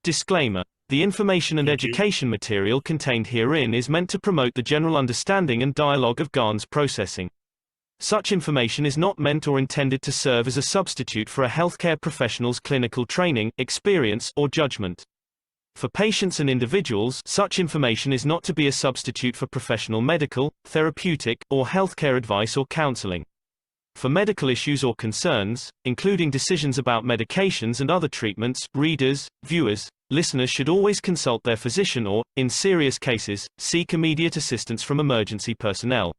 Disclaimer. The information and Thank you. education material contained herein is meant to promote the general understanding and dialogue of GAN's processing. Such information is not meant or intended to serve as a substitute for a healthcare professional's clinical training, experience, or judgment. For patients and individuals, such information is not to be a substitute for professional medical, therapeutic, or healthcare advice or counseling. For medical issues or concerns, including decisions about medications and other treatments, readers, viewers, listeners should always consult their physician or, in serious cases, seek immediate assistance from emergency personnel.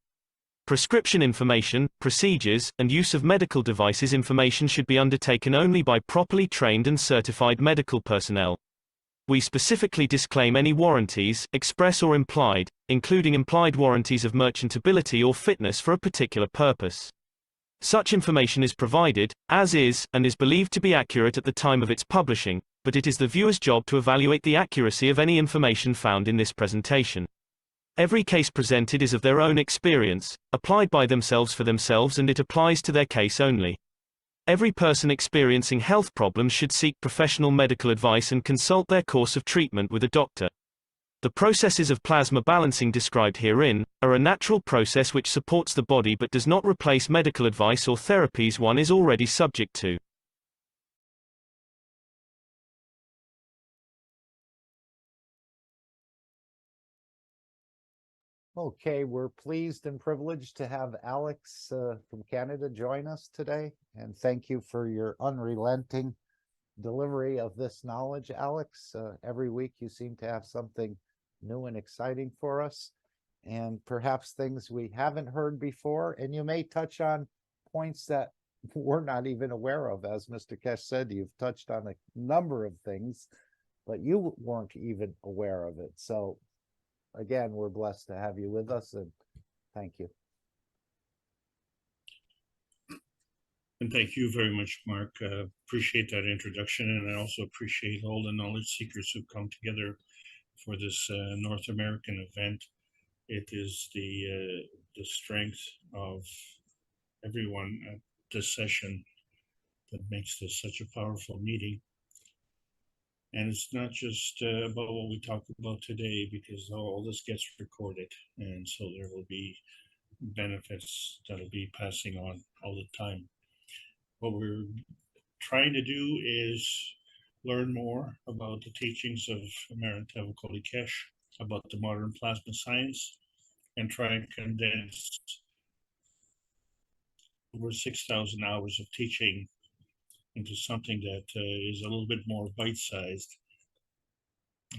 Prescription information, procedures, and use of medical devices information should be undertaken only by properly trained and certified medical personnel. We specifically disclaim any warranties, express or implied, including implied warranties of merchantability or fitness for a particular purpose. Such information is provided, as is, and is believed to be accurate at the time of its publishing, but it is the viewer's job to evaluate the accuracy of any information found in this presentation. Every case presented is of their own experience, applied by themselves for themselves, and it applies to their case only. Every person experiencing health problems should seek professional medical advice and consult their course of treatment with a doctor. The processes of plasma balancing described herein are a natural process which supports the body but does not replace medical advice or therapies one is already subject to. Okay, we're pleased and privileged to have Alex from Canada join us today, and thank you for your unrelenting delivery of this knowledge, Alex. Every week you seem to have something new and exciting for us, and perhaps things we haven't heard before, and you may touch on points that we're not even aware of. As Mr. Kesh said, you've touched on a number of things, but you weren't even aware of it. So again, we're blessed to have you with us, and thank you. And thank you very much, Mark. Appreciate that introduction, and I also appreciate all the knowledge seekers who've come together for this North American event. It is the strength of everyone at this session that makes this such a powerful meeting. And it's not just about what we talk about today, because all this gets recorded, and so there will be benefits that'll be passing on all the time. What we're trying to do is learn more about the teachings of Aaron Tevakoli-Kesh, about the modern plasma science, and try and condense over 6,000 hours of teaching into something that is a little bit more bite-sized.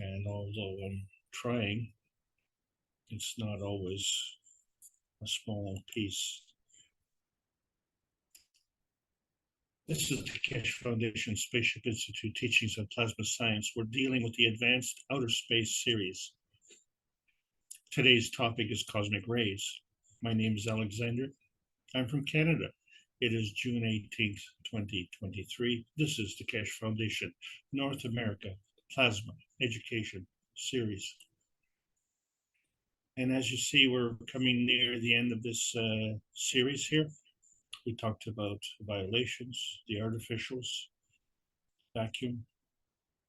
And although I'm trying, it's not always a small piece. This is the Kesh Foundation Spaceship Institute Teachings on Plasma Science. We're dealing with the Advanced Outer Space series. Today's topic is cosmic rays. My name is Alexander. I'm from Canada. It is June 18th, 2023. This is the Kesh Foundation North America Plasma Education Series. And as you see, we're coming near the end of this series here. We talked about violations, the artificials, vacuum,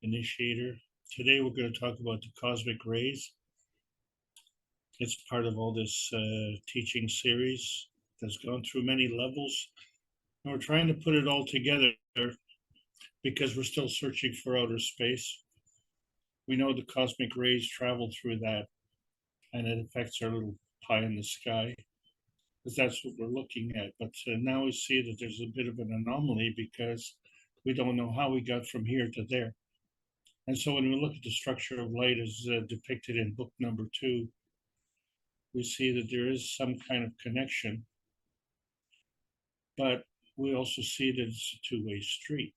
initiator. Today we're going to talk about the cosmic rays. It's part of all this teaching series that's gone through many levels. And we're trying to put it all together because we're still searching for outer space. We know the cosmic rays travel through that, and it affects our little pie in the sky, because that's what we're looking at. But now we see that there's a bit of an anomaly because we don't know how we got from here to there. And so when we look at the structure of light as depicted in book number 2, we see that there is some kind of connection, but we also see that it's a two-way street.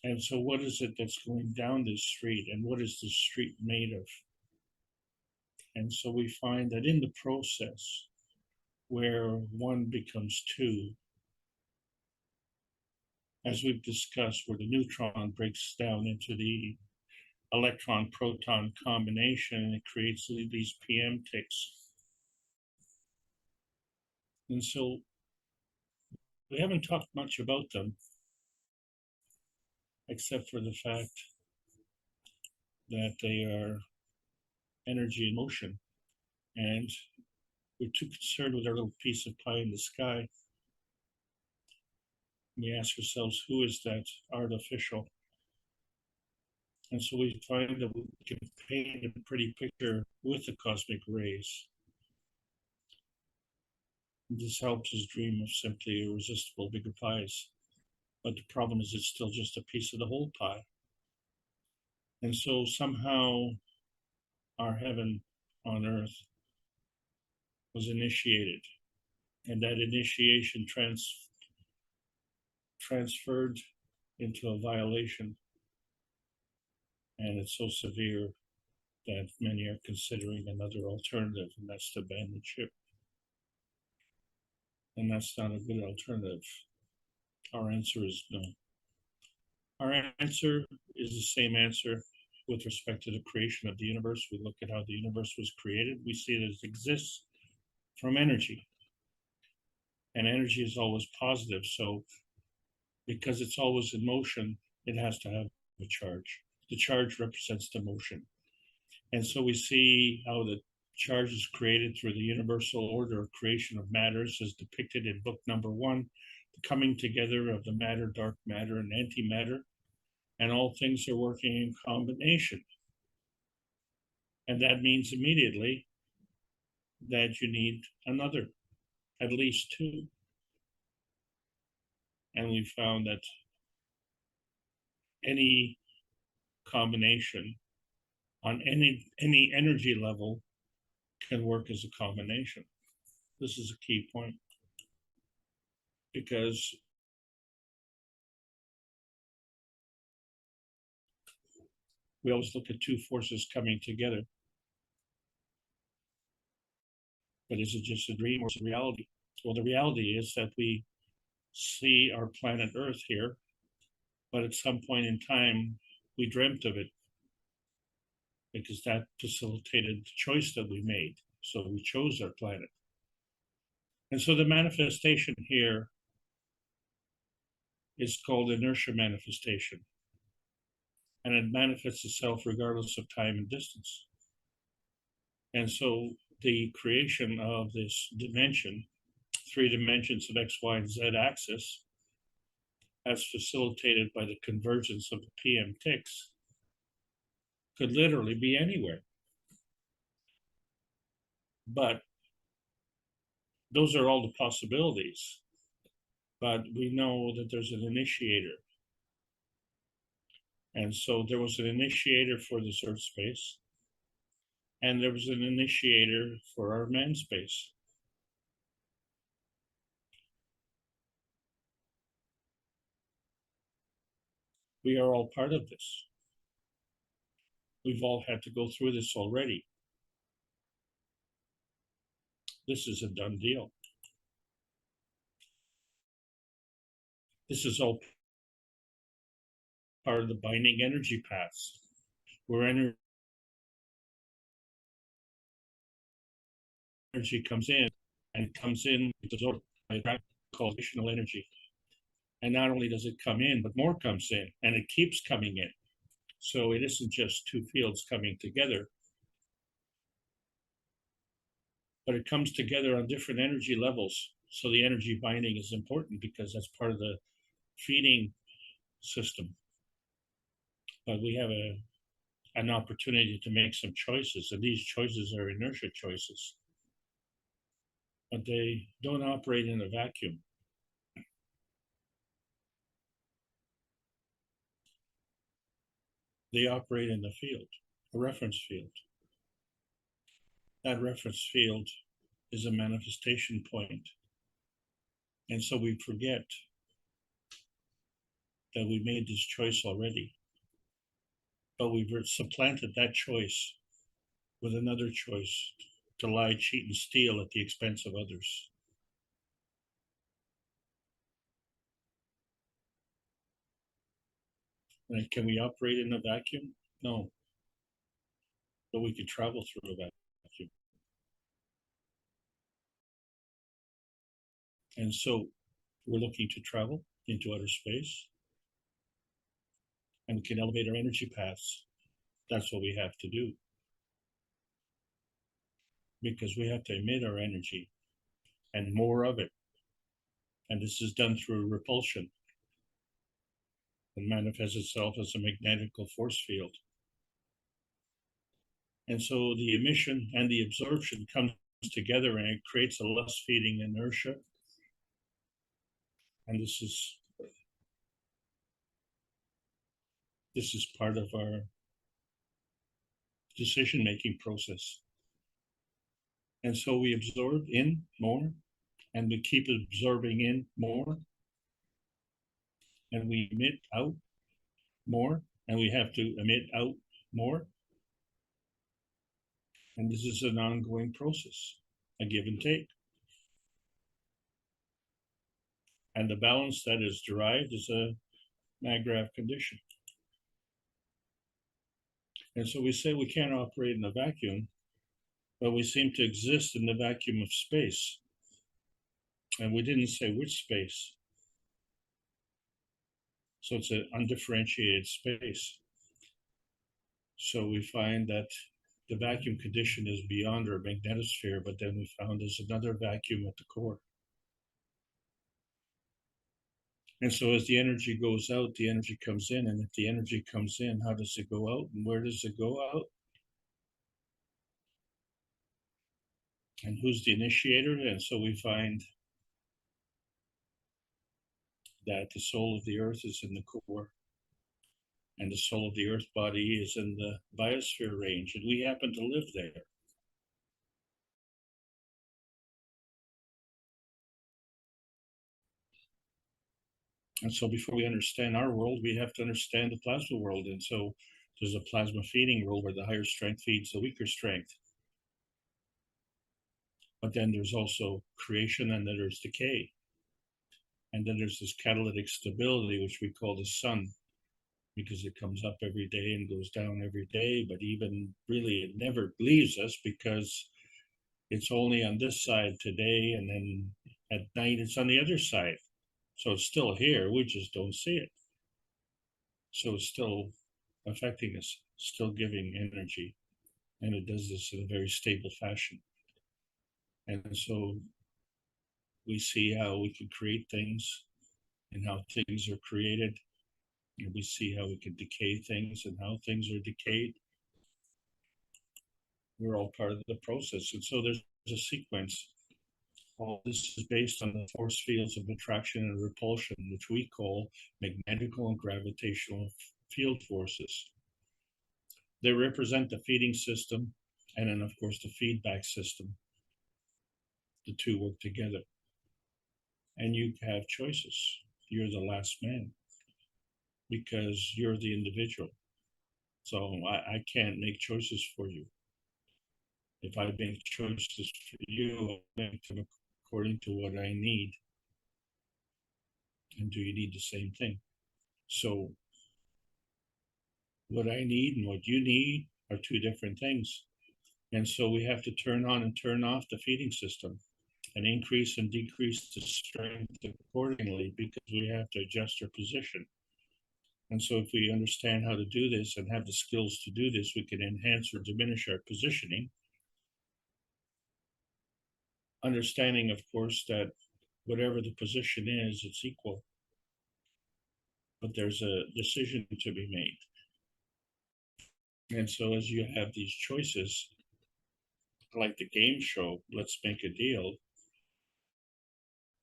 And so what is it that's going down this street, and what is this street made of? And so we find that in the process where one becomes two, as we've discussed, where the neutron breaks down into the electron-proton combination, and it creates these PM ticks. And so we haven't talked much about them, except for the fact that they are energy in motion. And we're too concerned with our little piece of pie in the sky. We ask ourselves, who is that artificial? And so we find that we can paint a pretty picture with the cosmic rays. This helps us dream of simply irresistible bigger pies. But the problem is it's still just a piece of the whole pie. And so somehow our heaven on earth was initiated. And that initiation transferred into a violation. And it's so severe that many are considering another alternative, and that's to abandon ship. And that's not a good alternative. Our answer is no. Our answer is the same answer with respect to the creation of the universe. We look at how the universe was created. We see that it exists from energy. And energy is always positive. So because it's always in motion, it has to have a charge. The charge represents the motion. And so we see how the charge is created through the universal order of creation of matters as depicted in book number 1, the coming together of the matter, dark matter, and antimatter, and all things are working in combination. And that means immediately that you need another, at least 2. And we found that any combination on any energy level can work as a combination. This is a key point, because we always look at 2 forces coming together. But is it just a dream or is it reality? Well, the reality is that we see our planet Earth here, but at some point in time, we dreamt of it because that facilitated the choice that we made. So we chose our planet. And so the manifestation here is called inertia manifestation. And it manifests itself regardless of time and distance. And so the creation of this dimension, 3 dimensions of X, Y, and Z axis, as facilitated by the convergence of the PM ticks, could literally be anywhere. But those are all the possibilities. But we know that there's an initiator. And so there was an initiator for this Earth space, and there was an initiator for our man space. We are all part of this. We've all had to go through this already. This is a done deal. This is all part of the binding energy paths, where energy comes in, and it comes in absorbed by gravitational energy. And not only does it come in, but more comes in, and it keeps coming in. So it isn't just 2 fields coming together, but it comes together on different energy levels. So the energy binding is important because that's part of the feeding system. But we have an opportunity to make some choices, and these choices are inertia choices. But they don't operate in a vacuum. They operate in the field, a reference field. That reference field is a manifestation point. And so we forget that we made this choice already. But we've supplanted that choice with another choice to lie, cheat, and steal at the expense of others. And can we operate in a vacuum? No. But we could travel through a vacuum. And so we're looking to travel into outer space, and we can elevate our energy paths That's what we have to do. Because we have to emit our energy and more of it. And this is done through repulsion. It manifests itself as a magnetical force field. And so the emission and the absorption comes together and it creates a less feeding inertia. And this is part of our decision-making process. And so we absorb in more, and we keep absorbing in more, and we emit out more, and we have to emit out more. And this is an ongoing process, a give and take. And the balance that is derived is a Maggrav condition. And so we say we can't operate in a vacuum, but we seem to exist in the vacuum of space. And we didn't say which space. So it's an undifferentiated space. So we find that the vacuum condition is beyond our magnetosphere, but then we found there's another vacuum at the core. And so as the energy goes out, the energy comes in. And if the energy comes in, how does it go out? And where does it go out? And who's the initiator? And so we find that the soul of the earth is in the core. And the soul of the earth body is in the biosphere range. And we happen to live there. And so before we understand our world, we have to understand the plasma world. And so there's a plasma feeding world where the higher strength feeds the weaker strength. But then there's also creation, and then there's decay. And then there's this catalytic stability, which we call the sun, because it comes up every day and goes down every day. But even really, it never leaves us because it's only on this side today, and then at night it's on the other side. So it's still here, we just don't see it. So it's still affecting us, still giving energy. And it does this in a very stable fashion. And so we see how we can create things and how things are created. And we see how we can decay things and how things are decayed. We're all part of the process. And so there's a sequence. All this is based on the force fields of attraction and repulsion, which we call magnetical and gravitational field forces. They represent the feeding system and then, of course, the feedback system. The two work together. And you have choices. You're the last man because you're the individual. So I can't make choices for you. If I make choices for you, I make them according to what I need. And do you need the same thing? So what I need and what you need are two different things. And so we have to turn on and turn off the feeding system and increase and decrease the strength accordingly, because we have to adjust our position. And so if we understand how to do this and have the skills to do this, we can enhance or diminish our positioning. Understanding, of course, that whatever the position is, it's equal. But there's a decision to be made. And so as you have these choices, like the game show, let's make a deal.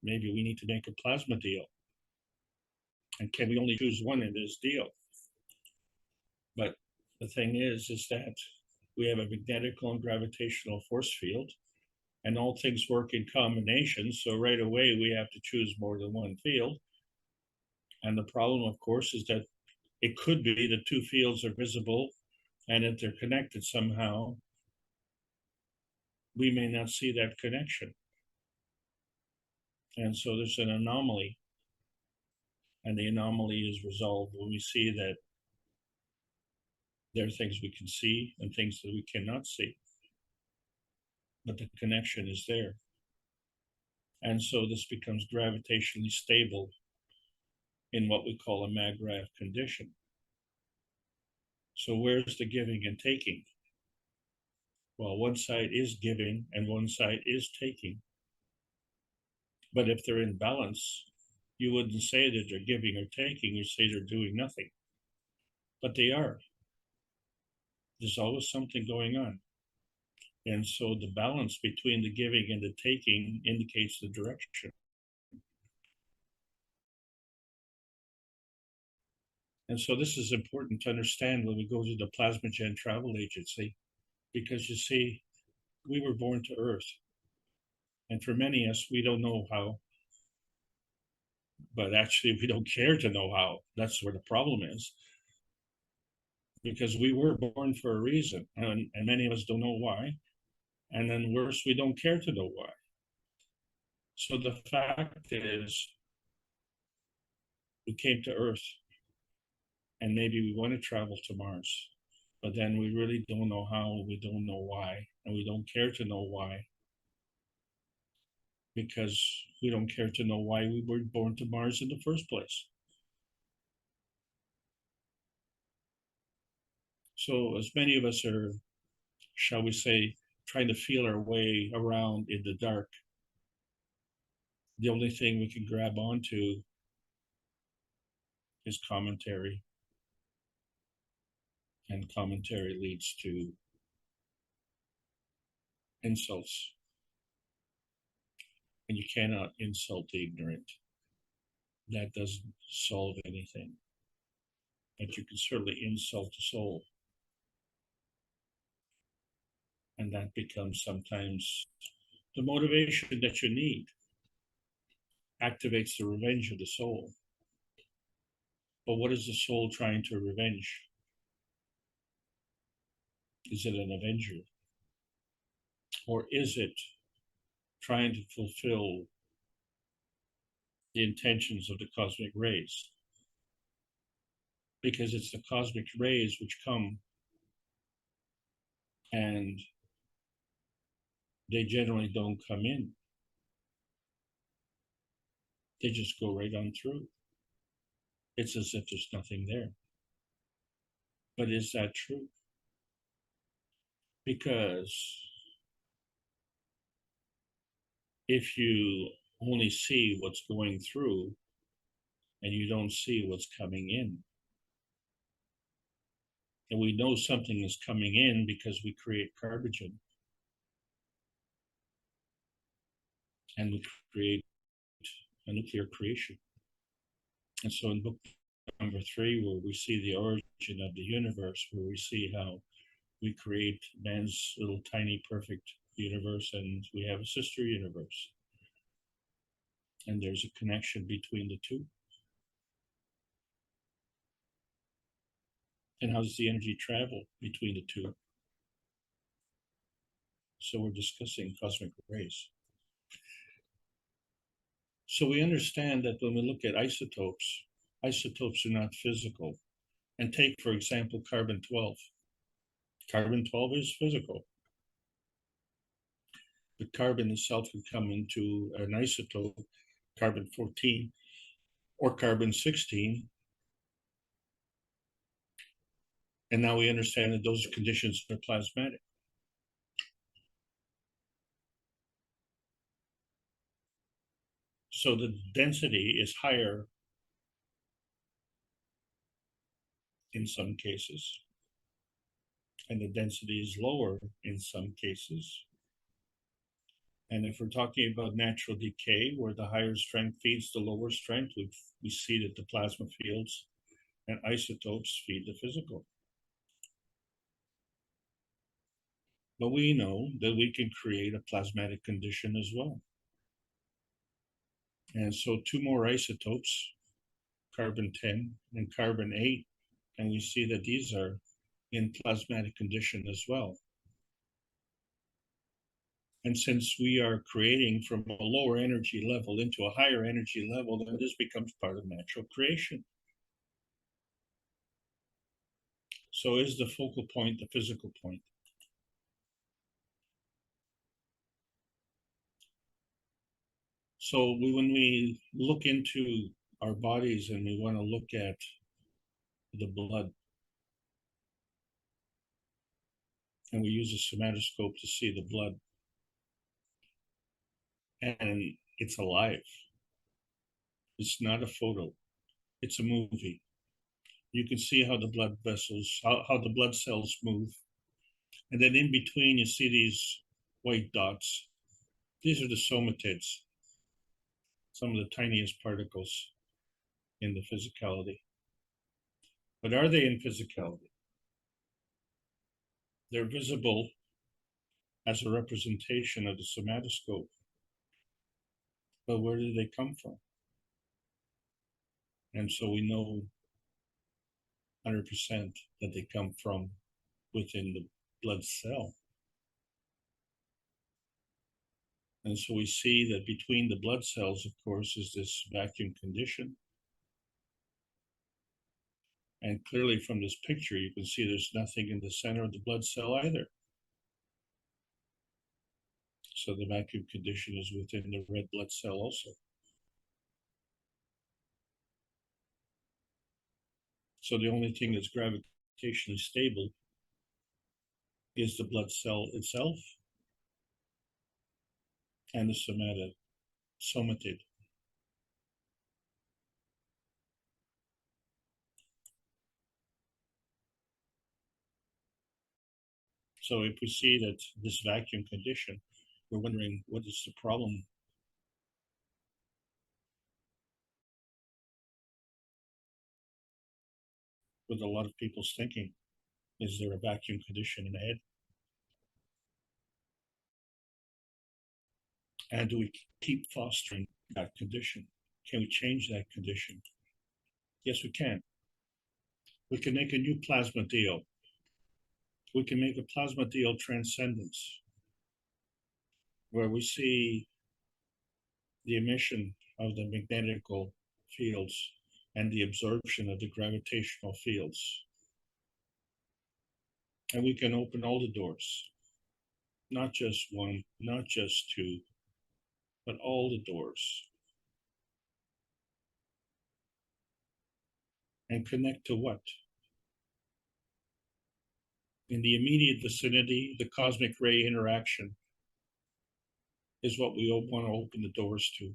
Maybe we need to make a plasma deal. And can we only choose one in this deal? But the thing is that we have a magnetical and gravitational force field, and all things work in combination. So right away, we have to choose more than one field. And the problem, of course, is that it could be the two fields are visible, and if they're connected somehow, we may not see that connection. And so there's an anomaly. And the anomaly is resolved when we see that there are things we can see and things that we cannot see. But the connection is there. And so this becomes gravitationally stable in what we call a Maggrav condition. So where's the giving and taking? Well, one side is giving and one side is taking. But if they're in balance, you wouldn't say that they're giving or taking, you say they're doing nothing. But they are. There's always something going on. And so the balance between the giving and the taking indicates the direction. And so this is important to understand when we go to the Plasmagen Travel Agency, because you see, we were born to Earth. And for many of us, we don't know how, but actually we don't care to know how. That's where the problem is. Because we were born for a reason, and many of us don't know why. And then worse, we don't care to know why. So the fact is, we came to Earth, and maybe we want to travel to Mars, but then we really don't know how, we don't know why, and we don't care to know why, because we don't care to know why we were born to Mars in the first place. So as many of us are, shall we say, trying to feel our way around in the dark, the only thing we can grab onto is commentary. And commentary leads to insults. And you cannot insult the ignorant. That doesn't solve anything. But you can certainly insult the soul. And that becomes sometimes the motivation that you need. Activates the revenge of the soul. But what is the soul trying to revenge? Is it an avenger? Or is it trying to fulfill the intentions of the cosmic rays? Because it's the cosmic rays which come and they generally don't come in. They just go right on through. It's as if there's nothing there. But is that true? Because if you only see what's going through and you don't see what's coming in, and we know something is coming in because we create carbogen and we create a nuclear creation. And so in book number 3, where we see the origin of the universe, where we see how we create man's little tiny perfect universe and we have a sister universe. And there's a connection between the two. And how does the energy travel between the two? So we're discussing cosmic rays. So we understand that when we look at isotopes, isotopes are not physical. And take, for example, carbon-12. Carbon-12 is physical. But carbon itself can come into an isotope, carbon-14 or carbon-16. And now we understand that those conditions are plasmatic. So the density is higher in some cases, and the density is lower in some cases. And if we're talking about natural decay, where the higher strength feeds the lower strength, we see that the plasma fields and isotopes feed the physical. But we know that we can create a plasmatic condition as well. And so 2 more isotopes, carbon-10 and carbon-8, and we see that these are in plasmatic condition as well. And since we are creating from a lower energy level into a higher energy level, then this becomes part of natural creation. So is the focal point the physical point? So when we look into our bodies and we want to look at the blood, and we use a somatoscope to see the blood. And it's alive. It's not a photo, it's a movie. You can see how the blood vessels, how the blood cells move. And then in between, you see these white dots. These are the somatids, some of the tiniest particles in the physicality. But are they in physicality? They're visible as a representation of the somatoscope. But where do they come from? And so we know 100% that they come from within the blood cell. And so we see that between the blood cells, of course, is this vacuum condition. And clearly from this picture, you can see there's nothing in the center of the blood cell either. So the vacuum condition is within the red blood cell also. So the only thing that's gravitationally stable is the blood cell itself and the somatid. So if we see that this vacuum condition, we're wondering what is the problem? With a lot of people's thinking, is there a vacuum condition in the head? And do we keep fostering that condition? Can we change that condition? Yes, we can. We can make a new plasma deal. We can make a plasma deal transcendence, where we see the emission of the magnetical fields and the absorption of the gravitational fields. And we can open all the doors, not just one, not just two, but all the doors. And connect to what? In the immediate vicinity, the cosmic ray interaction is what we want to open the doors to.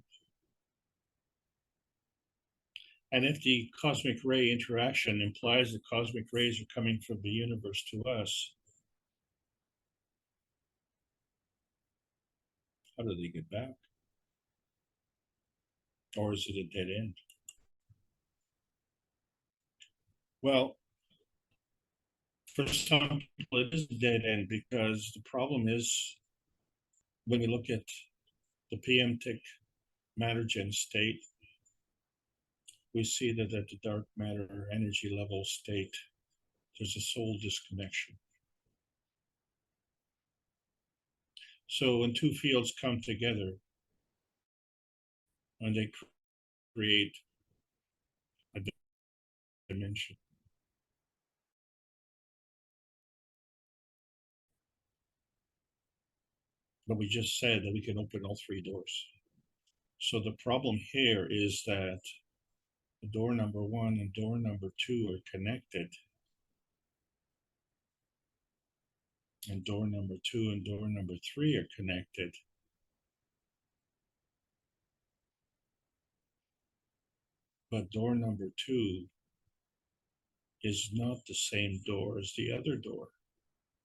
And if the cosmic ray interaction implies the cosmic rays are coming from the universe to us, how do they get back? Or is it a dead end? Well, for some people, it is a dead end because the problem is when we look at the PM-TIC matter-gen state, we see that at the dark matter energy level state, there's a soul disconnection. So when two fields come together and they create a dimension, but we just said that we can open all three doors. So the problem here is that door number 1 and door number 2 are connected, and door number 2 and door number 3 are connected. But door number 2 is not the same door as the other door,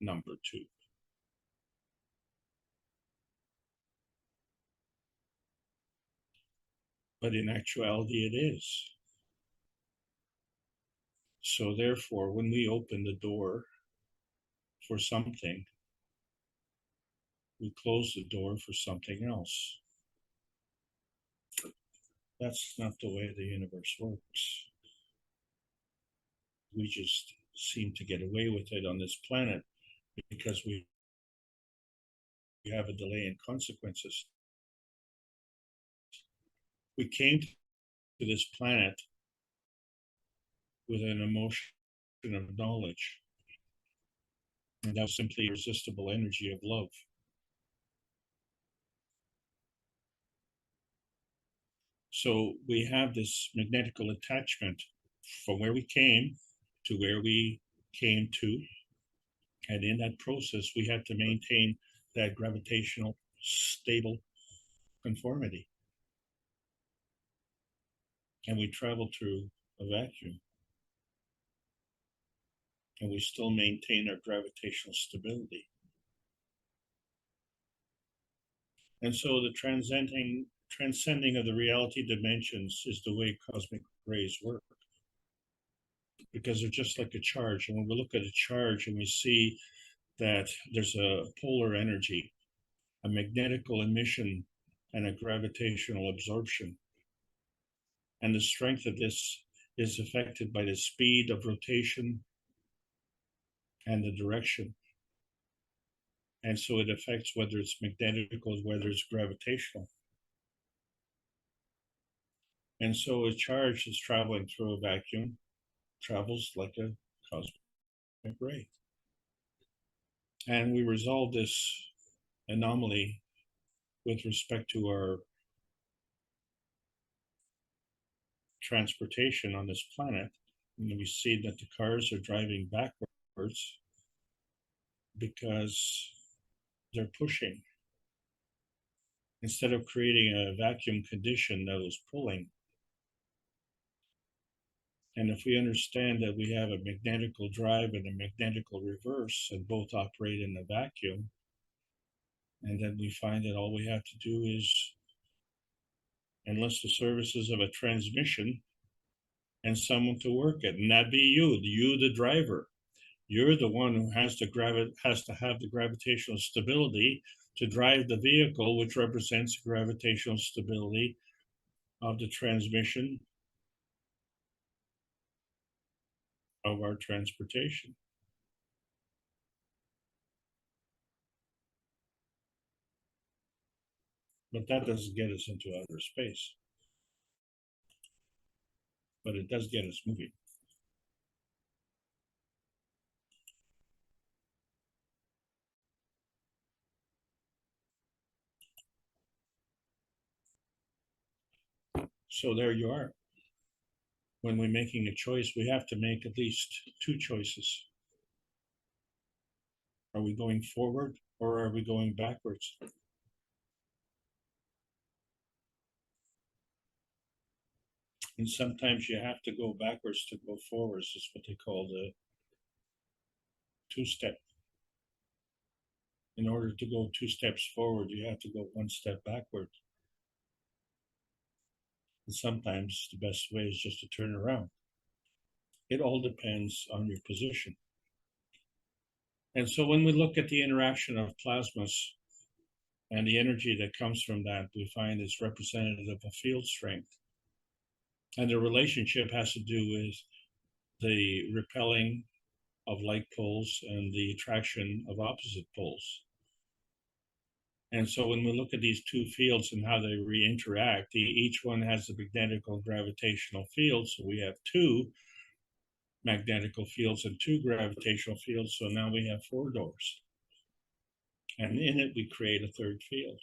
number 2. But in actuality, it is. So therefore, when we open the door for something, we close the door for something else. That's not the way the universe works. We just seem to get away with it on this planet because we have a delay in consequences. We came to this planet with an emotion of knowledge, and that was simply irresistible energy of love. So we have this magnetical attachment from where we came to where we came to, And in that process, we have to maintain that gravitational stable conformity. And we travel through a vacuum. And we still maintain our gravitational stability. And so the transcending of the reality dimensions is the way cosmic rays work. Because they're just like a charge. And when we look at a charge and we see that there's a polar energy, a magnetical emission, and a gravitational absorption. And the strength of this is affected by the speed of rotation and the direction. And so it affects whether it's magnetical, whether it's gravitational. And so a charge that's traveling through a vacuum travels like a cosmic ray. And we resolve this anomaly with respect to our transportation on this planet. And we see that the cars are driving backwards because they're pushing. Instead of creating a vacuum condition that was pulling. And if we understand that we have a magnetical drive and a magnetical reverse and both operate in a vacuum, and then we find that all we have to do is enlist the services of a transmission and someone to work it, and that be you the driver. You're the one who has to have the gravitational stability to drive the vehicle, which represents gravitational stability of the transmission of our transportation. But that doesn't get us into outer space. But it does get us moving. So there you are. When we're making a choice, we have to make at least two choices. Are we going forward or are we going backwards? And sometimes you have to go backwards to go forwards. It's what they call the two-step. In order to go 2 steps forward, you have to go 1 step backward. And sometimes the best way is just to turn around. It all depends on your position. And so when we look at the interaction of plasmas and the energy that comes from that, we find it's representative of field strength. And the relationship has to do with the repelling of like poles and the attraction of opposite poles. And so when we look at these two fields and how they re-interact, each one has a magnetical and gravitational field. So we have 2 magnetical fields and 2 gravitational fields. So now we have 4 doors. And in it, we create a 3rd field.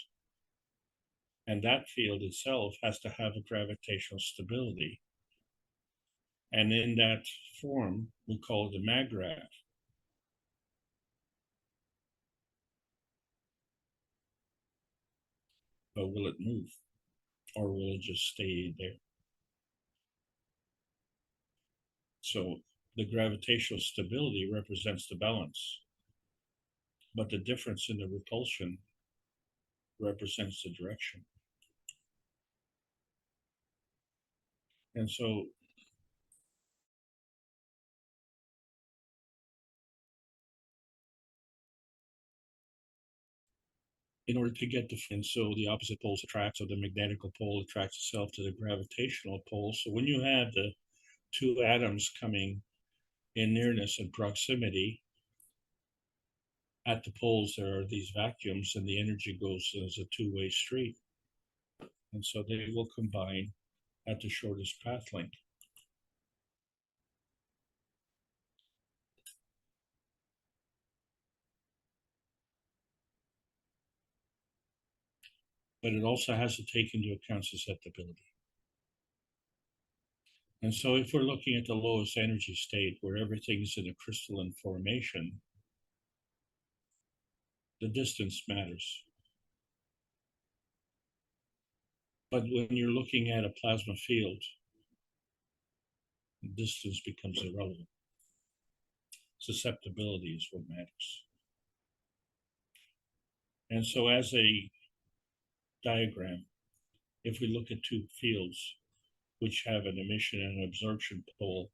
And that field itself has to have a gravitational stability. And in that form, we call it a maggrav. But will it move? Or will it just stay there? So the gravitational stability represents the balance. But the difference in the repulsion represents the direction. And so in order to get so the opposite poles attract, so the magnetical pole attracts itself to the gravitational pole. So when you have the 2 atoms coming in nearness and proximity, at the poles there are these vacuums and the energy goes as a 2-way street. And so they will combine at the shortest path length. But it also has to take into account susceptibility. And so if we're looking at the lowest energy state where everything is in a crystalline formation, the distance matters. But when you're looking at a plasma field, distance becomes irrelevant. Susceptibility is what matters. And so as a diagram, if we look at two fields which have an emission and an absorption pole,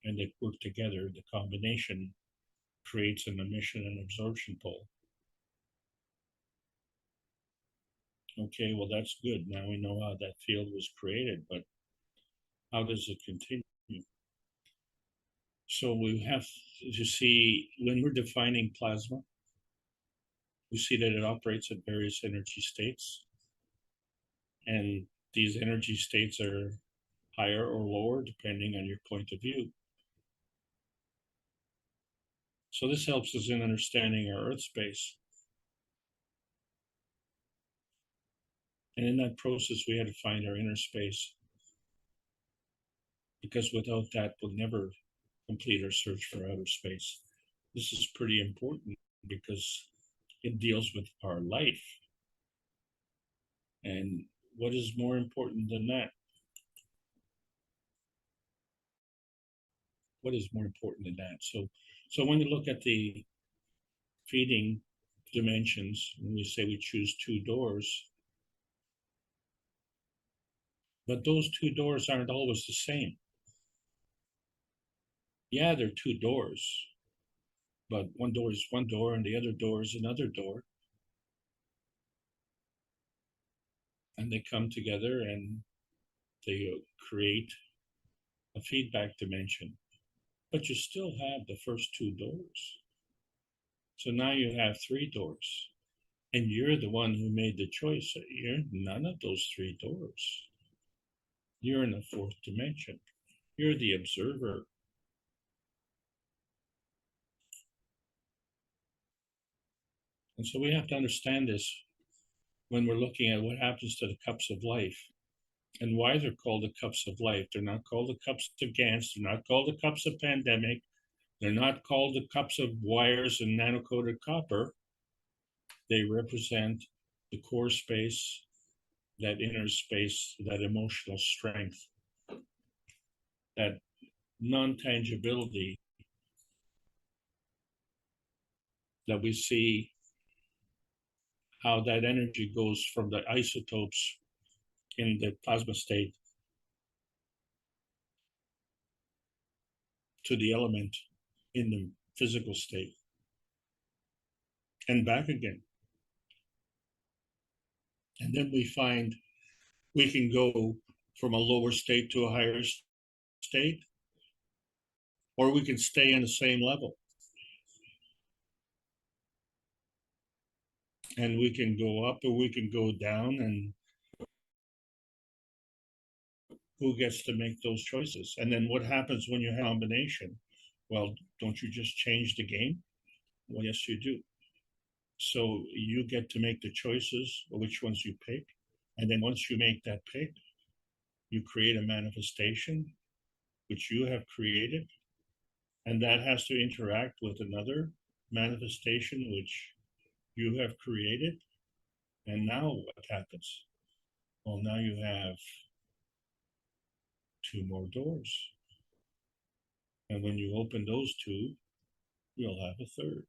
and they work together, the combination creates an emission and absorption pole. Okay, well, that's good. Now we know how that field was created, but how does it continue? So we have to see, when we're defining plasma, we see that it operates at various energy states. And these energy states are higher or lower depending on your point of view. So this helps us in understanding our Earth space. And in that process, we had to find our inner space, because without that, we'll never complete our search for outer space. This is pretty important because it deals with our life. And what is more important than that? What is more important than that? So when you look at the feeding dimensions, when we say we choose two doors, but those two doors aren't always the same. Yeah, they're two doors, but one door is one door and the other door is another door. And they come together and they create a feedback dimension. But you still have the first two doors. So now you have three doors. And you're the one who made the choice. You're none of those three doors. You're in the fourth dimension. You're the observer. And so we have to understand this when we're looking at what happens to the cups of life and why they're called the cups of life. They're not called the cups of Gans. They're not called the cups of pandemic. They're not called the cups of wires and nano-coated copper. They represent the core space, that inner space, that emotional strength, that non-tangibility that we see how that energy goes from the isotopes in the plasma state to the element in the physical state and back again. And then we find we can go from a lower state to a higher state, or we can stay on the same level. And we can go up or we can go down, and who gets to make those choices? And then what happens when you have a combination? Well, don't you just change the game? Well, yes, you do. So you get to make the choices of which ones you pick. And then once you make that pick, you create a manifestation which you have created. And that has to interact with another manifestation which you have created. And now what happens? Well, now you have two more doors. And when you open those two, you'll have a third.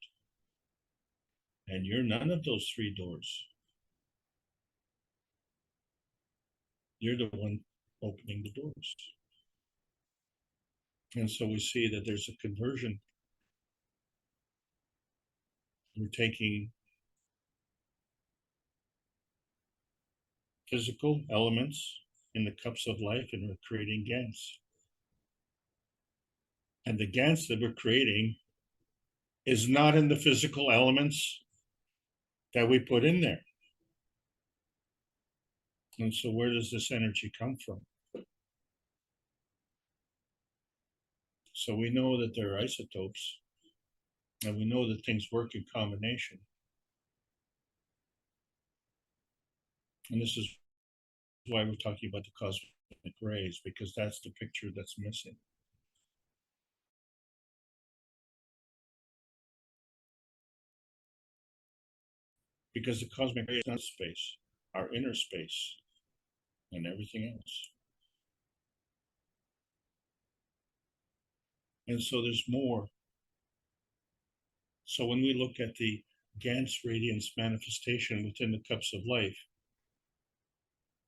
And you're none of those three doors. You're the one opening the doors. And so we see that there's a conversion. We're taking physical elements in the cups of life and we're creating Gans. And the Gans that we're creating is not in the physical elements that we put in there. And so where does this energy come from? So we know that there are isotopes, and we know that things work in combination. And this is why we're talking about the cosmic rays, because that's the picture that's missing. because the cosmic ray is not space, our inner space, and everything else. And so there's more. So when we look at the Gans radiance manifestation within the cups of life,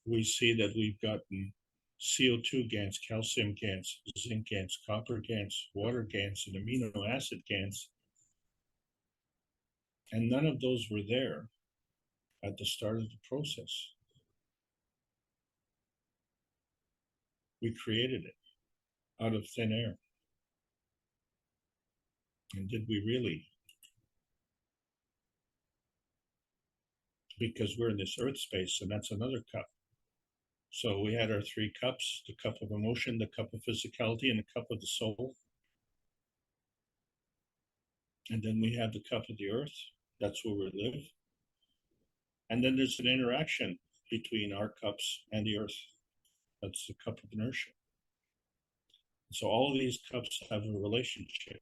we see that we've gotten CO2 GANs, calcium GANs, zinc GANs, copper GANs, water GANs, and amino acid GANs. And none of those were there at the start of the process. We created it out of thin air. And did we really? Because we're in this earth space, and that's another cup. So we had our three cups, the cup of emotion, the cup of physicality, and the cup of the soul. And then we have the cup of the earth. That's where we live. And then there's an interaction between our cups and the earth. That's the cup of inertia. So all of these cups have a relationship,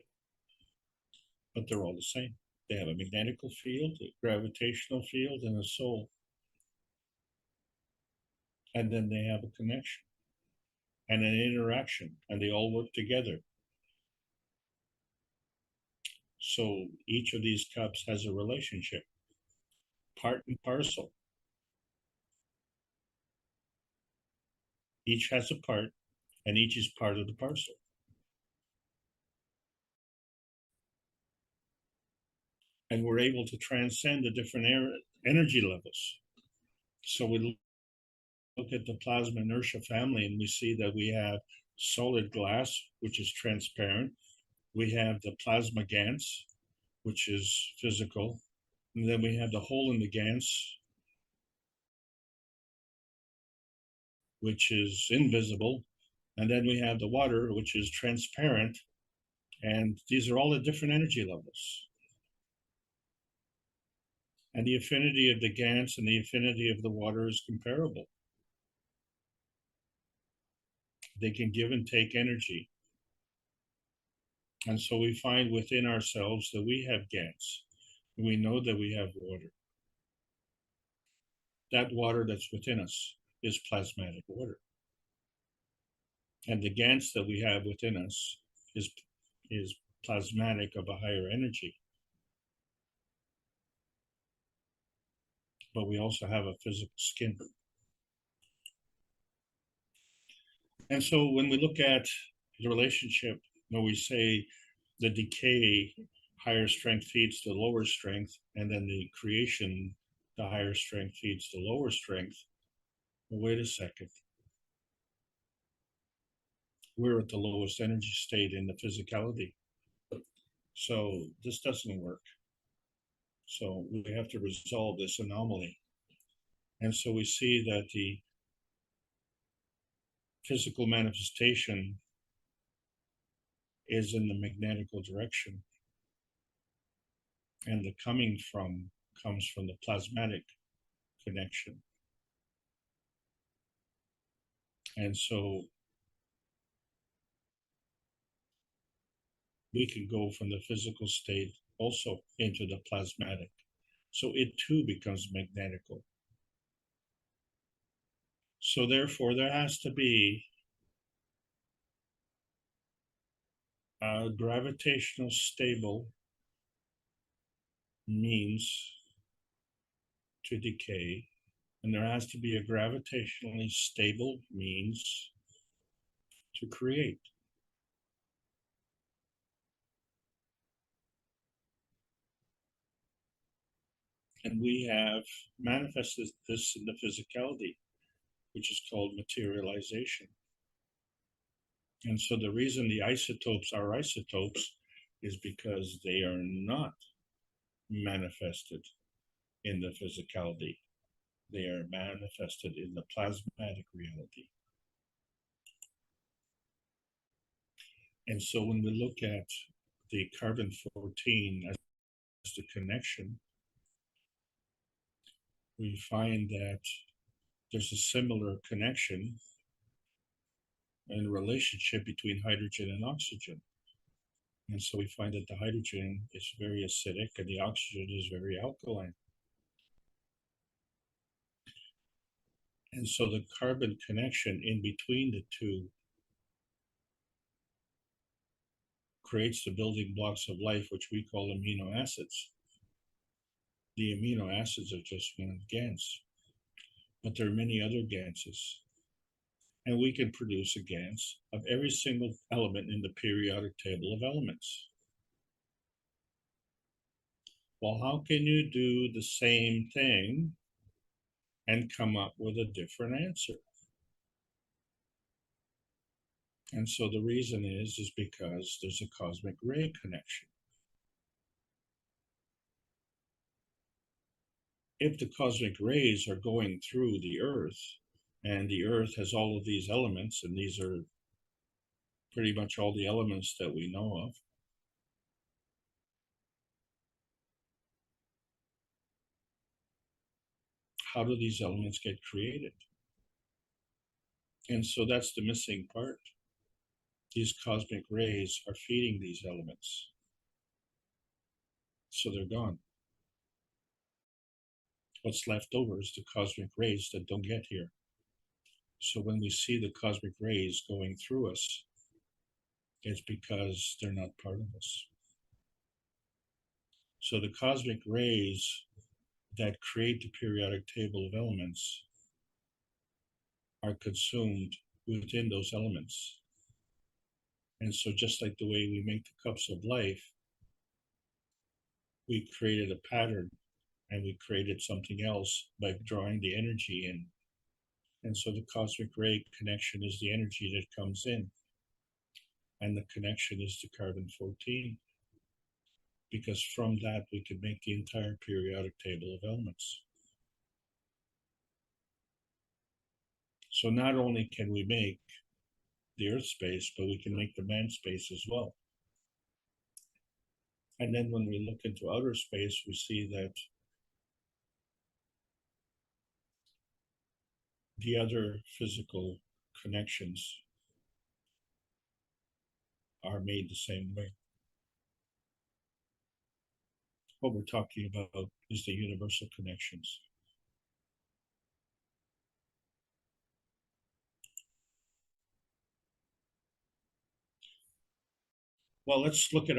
but they're all the same. They have a magnetical field, a gravitational field, and a soul. And then they have a connection and an interaction, and they all work together. So each of these cups has a relationship, part and parcel. Each has a part, and each is part of the parcel. And we're able to transcend the different energy levels. So we look at the plasma inertia family, and we see that we have solid glass, which is transparent. We have the plasma GANs, which is physical. And then we have the hole in the GANs, which is invisible. And then we have the water, which is transparent. And these are all the different energy levels. And the affinity of the GANs and the affinity of the water is comparable. They can give and take energy. And so we find within ourselves that we have GANs. And we know that we have water. That water that's within us is plasmatic water. And the GANs that we have within us is plasmatic of a higher energy. But we also have a physical skin. And so when we look at the relationship where we say the decay, higher strength feeds the lower strength, and then the creation, the higher strength feeds the lower strength, well, wait a second. We're at the lowest energy state in the physicality. So this doesn't work. So we have to resolve this anomaly. And so we see that the physical manifestation is in the magnetical direction. And the coming from comes from the plasmatic connection. And so we can go from the physical state also into the plasmatic. So it too becomes magnetical. So therefore, there has to be a gravitational stable means to decay, and there has to be a gravitationally stable means to create. And we have manifested this in the physicality, which is called materialization. And so the reason the isotopes are isotopes is because they are not manifested in the physicality. They are manifested in the plasmatic reality. And so when we look at the carbon-14 as the connection, we find that there's a similar connection and relationship between hydrogen and oxygen. And so we find that the hydrogen is very acidic and the oxygen is very alkaline. And so the carbon connection in between the two creates the building blocks of life, which we call amino acids. The amino acids are just one GANs, but there are many other GANSes. And we can produce a GANs of every single element in the periodic table of elements. Well, how can you do the same thing and come up with a different answer? And so the reason is because there's a cosmic ray connection. If the cosmic rays are going through the Earth, and the Earth has all of these elements, and these are pretty much all the elements that we know of, how do these elements get created? And so that's the missing part. These cosmic rays are feeding these elements. So they're gone. What's left over is the cosmic rays that don't get here. So when we see the cosmic rays going through us, it's because they're not part of us. So the cosmic rays that create the periodic table of elements are consumed within those elements. And so just like the way we make the cups of life, we created a pattern and we created something else by drawing the energy in. And so the cosmic ray connection is the energy that comes in. And the connection is the carbon-14. Because from that, we can make the entire periodic table of elements. So not only can we make the Earth space, but we can make the man space as well. And then when we look into outer space, we see that the other physical connections are made the same way. What we're talking about is the universal connections. Well, let's look at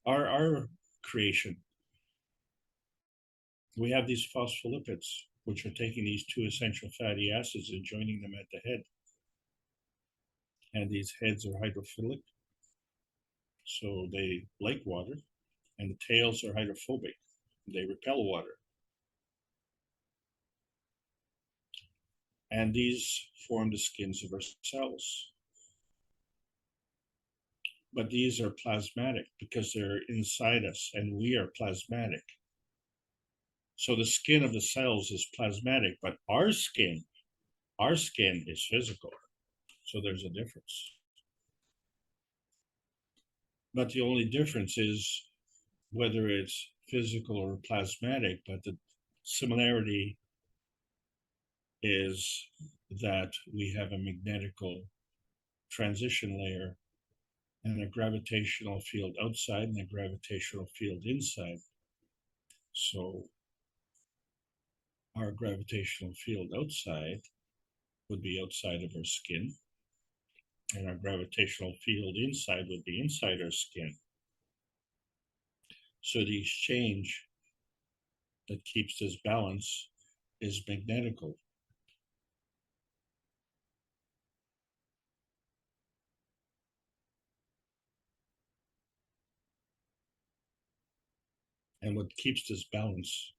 our creation. We have these phospholipids, which are taking these two essential fatty acids and joining them at the head. And these heads are hydrophilic, so they like water, and the tails are hydrophobic, they repel water. And these form the skins of our cells. But these are plasmatic because they're inside us, and we are plasmatic. So the skin of the cells is plasmatic, but our skin is physical. So there's a difference. But the only difference is whether it's physical or plasmatic, but the similarity is that we have a magnetical transition layer and a gravitational field outside and a gravitational field inside. So our gravitational field outside would be outside of our skin, and our gravitational field inside would be inside our skin. So the exchange that keeps this balance is magnetical. And what keeps this balance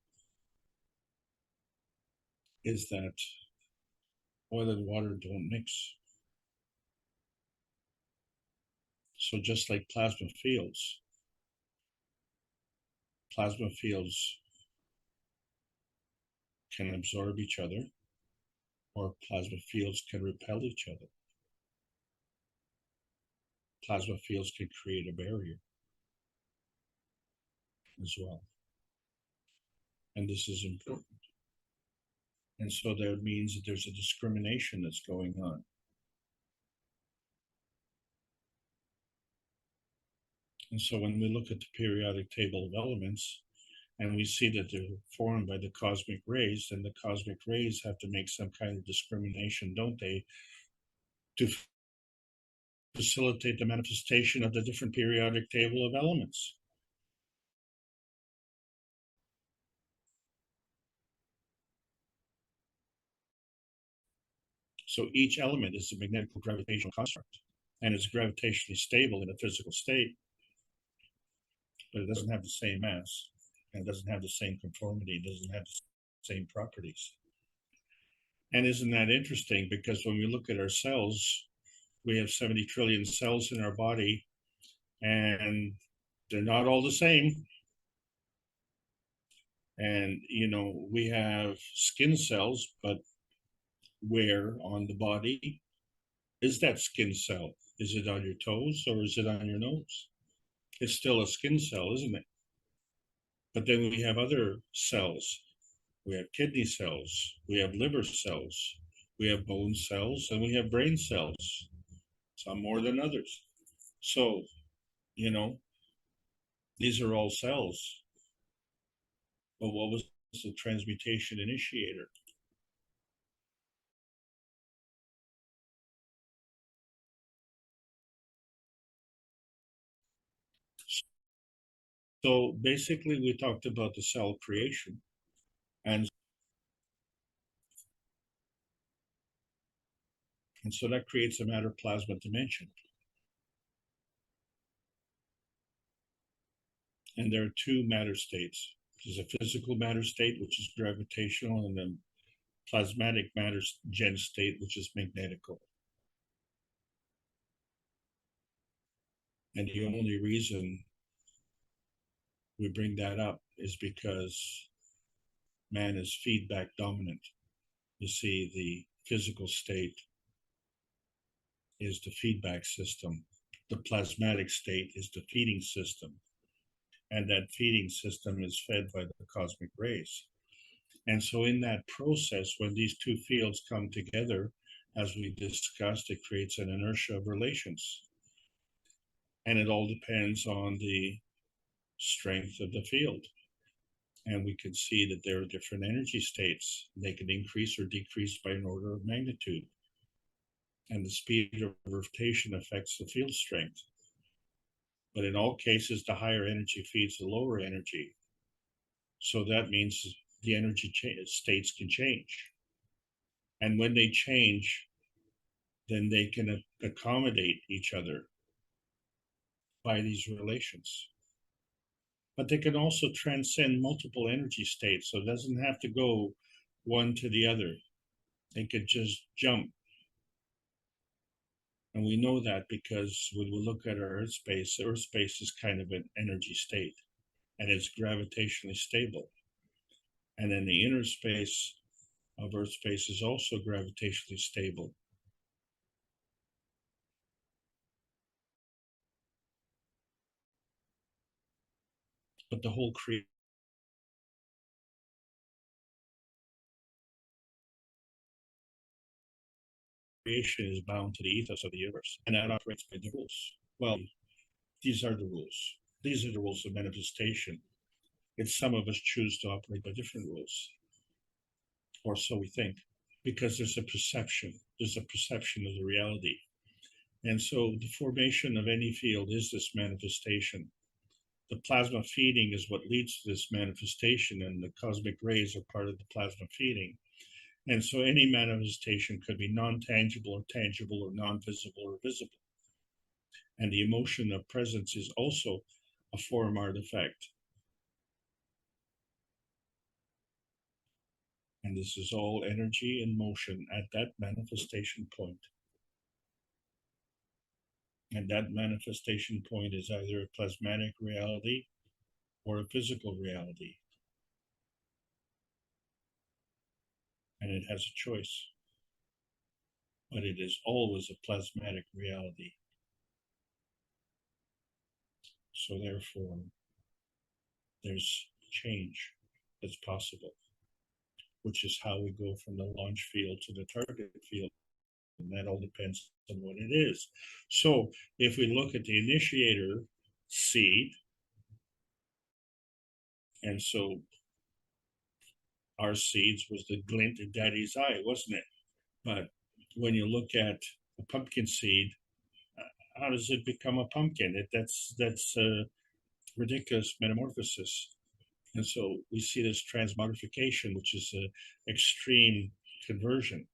is that oil and water don't mix. So just like plasma fields can absorb each other, or plasma fields can repel each other. Plasma fields can create a barrier as well. And this is important. And so that means that there's a discrimination that's going on. And so when we look at the periodic table of elements, and we see that they're formed by the cosmic rays, and the cosmic rays have to make some kind of discrimination, don't they, to facilitate the manifestation of the different periodic table of elements. So each element is a magnetical gravitational construct, and it's gravitationally stable in a physical state, but it doesn't have the same mass, and it doesn't have the same conformity, it doesn't have the same properties. And isn't that interesting? Because when we look at our cells, we have 70 trillion cells in our body, and they're not all the same. And, you know, we have skin cells, but where on the body is that skin cell? Is it on your toes or is it on your nose? It's still a skin cell, isn't it? But then we have other cells. We have kidney cells, we have liver cells, we have bone cells, and we have brain cells, some more than others. So, you know, these are all cells. But what was the transmutation initiator? So basically, we talked about the cell creation, and so that creates a matter plasma dimension. And there are two matter states. There's a physical matter state, which is gravitational, and then plasmatic matter gen state, which is magnetical. And the only reason we bring that up is because man is feedback dominant. You see, the physical state is the feedback system. The plasmatic state is the feeding system. And that feeding system is fed by the cosmic rays. And so in that process, when these two fields come together, as we discussed, it creates an inertia of relations. And it all depends on the strength of the field. And we can see that there are different energy states. They can increase or decrease by an order of magnitude. And the speed of rotation affects the field strength. But in all cases, the higher energy feeds the lower energy. So that means the energy states can change. And when they change, then they can accommodate each other by these relations. But they can also transcend multiple energy states, so it doesn't have to go one to the other. They could just jump. And we know that because when we look at our Earth space is kind of an energy state, and it's gravitationally stable. And then the inner space of Earth space is also gravitationally stable. But the whole creation is bound to the ethos of the universe, and that operates by the rules. Well, these are the rules. These are the rules of manifestation. It's some of us choose to operate by different rules, or so we think, because there's a perception. There's a perception of the reality. And so the formation of any field is this manifestation. The plasma feeding is what leads to this manifestation, and the cosmic rays are part of the plasma feeding. And so any manifestation could be non-tangible or tangible or non-visible or visible. And the emotion of presence is also a form artifact. And this is all energy in motion at that manifestation point. And that manifestation point is either a plasmatic reality or a physical reality. And it has a choice. But it is always a plasmatic reality. So therefore, there's change that's possible, which is how we go from the launch field to the target field. And that all depends on what it is. So if we look at the initiator seed, And so our seeds was the glint in daddy's eye, wasn't it? But when you look at a pumpkin seed, how does it become a pumpkin? That's a ridiculous metamorphosis. And so we see this transmogrification, which is an extreme conversion.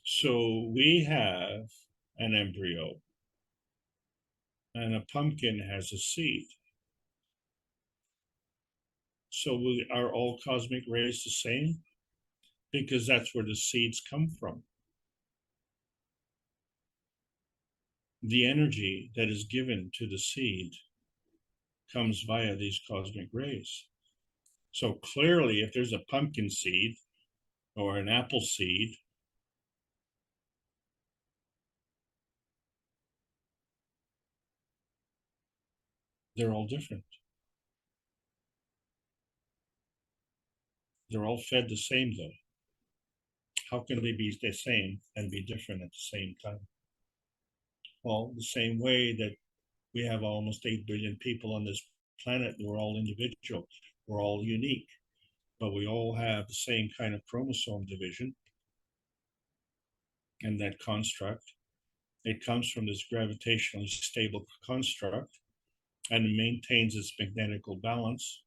So we have an embryo, and a pumpkin has a seed. So are all cosmic rays the same? Because that's where the seeds come from. The energy that is given to the seed comes via these cosmic rays. So clearly, if there's a pumpkin seed or an apple seed, they're all different. They're all fed the same, though. How can they be the same and be different at the same time? Well, the same way that we have almost 8 billion people on this planet, we're all individual, we're all unique, but we all have the same kind of chromosome division and that construct. It comes from this gravitationally stable construct and it maintains its magnetical balance,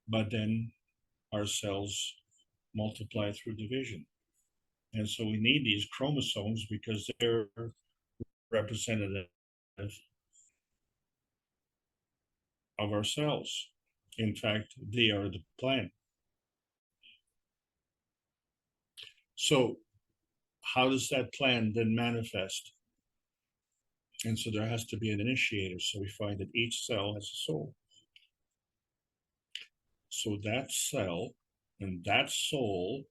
but then our cells multiply through division. And so we need these chromosomes because they're representative of our cells. In fact, they are the plan. So how does that plan then manifest? And so there has to be an initiator. So we find that each cell has a soul. So that cell and that soul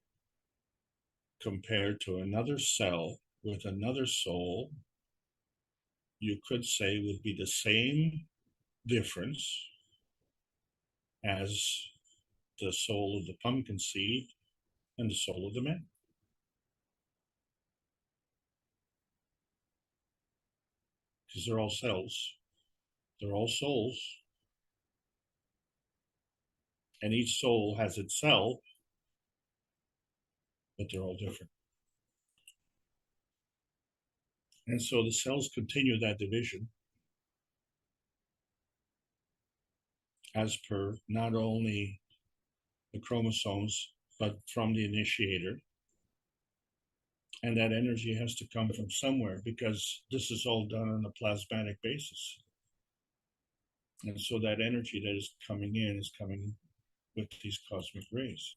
compared to another cell with another soul, you could say would be the same difference as the soul of the pumpkin seed and the soul of the man. Because they're all cells, they're all souls, and each soul has its cell, but they're all different. And so the cells continue that division as per not only the chromosomes, but from the initiator. And that energy has to come from somewhere because this is all done on a plasmatic basis. And so that energy that is coming in is coming with these cosmic rays.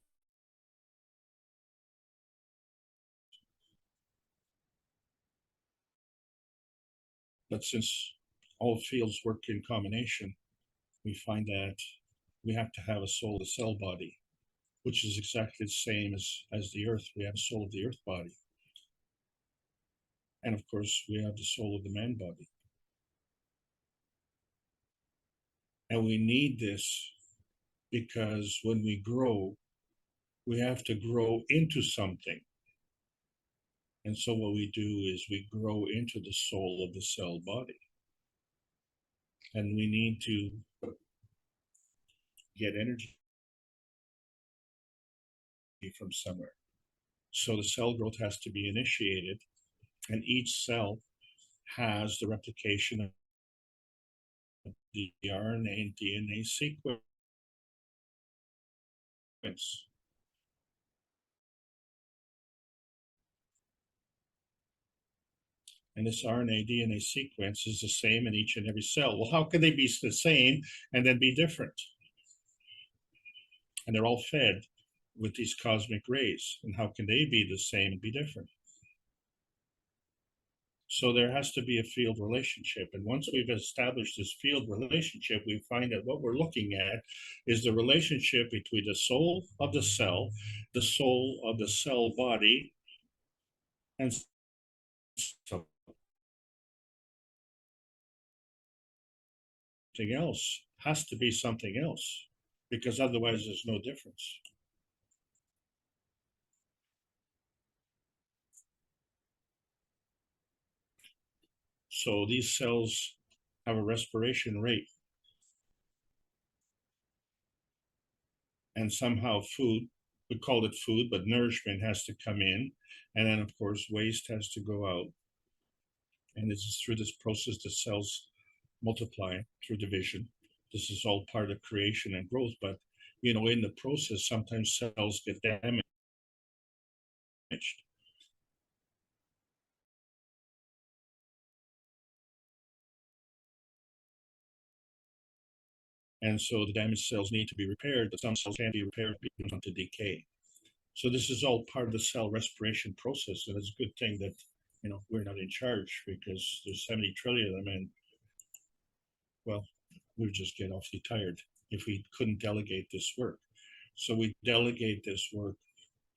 But since all fields work in combination, we find that we have to have a soul of cell body, which is exactly the same as the earth. We have a soul of the earth body. And of course, we have the soul of the man body. And we need this because when we grow, we have to grow into something. And so what we do is we grow into the soul of the cell body. And we need to get energy from somewhere. So the cell growth has to be initiated, and each cell has the replication of the RNA and DNA sequence. And this RNA DNA sequence is the same in each and every cell. Well, how can they be the same and then be different? And they're all fed with these cosmic rays. And how can they be the same and be different? So there has to be a field relationship. And once we've established this field relationship, we find that what we're looking at is the relationship between the soul of the cell body, and something else. Has to be something else, because otherwise there's no difference. So these cells have a respiration rate. And somehow food, we call it food, but nourishment has to come in. And then, of course, waste has to go out. And this is through this process the cells multiply through division. This is all part of creation and growth. But, you know, in the process, sometimes cells get damaged. And so the damaged cells need to be repaired, but some cells can't be repaired because of decay. So this is all part of the cell respiration process. And it's a good thing that, you know, we're not in charge because there's 70 trillion of them. And, well, we would just get awfully tired if we couldn't delegate this work. So we delegate this work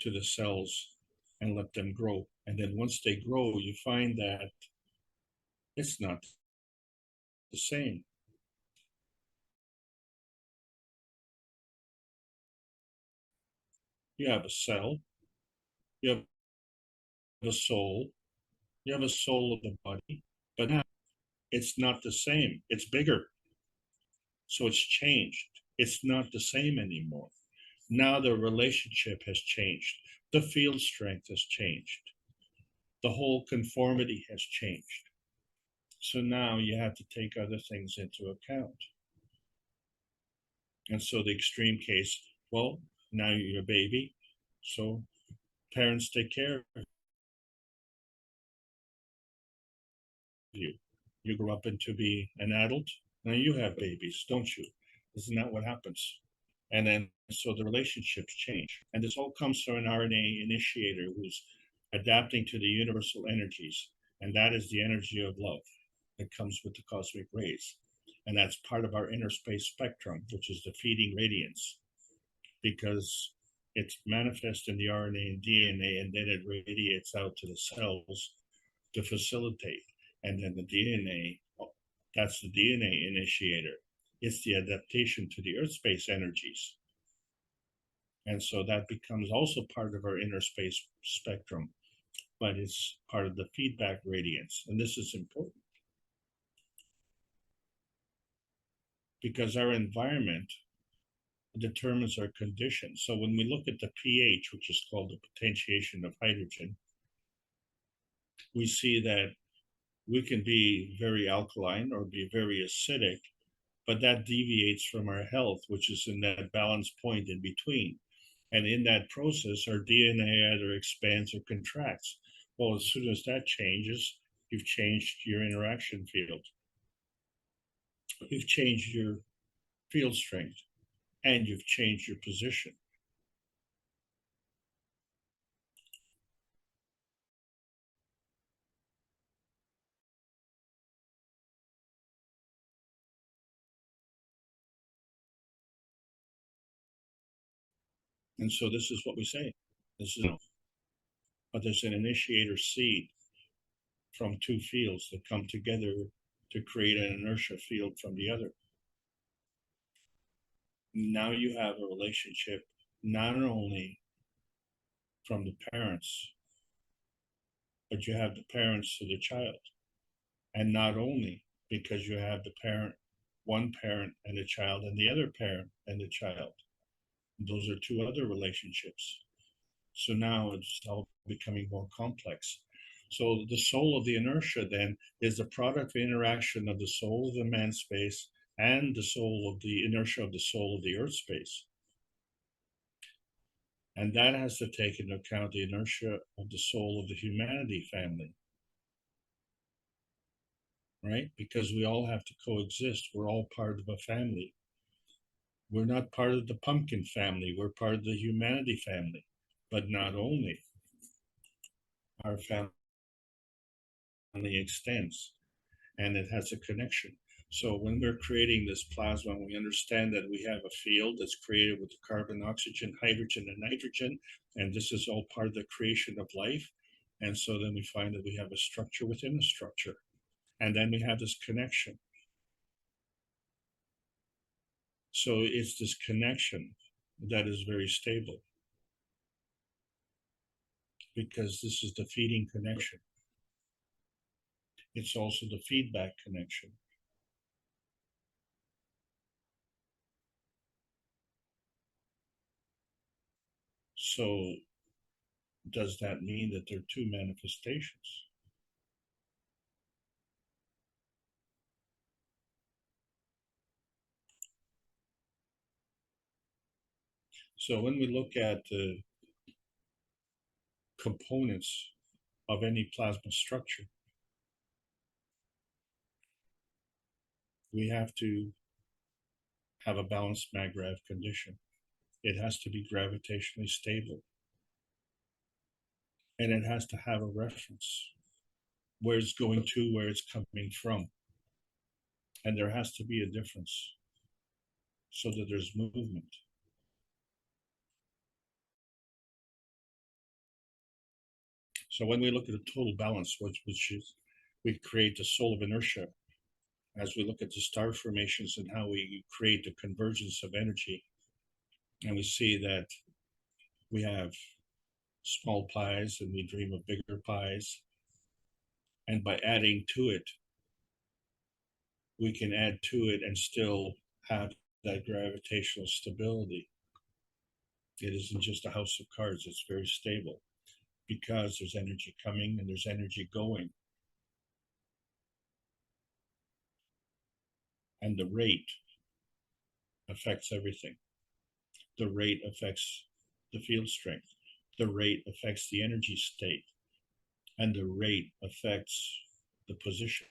to the cells and let them grow. And then once they grow, you find that it's not the same. You have a cell, you have a soul, you have a soul of the body, but now it's not the same. It's bigger. So it's changed. It's not the same anymore. Now the relationship has changed. The field strength has changed. The whole conformity has changed. So now you have to take other things into account. And so the extreme case, well, now you're a baby, so parents take care of you. You grow up into be an adult, now you have babies, don't you? Isn't that what happens? And then so the relationships change. And this all comes from an RNA initiator who's adapting to the universal energies. And that is the energy of love that comes with the cosmic rays. And that's part of our inner space spectrum, which is the feeding radiance, because it's manifest in the RNA and DNA, and then it radiates out to the cells to facilitate. And then the DNA, that's the DNA initiator. It's the adaptation to the earth space energies. And so that becomes also part of our inner space spectrum, but it's part of the feedback radiance. And this is important because our environment determines our conditions. So when we look at the pH, which is called the potentiation of hydrogen, we see that we can be very alkaline or be very acidic, but that deviates from our health, which is in that balance point in between. And in that process, our DNA either expands or contracts. Well, as soon as that changes, you've changed your interaction field. You've changed your field strength, and you've changed your position. And so this is what we say. This is, but there's an initiator seed from two fields that come together to create an inertia field from the other. Now you have a relationship not only from the parents, but you have the parents to the child. And not only because you have the parent, one parent and the child, and the other parent and the child. Those are two other relationships. So now it's all becoming more complex. So the soul of the inertia then is the product of interaction of the soul of the man space and the soul of the inertia of the soul of the earth space. And that has to take into account the inertia of the soul of the humanity family. Right? Because we all have to coexist. We're all part of a family. We're not part of the pumpkin family. We're part of the humanity family. But not only, our family extends and it has a connection. So when we're creating this plasma, we understand that we have a field that's created with carbon, oxygen, hydrogen, and nitrogen, and this is all part of the creation of life. And so then we find that we have a structure within a structure, and then we have this connection. So it's this connection that is very stable, because this is the feeding connection. It's also the feedback connection. So does that mean that there are two manifestations? So when we look at the components of any plasma structure, we have to have a balanced mag-grav condition. It has to be gravitationally stable. And it has to have a reference, where it's going to, where it's coming from. And there has to be a difference so that there's movement. So when we look at the total balance, which is, we create the soul of inertia, as we look at the star formations and how we create the convergence of energy, and we see that we have small pies and we dream of bigger pies. And by adding to it, we can add to it and still have that gravitational stability. It isn't just a house of cards, it's very stable because there's energy coming and there's energy going. And the rate affects everything. The rate affects the field strength. The rate affects the energy state. And the rate affects the position.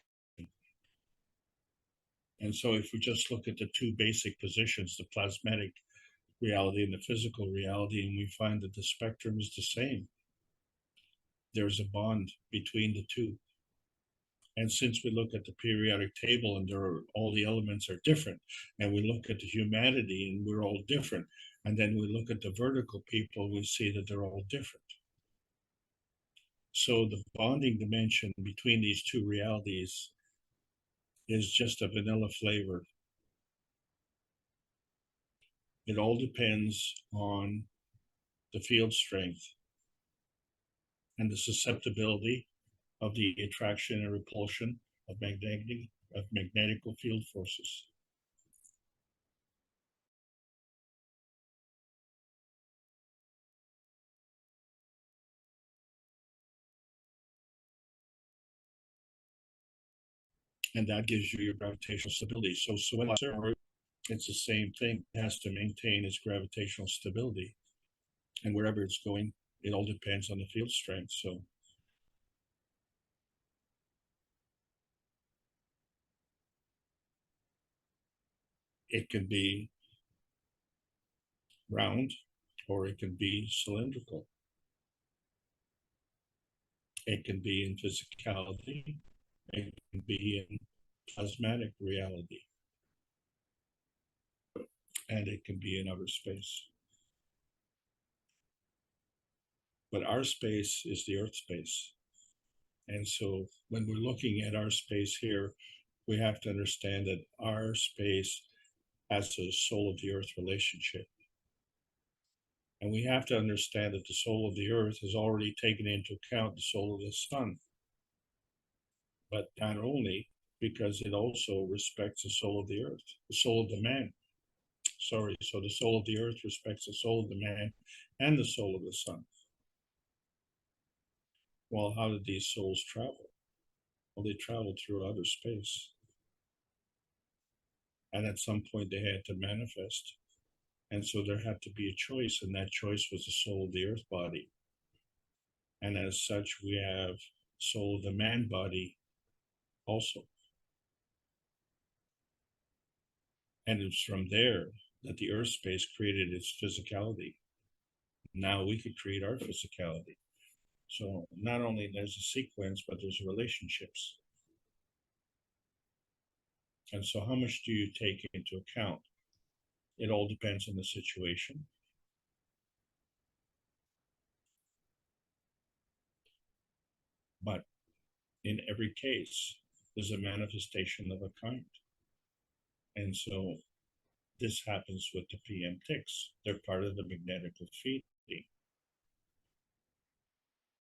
And so if we just look at the two basic positions, the plasmatic reality and the physical reality, and we find that the spectrum is the same, there's a bond between the two. And since we look at the periodic table and all the elements are different, and we look at the humanity and we're all different, and then we look at the vertical people, we see that they're all different. So the bonding dimension between these two realities is just a vanilla flavor. It all depends on the field strength and the susceptibility of the attraction and repulsion of magnetical field forces. And that gives you your gravitational stability. So when it's the same thing. It has to maintain its gravitational stability. And wherever it's going, it all depends on the field strength. So it can be round or it can be cylindrical. It can be in physicality. It can be in plasmatic reality. And it can be in outer space. But our space is the Earth space. And so when we're looking at our space here, we have to understand that our space has a soul of the Earth relationship. And we have to understand that the soul of the Earth has already taken into account the soul of the Sun. But not only, because it also respects the soul of the Earth, the soul of the man. Sorry, so the soul of the Earth respects the soul of the man and the soul of the Sun. Well, how did these souls travel? Well, they traveled through outer space. And at some point they had to manifest. And so there had to be a choice, and that choice was the soul of the Earth body. And as such, we have soul of the man body also. And it's from there that the Earth space created its physicality. Now we could create our physicality. So not only there's a sequence, but there's relationships. And so how much do you take into account? It all depends on the situation. But in every case, there's a manifestation of a kind. And so this happens with the PM ticks. They're part of the magnetical field.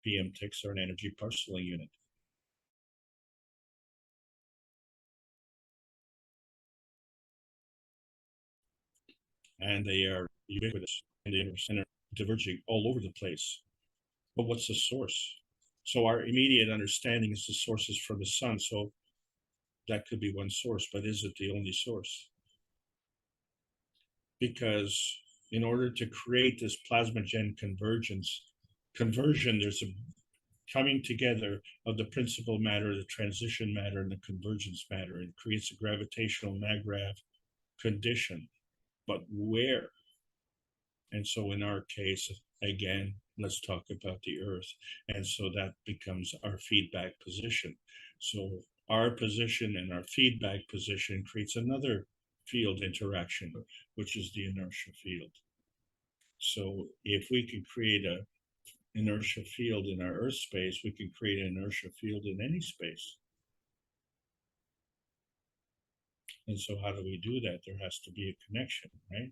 PM ticks are an energy parceling unit. And they are ubiquitous in the inner center. diverging all over the place. But what's the source? So our immediate understanding is the sources from the sun. So that could be one source, but is it the only source? Because in order to create this plasmagen conversion, there's a coming together of the principal matter, the transition matter, and the convergence matter. It creates a gravitational maggrav condition. But where? And so in our case, again, let's talk about the Earth. And so that becomes our feedback position. So our position and our feedback position creates another field interaction, which is the inertia field. So if we can create a inertia field in our Earth space, we can create an inertia field in any space. And so how do we do that? There has to be a connection, right?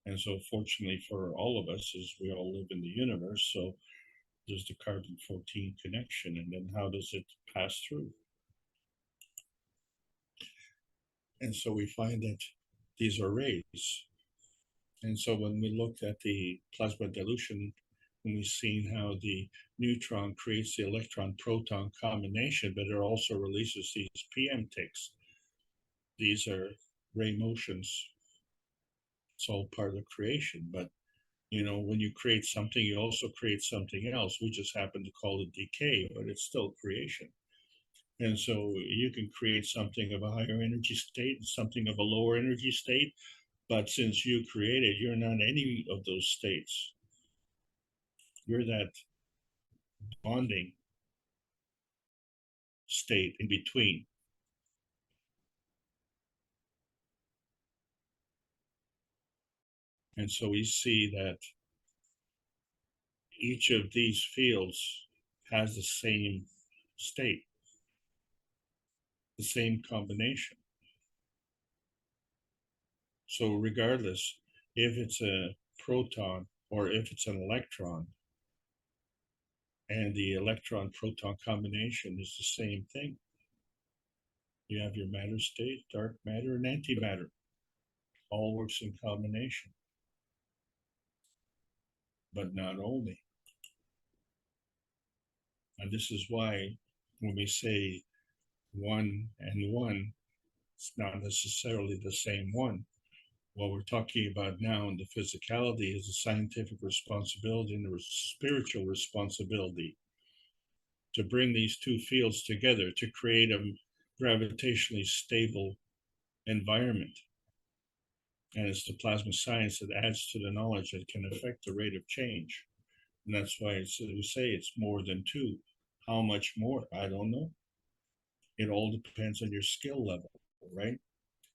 And so fortunately for all of us, is we all live in the universe, so there's the carbon-14 connection, and then how does it pass through? And so we find that these are rays. And so when we looked at the plasma dilution, when we've seen how the neutron creates the electron-proton combination, but it also releases these PM ticks. These are ray motions. It's all part of creation, but you know, when you create something, you also create something else. We just happen to call it decay, but it's still creation. And so you can create something of a higher energy state and something of a lower energy state. But since you created, you're not any of those states. You're that bonding state in between. And so we see that each of these fields has the same state, the same combination. So regardless if it's a proton or if it's an electron, and the electron-proton combination is the same thing. You have your matter state, dark matter, and antimatter. All works in combination. But not only. And this is why when we say one and one, it's not necessarily the same one. What we're talking about now in the physicality is a scientific responsibility and a spiritual responsibility to bring these two fields together to create a gravitationally stable environment. And it's the plasma science that adds to the knowledge that can affect the rate of change. And that's why we say it's more than two. How much more? I don't know. It all depends on your skill level, right?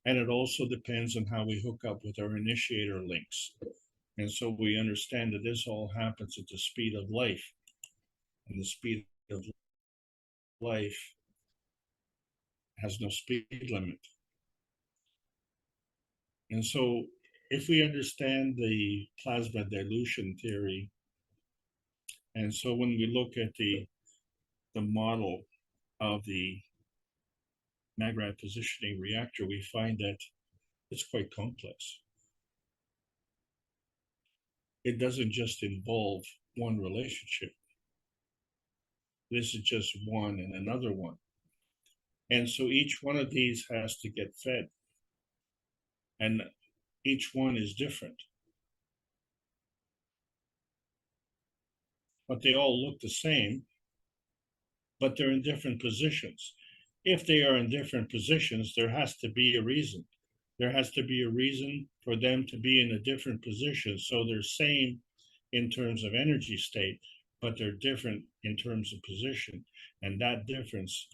And it also depends on how we hook up with our initiator links. And so we understand that this all happens at the speed of life. And the speed of life has no speed limit. And so if we understand the plasma dilution theory, and so when we look at the model of the maggrav positioning reactor, we find that it's quite complex. It doesn't just involve one relationship. This is just one and another one. And so each one of these has to get fed. And each one is different. But they all look the same, but they're in different positions. If they are in different positions, there has to be a reason. There has to be a reason for them to be in a different position. So they're same in terms of energy state, but they're different in terms of position. And that difference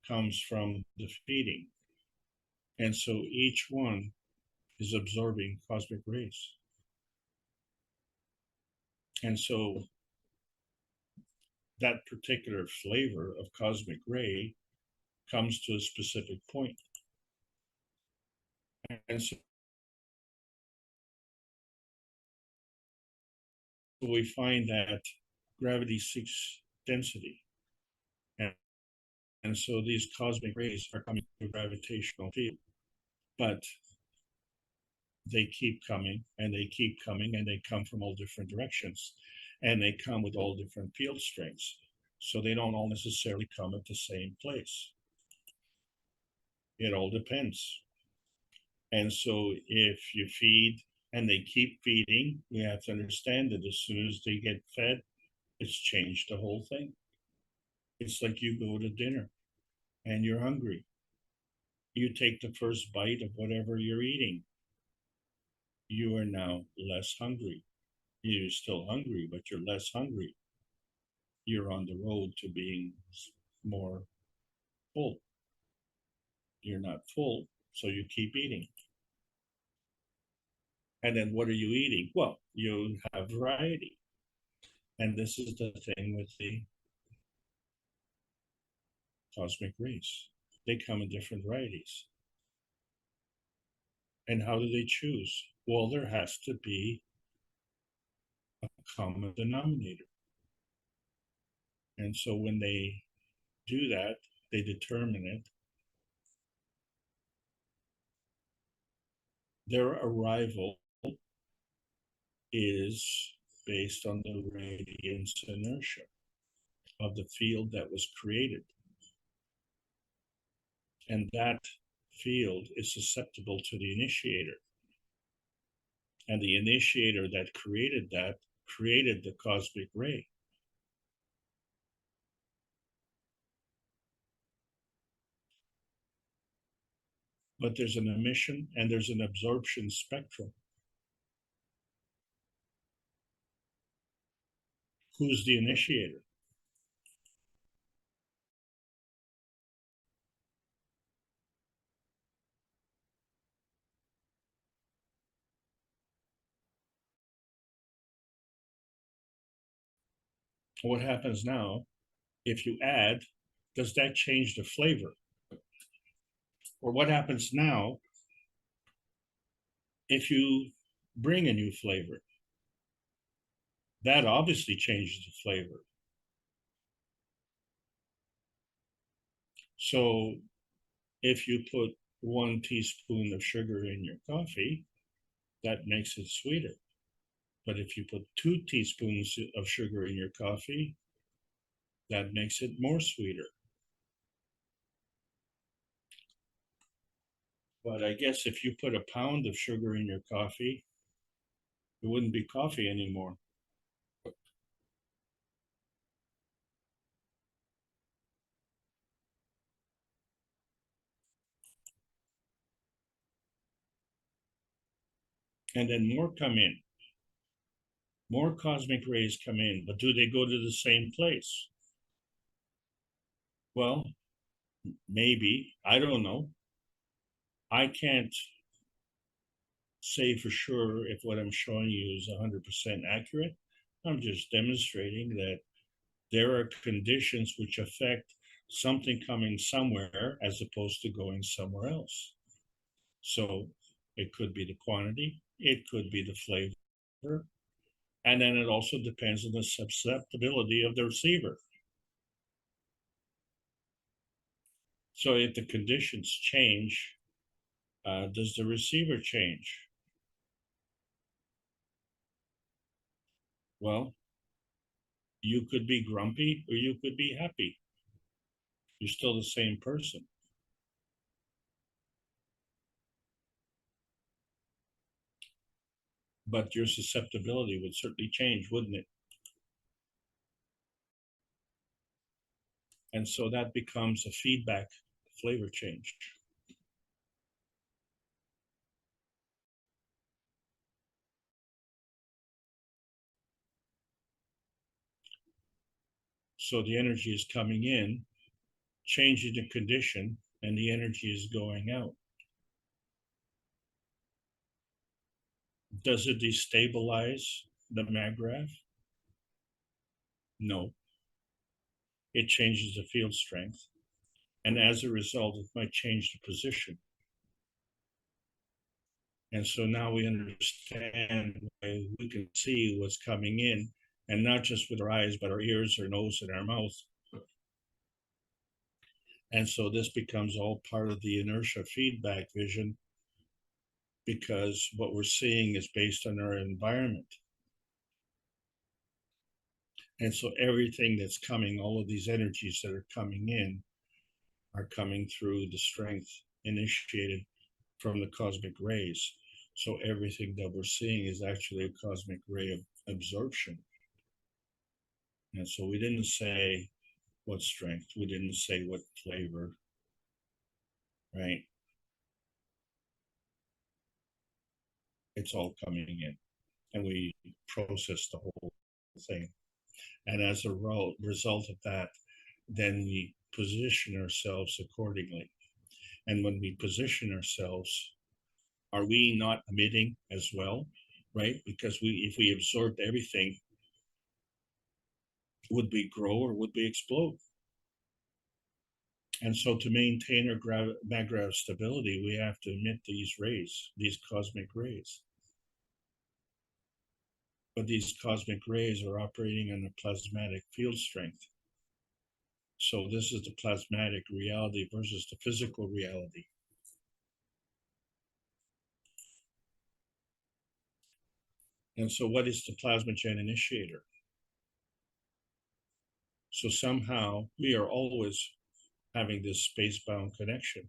comes from the feeding. And so each one is absorbing cosmic rays. And so that particular flavor of cosmic ray comes to a specific point. And so we find that gravity seeks density. And so these cosmic rays are coming to a gravitational field. But they keep coming and they keep coming, and they come from all different directions, and they come with all different field strengths. So they don't all necessarily come at the same place. It all depends. And so if you feed and they keep feeding, we have to understand that as soon as they get fed, it's changed the whole thing. It's like you go to dinner and you're hungry. You take the first bite of whatever you're eating. You are now less hungry. You're still hungry, but you're less hungry. You're on the road to being more full. You're not full, so you keep eating. And then what are you eating? Well, you have variety. And this is the thing with the cosmic rays. They come in different varieties. And how do they choose? Well, there has to be a common denominator. And so when they do that, they determine it. Their arrival is based on the radiance inertia of the field that was created. And that field is susceptible to the initiator. And the initiator that created the cosmic ray. But there's an emission and there's an absorption spectrum. Who's the initiator? What happens now, if you add, does that change the flavor? Or what happens now if you bring a new flavor? That obviously changes the flavor. So if you put 1 teaspoon of sugar in your coffee, that makes it sweeter. But if you put 2 teaspoons of sugar in your coffee, that makes it more sweeter. But I guess if you put a pound of sugar in your coffee, it wouldn't be coffee anymore. And then more come in. More cosmic rays come in, but do they go to the same place? Well, maybe. I don't know. I can't say for sure if what I'm showing you is 100% accurate. I'm just demonstrating that there are conditions which affect something coming somewhere as opposed to going somewhere else. So it could be the quantity, it could be the flavor, and then it also depends on the susceptibility of the receiver. So if the conditions change, does the receiver change? Well, you could be grumpy or you could be happy. You're still the same person. But your susceptibility would certainly change, wouldn't it? And so that becomes a feedback flavor change. So the energy is coming in, changing the condition, and the energy is going out. Does it destabilize the maggraph? No. It changes the field strength. And as a result, it might change the position. And so now we understand why we can see what's coming in, and not just with our eyes, but our ears, our nose, and our mouth. And so this becomes all part of the inertia feedback vision because what we're seeing is based on our environment. And so everything that's coming, all of these energies that are coming in, are coming through the strength initiated from the cosmic rays. So everything that we're seeing is actually a cosmic ray of absorption. And so we didn't say what strength, we didn't say what flavor, right? It's all coming in, and we process the whole thing. And as a result of that, then we position ourselves accordingly. And when we position ourselves, are we not emitting as well, right? Because if we absorbed everything, would we grow or would we explode? And so to maintain our maggrav stability, we have to emit these rays, these cosmic rays. But these cosmic rays are operating on a plasmatic field strength. So this is the plasmatic reality versus the physical reality. And so what is the plasmagen initiator? So somehow we are always having this space-bound connection.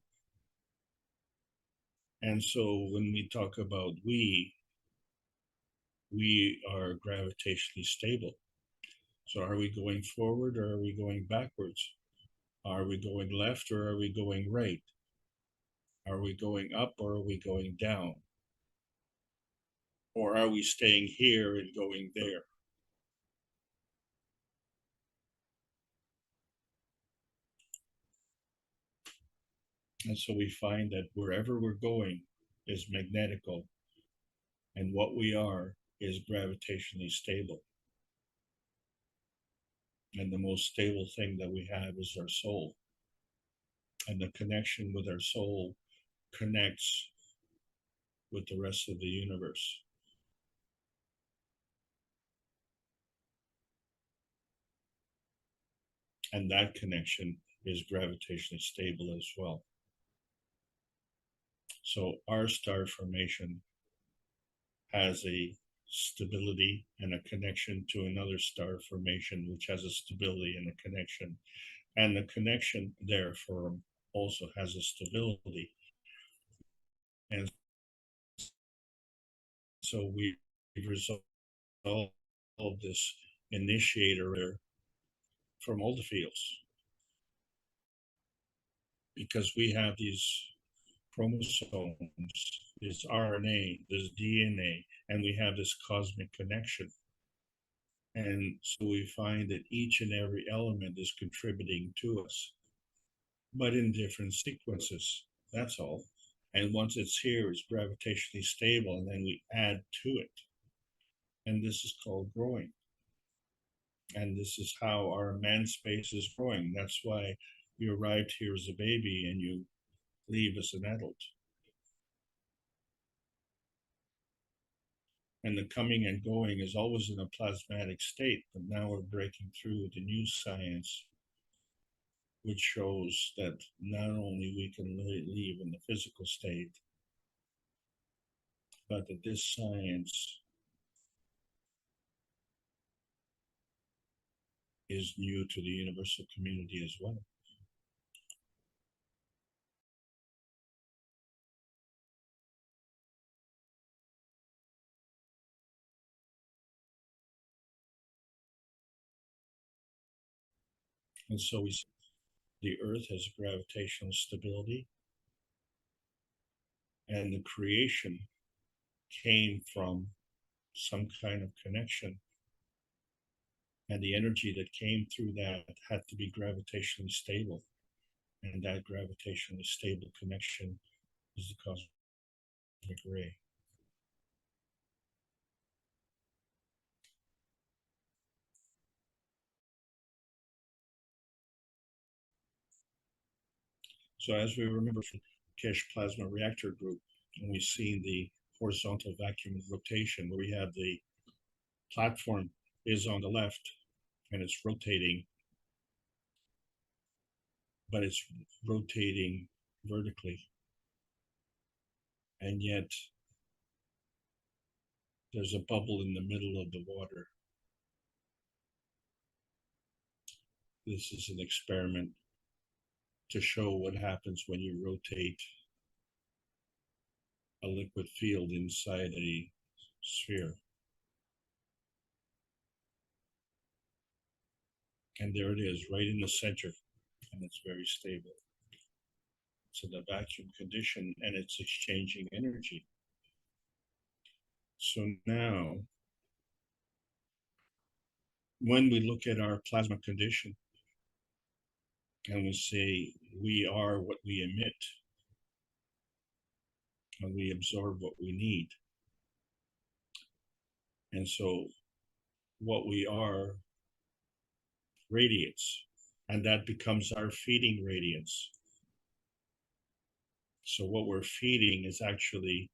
And so when we talk about we are gravitationally stable. So are we going forward or are we going backwards? Are we going left or are we going right? Are we going up or are we going down? Or are we staying here and going there? And so we find that wherever we're going is magnetical, and what we are is gravitationally stable. And the most stable thing that we have is our soul. And the connection with our soul connects with the rest of the universe. And that connection is gravitationally stable as well. So our star formation has a stability and a connection to another star formation, which has a stability and a connection. And the connection, therefore, also has a stability. And so we resolve this initiator from all the fields, because we have these chromosomes, this RNA, this DNA, and we have this cosmic connection. And so we find that each and every element is contributing to us, but in different sequences. That's all. And once it's here, it's gravitationally stable, and then we add to it. And this is called growing. And this is how our man space is growing. That's why you arrived here as a baby and you leave as an adult. And the coming and going is always in a plasmatic state, but now we're breaking through the new science, which shows that not only we can leave in the physical state, but that this science is new to the universal community as well. And so we see the Earth has gravitational stability, and the creation came from some kind of connection. And the energy that came through that had to be gravitationally stable. And that gravitationally stable connection is the cosmic ray. So as we remember from Keshe Plasma Reactor Group, and we've seen the horizontal vacuum rotation, where we have the platform is on the left and it's rotating, but it's rotating vertically. And yet there's a bubble in the middle of the water. This is an experiment to show what happens when you rotate a liquid field inside a sphere. And there it is, right in the center, and it's very stable. It's in a vacuum condition, and it's exchanging energy. So now, when we look at our plasma condition, and we say we are what we emit, and we absorb what we need. And so what we are radiates, and that becomes our feeding radiance. So what we're feeding is actually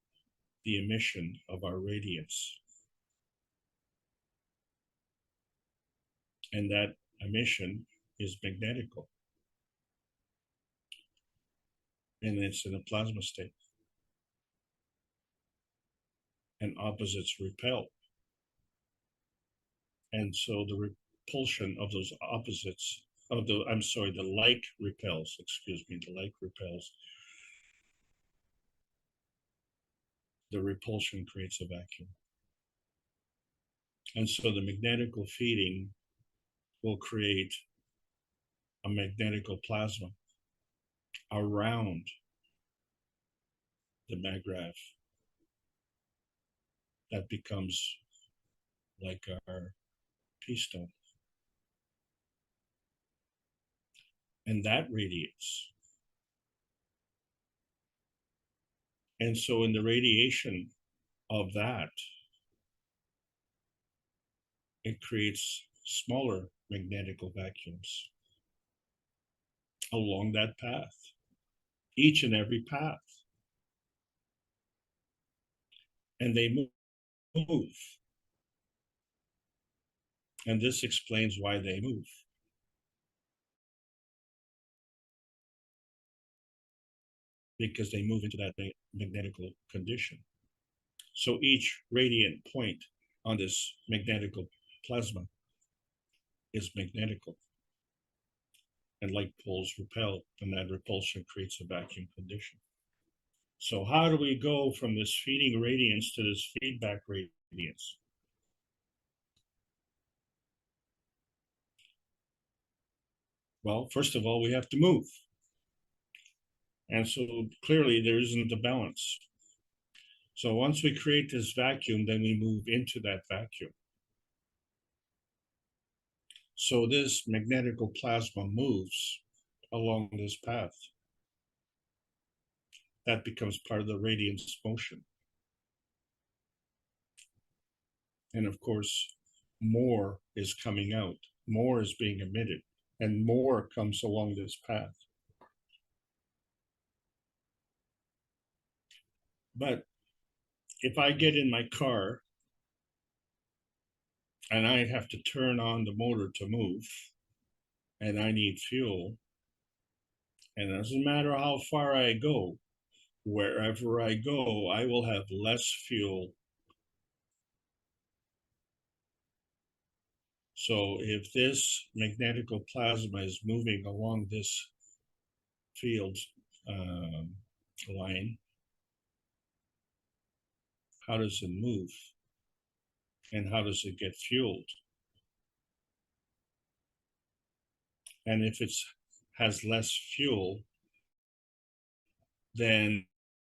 the emission of our radiance. And that emission is magnetical. And it's in a plasma state. And opposites repel. And so the repulsion of those opposites, the like repels, the like repels. The repulsion creates a vacuum. And so the magnetical feeding will create a magnetical plasma around the maggrav that becomes like our pea stone. And that radiates. And so in the radiation of that, it creates smaller magnetical vacuums along that path, each and every path. And they move. And this explains why they move. Because they move into that magnetical condition. So each radiant point on this magnetical plasma is magnetical. And like poles repel, and that repulsion creates a vacuum condition. So how do we go from this feeding radiance to this feedback radiance? Well, first of all, we have to move. And so clearly there isn't a balance. So once we create this vacuum, then we move into that vacuum. So this magnetical plasma moves along this path. That becomes part of the radiance motion. And of course, more is coming out, more is being emitted, and more comes along this path. But if I get in my car and I have to turn on the motor to move, and I need fuel, and it doesn't matter how far I go, wherever I go, I will have less fuel. So if this magnetical plasma is moving along this field line, how does it move? And how does it get fueled? And if it has less fuel, then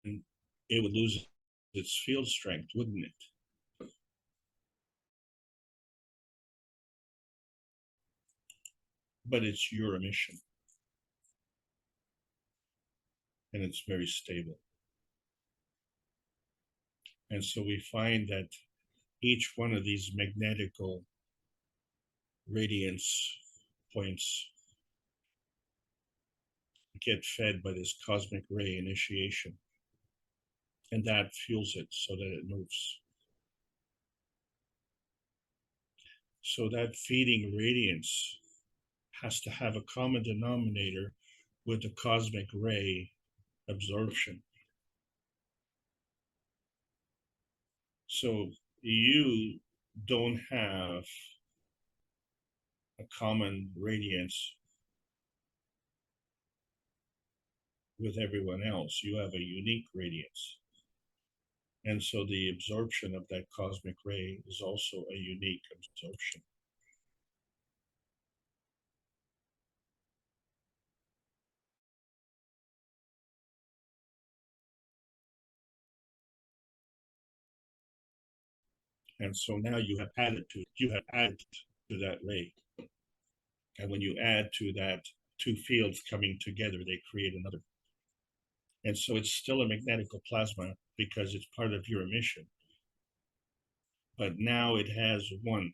it would lose its field strength, wouldn't it? But it's your emission. And it's very stable. And so we find that each one of these magnetical radiance points get fed by this cosmic ray initiation. And that fuels it so that it moves. So that feeding radiance has to have a common denominator with the cosmic ray absorption. So you don't have a common radiance with everyone else. You have a unique radiance. And so the absorption of that cosmic ray is also a unique absorption. And so now you have added to that ray. And when you add to that, two fields coming together, they create another. And so it's still a magnetical plasma because it's part of your emission. But now it has one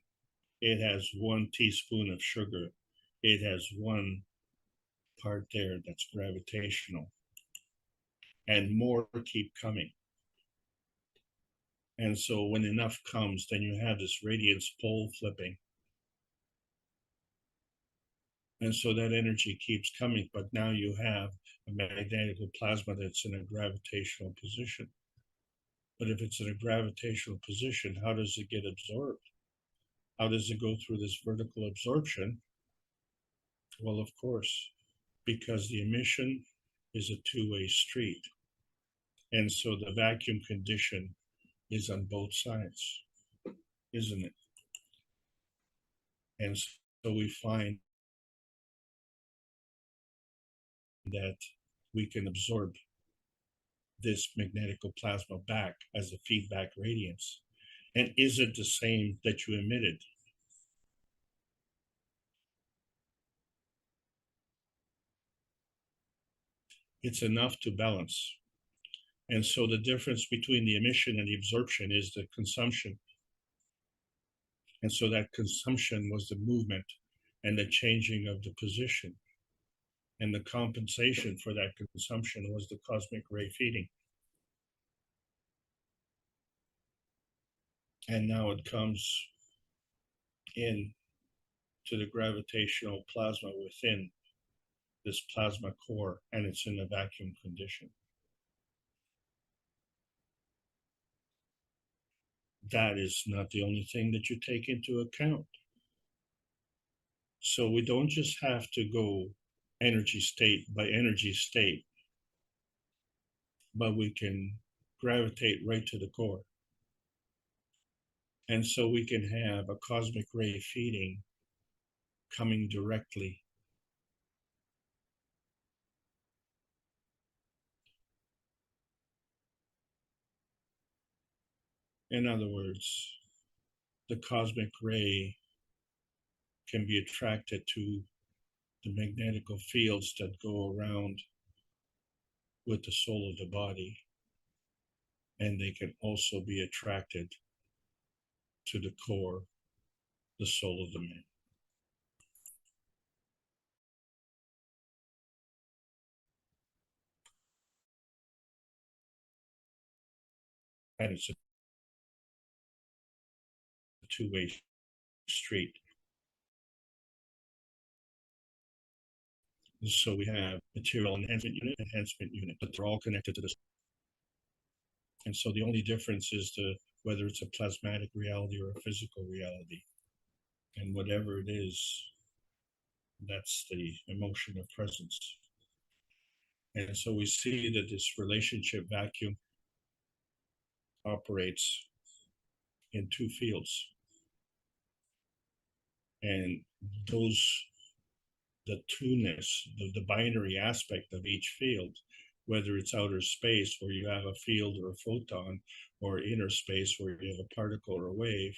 teaspoon of sugar. It has one part there that's gravitational. And more keep coming. And so when enough comes, then you have this radiance pole flipping. And so that energy keeps coming, but now you have a magnetical plasma that's in a gravitational position. But if it's in a gravitational position, how does it get absorbed? How does it go through this vertical absorption? Well, of course, because the emission is a two-way street. And so the vacuum condition is on both sides, isn't it? And so we find that we can absorb this magnetical plasma back as a feedback radiance. And is it the same that you emitted? It's enough to balance. And so the difference between the emission and the absorption is the consumption. And so that consumption was the movement and the changing of the position. And the compensation for that consumption was the cosmic ray feeding. And now it comes in to the gravitational plasma within this plasma core, and it's in a vacuum condition. That is not the only thing that you take into account. So we don't just have to go energy state by energy state, but we can gravitate right to the core. And so we can have a cosmic ray feeding coming directly. In other words, the cosmic ray can be attracted to the magnetical fields that go around with the soul of the body. And they can also be attracted to the core, the soul of the man. And it's a two-way street. So we have material enhancement unit, but they're all connected to this. And so the only difference is whether it's a plasmatic reality or a physical reality. And whatever it is, that's the emotion of presence. And so we see that this relationship vacuum operates in two fields. And the two-ness, the binary aspect of each field, whether it's outer space where you have a field or a photon, or inner space where you have a particle or a wave,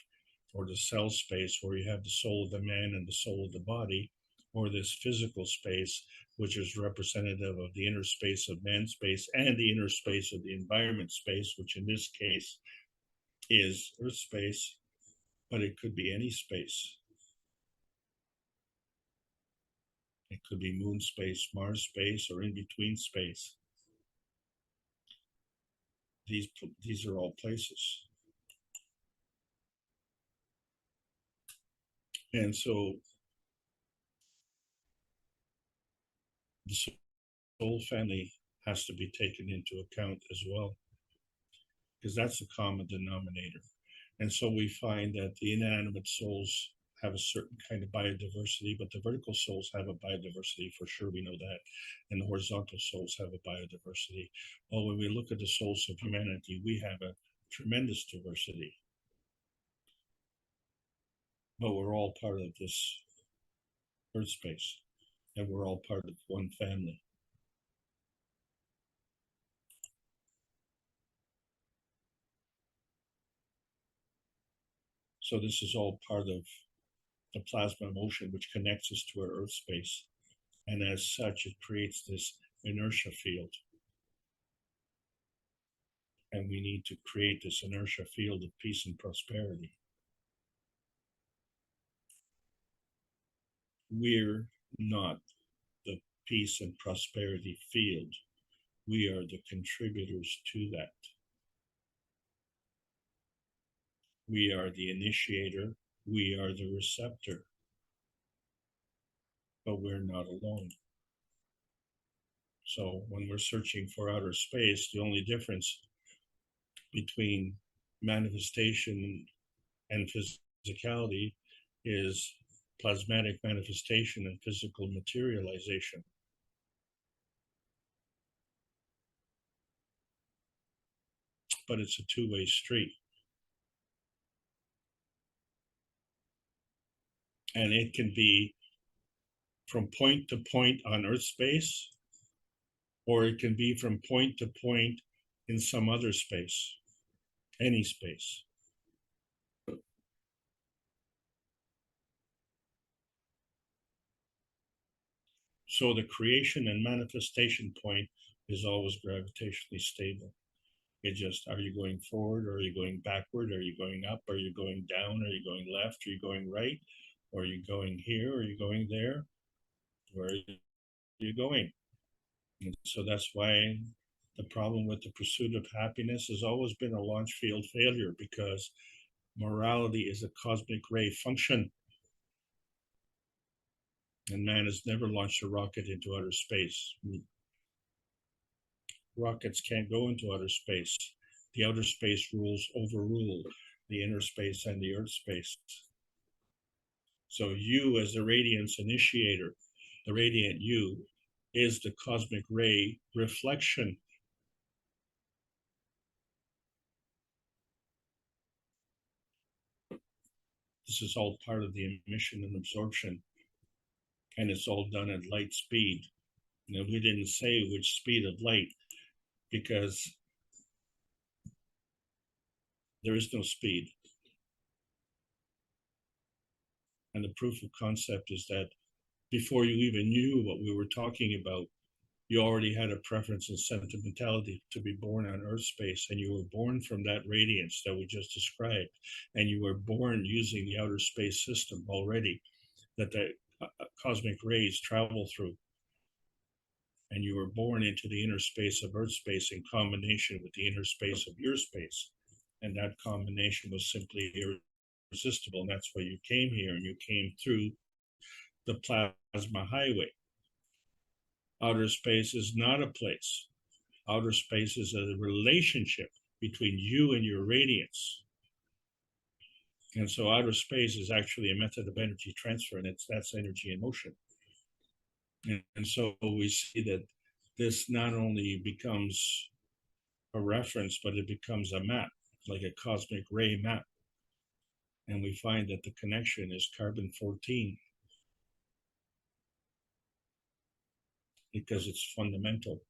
or the cell space where you have the soul of the man and the soul of the body, or this physical space, which is representative of the inner space of man space and the inner space of the environment space, which in this case is Earth space, but it could be any space. It could be moon space, Mars space, or in-between space. These are all places. And so the soul family has to be taken into account as well, because that's the common denominator. And so we find that the inanimate souls have a certain kind of biodiversity, but the vertical souls have a biodiversity, for sure, we know that. And the horizontal souls have a biodiversity. Well, when we look at the souls of humanity, we have a tremendous diversity. But we're all part of this earth space, and we're all part of one family. So this is all part of the plasma motion, which connects us to our earth space. And as such, it creates this inertia field. And we need to create this inertia field of peace and prosperity. We're not the peace and prosperity field. We are the contributors to that. We are the initiator. We are the receptor. But we're not alone. So when we're searching for outer space, the only difference between manifestation and physicality is plasmatic manifestation and physical materialization. But it's a two-way street. And it can be from point to point on Earth space, or it can be from point to point in some other space, any space. So the creation and manifestation point is always gravitationally stable. It just, are you going forward, or are you going backward? Are you going up? Are you going down? Are you going left? Are you going right? Or are you going here? Are you going there? Where are you going? And so that's why the problem with the pursuit of happiness has always been a launch field failure, because morality is a cosmic ray function. And man has never launched a rocket into outer space. Rockets can't go into outer space. The outer space rules overrule the inner space and the earth space. So you, as the radiance initiator, the radiant you, is the cosmic ray reflection. This is all part of the emission and absorption, and it's all done at light speed. You know, we didn't say which speed of light, because there is no speed. And the proof of concept is that before you even knew what we were talking about, you already had a preference and sentimentality to be born on Earth space, and you were born from that radiance that we just described, and you were born using the outer space system already that the cosmic rays travel through, and you were born into the inner space of Earth space in combination with the inner space of your space, and that combination was simply irresistible, and that's why you came here, and you came through the plasma highway. Outer space is not a place. Outer space is a relationship between you and your radiance. And so outer space is actually a method of energy transfer, and that's energy in motion. And so we see that this not only becomes a reference, but it becomes a map, like a cosmic ray map. And we find that the connection is carbon 14, because it's fundamental.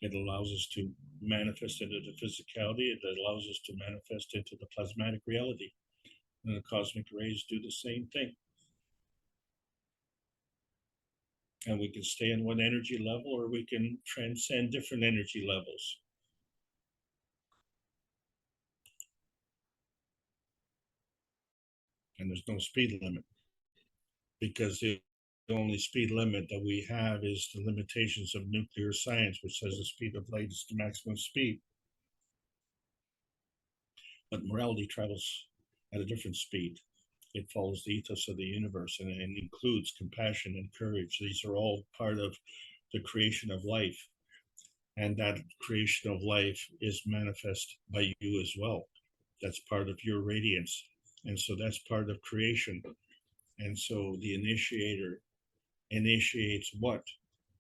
It allows us to manifest into the physicality. It allows us to manifest into the plasmatic reality. And the cosmic rays do the same thing. And we can stay in one energy level, or we can transcend different energy levels. And there's no speed limit, because the only speed limit that we have is the limitations of nuclear science, which says the speed of light is the maximum speed. But morality travels at a different speed. It follows the ethos of the universe, and it includes compassion and courage. These are all part of the creation of life. And that creation of life is manifest by you as well. That's part of your radiance. And so that's part of creation. And so the initiator initiates what?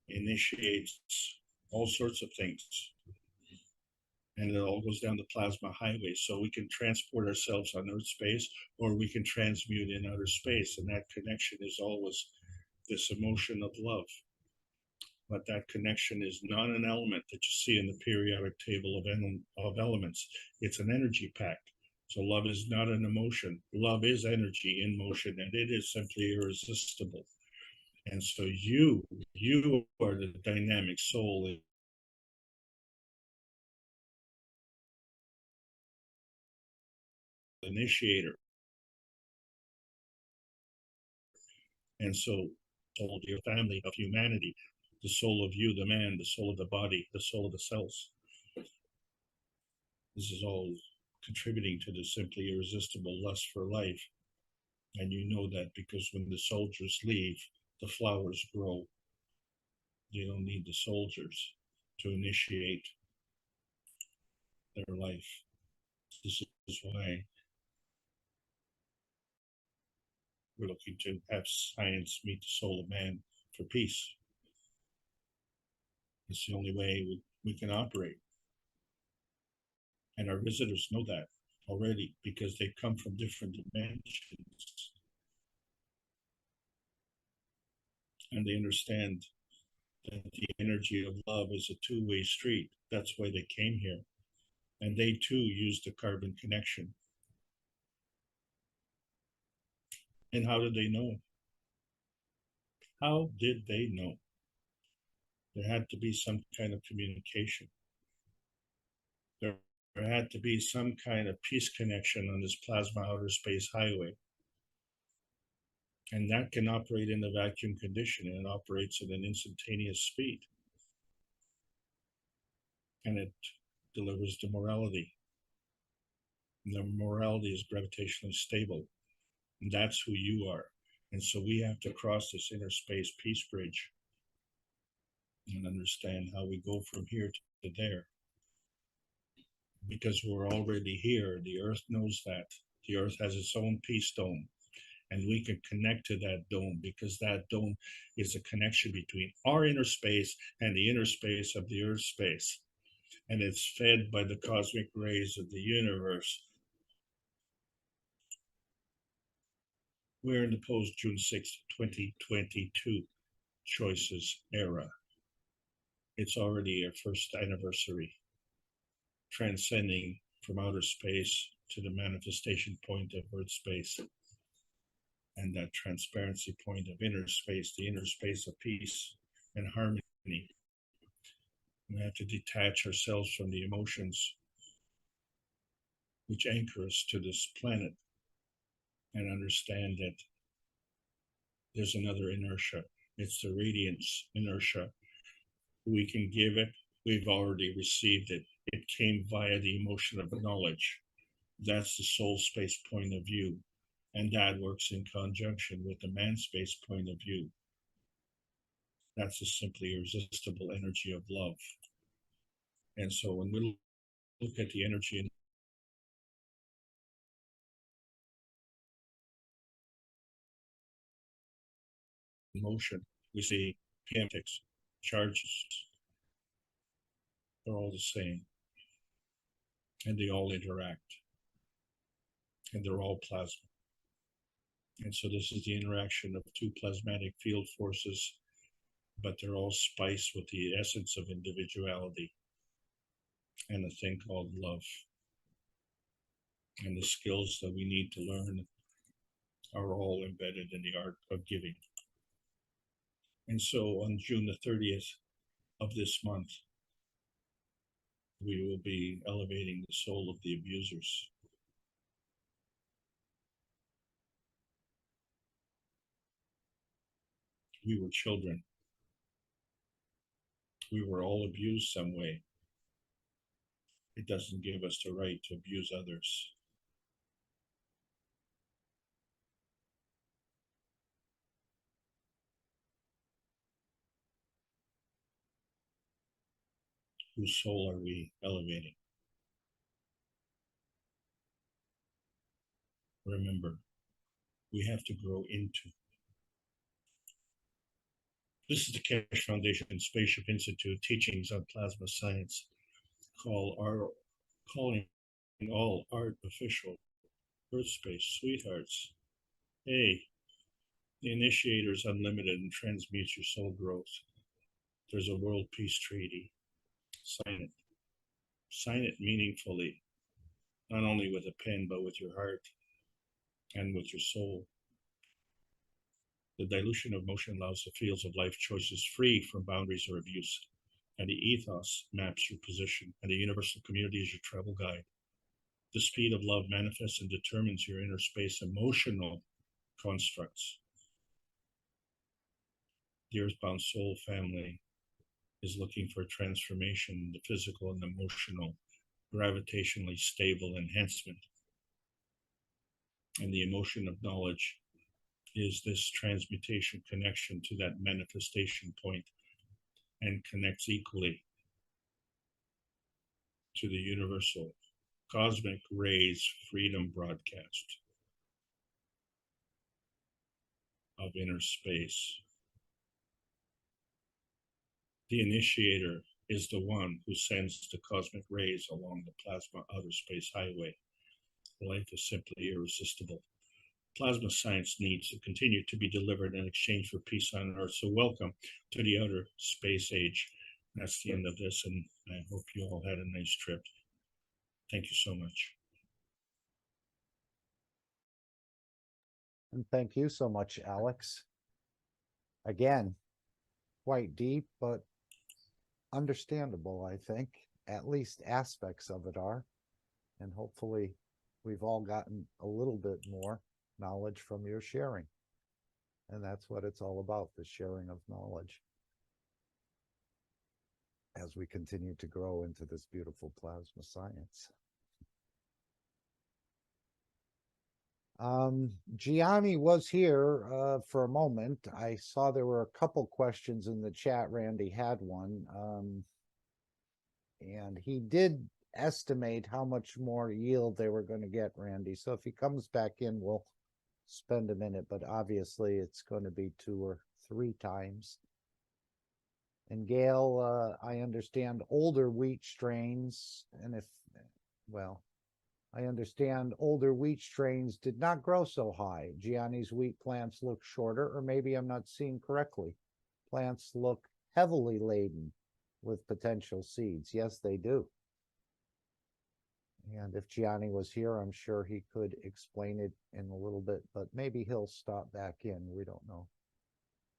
Initiates all sorts of things. And it all goes down the plasma highway. So we can transport ourselves on Earth space, or we can transmute in outer space. And that connection is always this emotion of love. But that connection is not an element that you see in the periodic table of elements. It's an energy pack. So love is not an emotion. Love is energy in motion, and it is simply irresistible. And so you are the dynamic soul initiator. And so told your family of humanity, the soul of you, the man, the soul of the body, the soul of the cells. This is all contributing to the simply irresistible lust for life. And you know that because when the soldiers leave, the flowers grow. They don't need the soldiers to initiate their life. This is why we're looking to have science meet the soul of man for peace. It's the only way we can operate. And our visitors know that already because they come from different dimensions. And they understand that the energy of love is a two-way street. That's why they came here. And they too use the carbon connection. And how did they know? How did they know? There had to be some kind of communication. There had to be some kind of peace connection on this plasma outer space highway. And that can operate in the vacuum condition, and it operates at an instantaneous speed. And it delivers the morality. And the morality is gravitationally stable. And that's who you are. And so we have to cross this inner space peace bridge and understand how we go from here to there. Because we're already here. The earth knows that. The earth has its own peace dome. And we can connect to that dome because that dome is a connection between our inner space and the inner space of the earth space. And it's fed by the cosmic rays of the universe. We're in the post June 6, 2022 choices era. It's already our first anniversary, transcending from outer space to the manifestation point of Earth space. And that transparency point of inner space, the inner space of peace and harmony. We have to detach ourselves from the emotions which anchor us to this planet and understand that there's another inertia. It's the radiance inertia. We can give it. We've already received it. It came via the emotion of knowledge. That's the soul space point of view. And that works in conjunction with the man space point of view. That's a simply irresistible energy of love. And so when we look at the energy in motion, we see kinematics, charges. They're all the same. And they all interact. And they're all plasma. And so this is the interaction of two plasmatic field forces, but they're all spiced with the essence of individuality and a thing called love. And the skills that we need to learn are all embedded in the art of giving. And so on June the 30th of this month, we will be elevating the soul of the abusers. We were children. We were all abused some way. It doesn't give us the right to abuse others. Whose soul are we elevating? remember, we have to grow into. This is the Keshe Foundation Spaceship Institute teachings on plasma science. Calling all artificial Earth space sweethearts. Hey, the initiator's unlimited and transmutes your soul growth. There's a world peace treaty. Sign it. Sign it meaningfully, not only with a pen, but with your heart and with your soul. The dilution of motion allows the fields of life choices free from boundaries or abuse, and the ethos maps your position, and the universal community is your travel guide. The speed of love manifests and determines your inner space emotional constructs. The earthbound soul family is looking for transformation in the physical and emotional, gravitationally stable enhancement. And the emotion of knowledge is this transmutation connection to that manifestation point and connects equally to the universal cosmic rays freedom broadcast of inner space. The initiator is the one who sends the cosmic rays along the plasma outer space highway. Life is simply irresistible. Plasma science needs to continue to be delivered in exchange for peace on Earth. So welcome to the outer space age. That's the end of this, and I hope you all had a nice trip. Thank you so much. And thank you so much, Alex. Again, quite deep, but understandable, I think. At least aspects of it are. And hopefully we've all gotten a little bit more knowledge from your sharing. And that's what it's all about, the sharing of knowledge as we continue to grow into this beautiful plasma science. Gianni was here for a moment. I saw there were a couple questions in the chat. Randy had one. And he did estimate how much more yield they were going to get, Randy. So if he comes back in, we'll spend a minute, but obviously it's going to be 2 or 3 times. And Gail, I understand older wheat strains, and I understand older wheat strains did not grow so high. Gianni's wheat plants look shorter, or maybe I'm not seeing correctly. Plants look heavily laden with potential seeds. Yes, they do. And if Gianni was here, I'm sure he could explain it in a little bit, but maybe he'll stop back in. We don't know.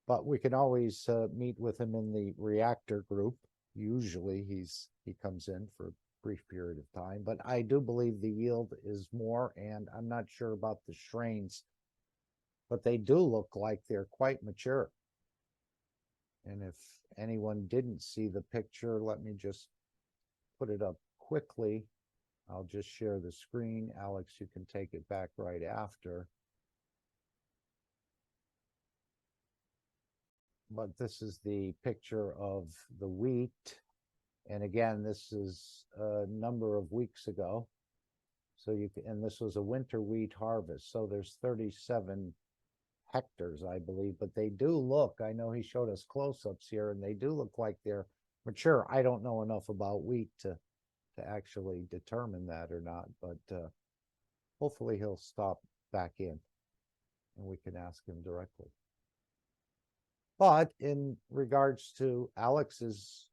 But we can always meet with him in the reactor group. Usually he comes in for a brief period of time, but I do believe the yield is more, and I'm not sure about the strains, but they do look like they're quite mature. And if anyone didn't see the picture, let me just put it up quickly. I'll just share the screen. Alex, you can take it back right after. But this is the picture of the wheat. And again, this is a number of weeks ago. So you can, and this was a winter wheat harvest. So there's 37 hectares, I believe, but they do look, I know he showed us close-ups here, and they do look like they're mature. I don't know enough about wheat to actually determine that or not, but hopefully he'll stop back in and we can ask him directly. But in regards to Alex's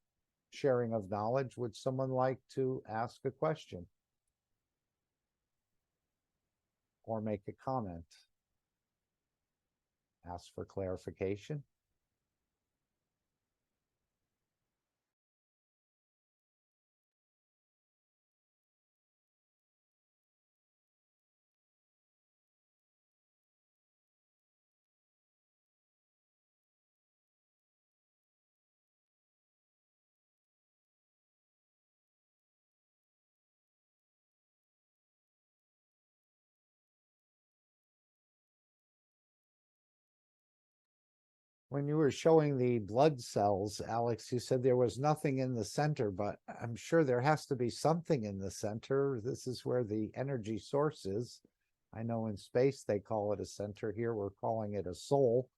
sharing of knowledge, would someone like to ask a question or make a comment? Ask for clarification? When you were showing the blood cells, Alex, you said there was nothing in the center, but I'm sure there has to be something in the center. This is where the energy source is. I know in space they call it a center. Here we're calling it a soul.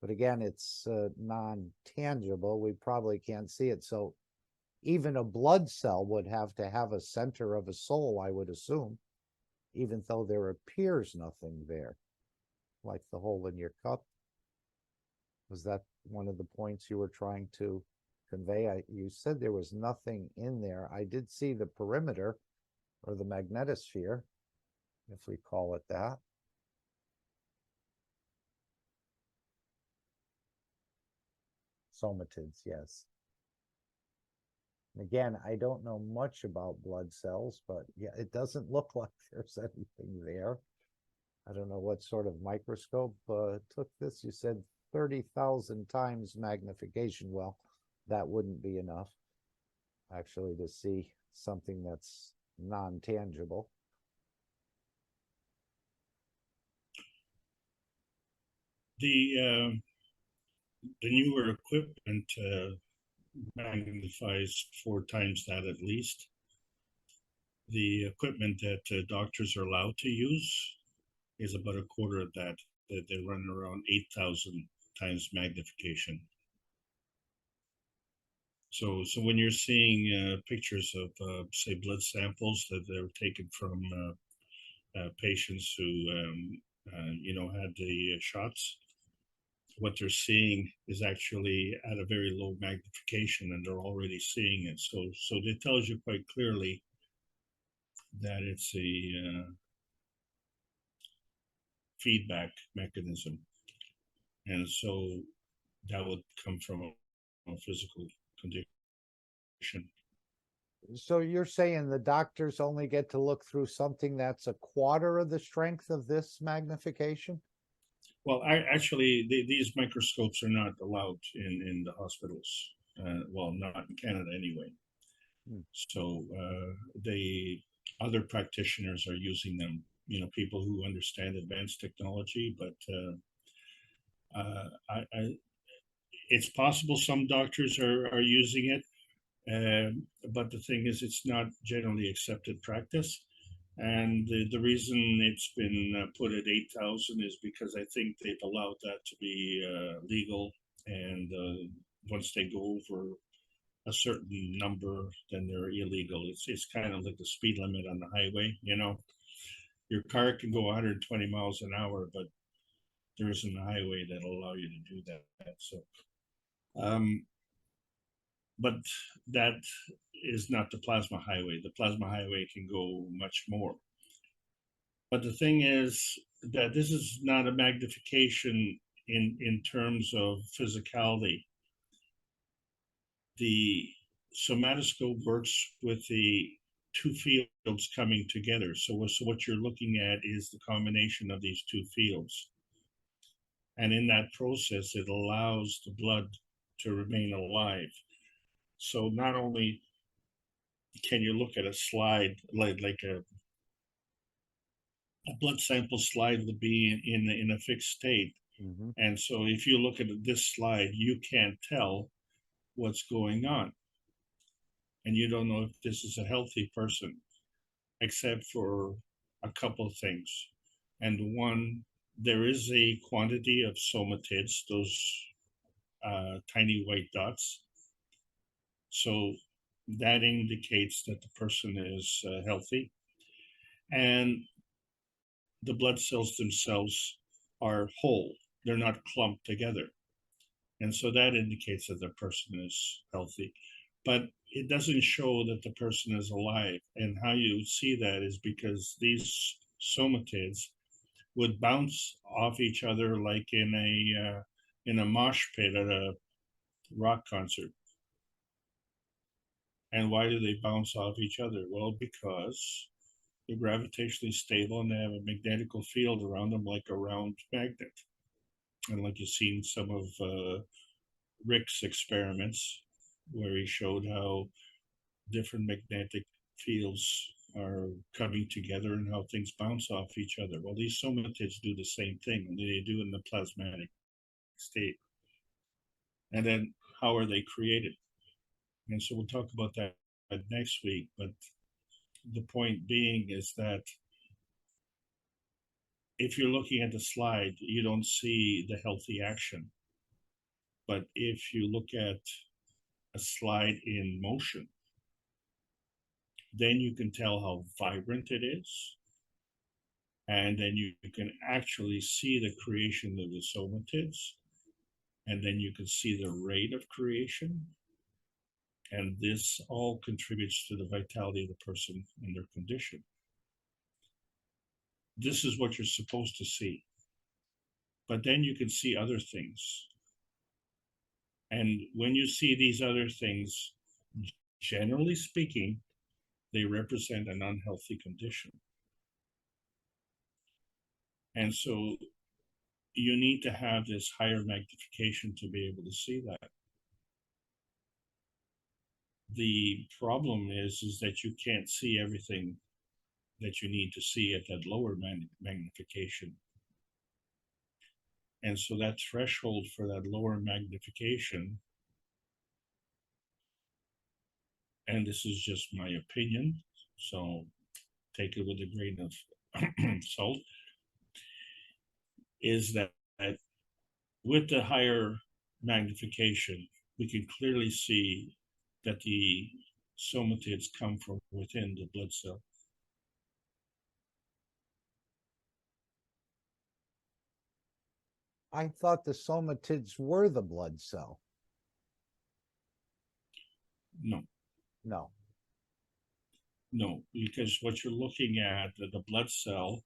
But again, it's non-tangible. We probably can't see it. So even a blood cell would have to have a center of a soul, I would assume, even though there appears nothing there, like the hole in your cup. Was that one of the points you were trying to convey? You said there was nothing in there. I did see the perimeter or the magnetosphere, if we call it that. Somatids, yes. Again, I don't know much about blood cells, but yeah, it doesn't look like there's anything there. I don't know what sort of microscope took this. You said 30,000 times magnification. Well, that wouldn't be enough actually to see something that's non-tangible. The newer equipment magnifies 4 times that at least. The equipment that doctors are allowed to use is about a quarter of that. They run around 8,000 times magnification. So when you're seeing pictures of, say, blood samples that were taken from patients who, had the shots, what they're seeing is actually at a very low magnification, and they're already seeing it. So it tells you quite clearly that it's a feedback mechanism, and so that would come from a physical condition. So you're saying the doctors only get to look through something that's a quarter of the strength of this magnification? Well, actually, these microscopes are not allowed in the hospitals. Well, not in Canada anyway. So the other practitioners are using them. People who understand advanced technology, but it's possible some doctors are using it, but the thing is, it's not generally accepted practice. And the reason it's been put at 8,000 is because I think they've allowed that to be legal. And once they go over a certain number, then they're illegal. It's kind of like the speed limit on the highway. Your car can go 120 miles an hour, but there isn't a highway that'll allow you to do that. So, but that is not the plasma highway. The plasma highway can go much more. But the thing is that this is not a magnification in terms of physicality. The somatoscope works with the two fields coming together. So what you're looking at is the combination of these two fields. And in that process, it allows the blood to remain alive. So not only can you look at a slide like a blood sample slide would be in a fixed state. Mm-hmm. And so if you look at this slide, you can't tell what's going on. And you don't know if this is a healthy person, except for a couple of things. And one, there is a quantity of somatids, those tiny white dots. So that indicates that the person is healthy. And the blood cells themselves are whole. They're not clumped together. And so that indicates that the person is healthy. But it doesn't show that the person is alive. And how you see that is because these somatids would bounce off each other like in a mosh pit at a rock concert. And why do they bounce off each other? Well, because they're gravitationally stable and they have a magnetical field around them like a round magnet. And like you've seen some of Rick's experiments where he showed how different magnetic fields are coming together and how things bounce off each other. Well, these somatids do the same thing, and they do in the plasmatic state. And then how are they created? And so we'll talk about that next week. But the point being is that if you're looking at the slide, you don't see the healthy action. But if you look at a slide in motion, then you can tell how vibrant it is. And then you can actually see the creation of the somatids. And then you can see the rate of creation. And this all contributes to the vitality of the person and their condition. This is what you're supposed to see. But then you can see other things. And when you see these other things, generally speaking, they represent an unhealthy condition. And so you need to have this higher magnification to be able to see that. The problem is that you can't see everything that you need to see at that lower magnification. And so that threshold for that lower magnification, and this is just my opinion, so take it with a grain of salt, is that with the higher magnification, we can clearly see that the somatids come from within the blood cell. I thought the somatids were the blood cell. No. No. No, because what you're looking at, the blood cell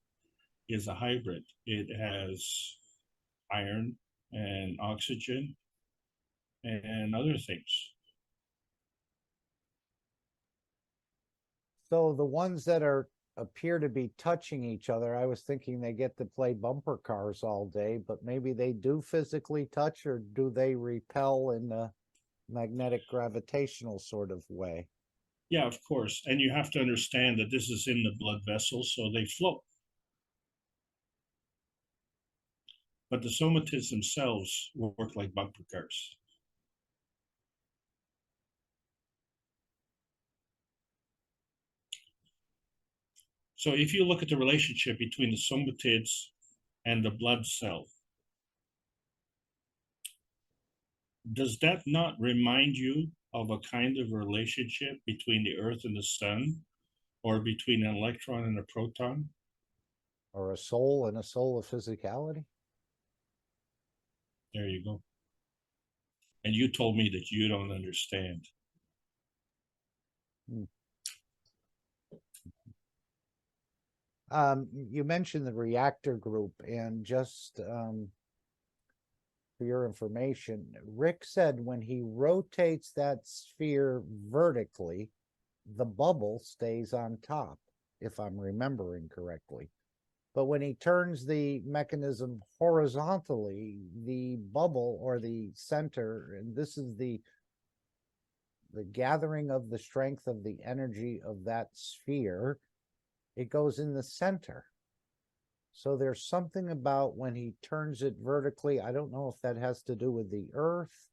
is a hybrid. It has iron and oxygen and other things. So the ones that appear to be touching each other, I was thinking they get to play bumper cars all day, but maybe they do physically touch, or do they repel in a magnetic gravitational sort of way? Yeah, of course. And you have to understand that this is in the blood vessels, so they float. But the somatids themselves work like bumper cars. So if you look at the relationship between the somatids and the blood cell, does that not remind you of a kind of relationship between the earth and the sun, or between an electron and a proton? Or a soul and a soul of physicality? There you go. And you told me that you don't understand. You mentioned the reactor group, and just for your information, Rick said when he rotates that sphere vertically, the bubble stays on top, if I'm remembering correctly. But when he turns the mechanism horizontally, the bubble, or the center, and this is the gathering of the strength of the energy of that sphere, it goes in the center. So there's something about when he turns it vertically. I don't know if that has to do with the earth,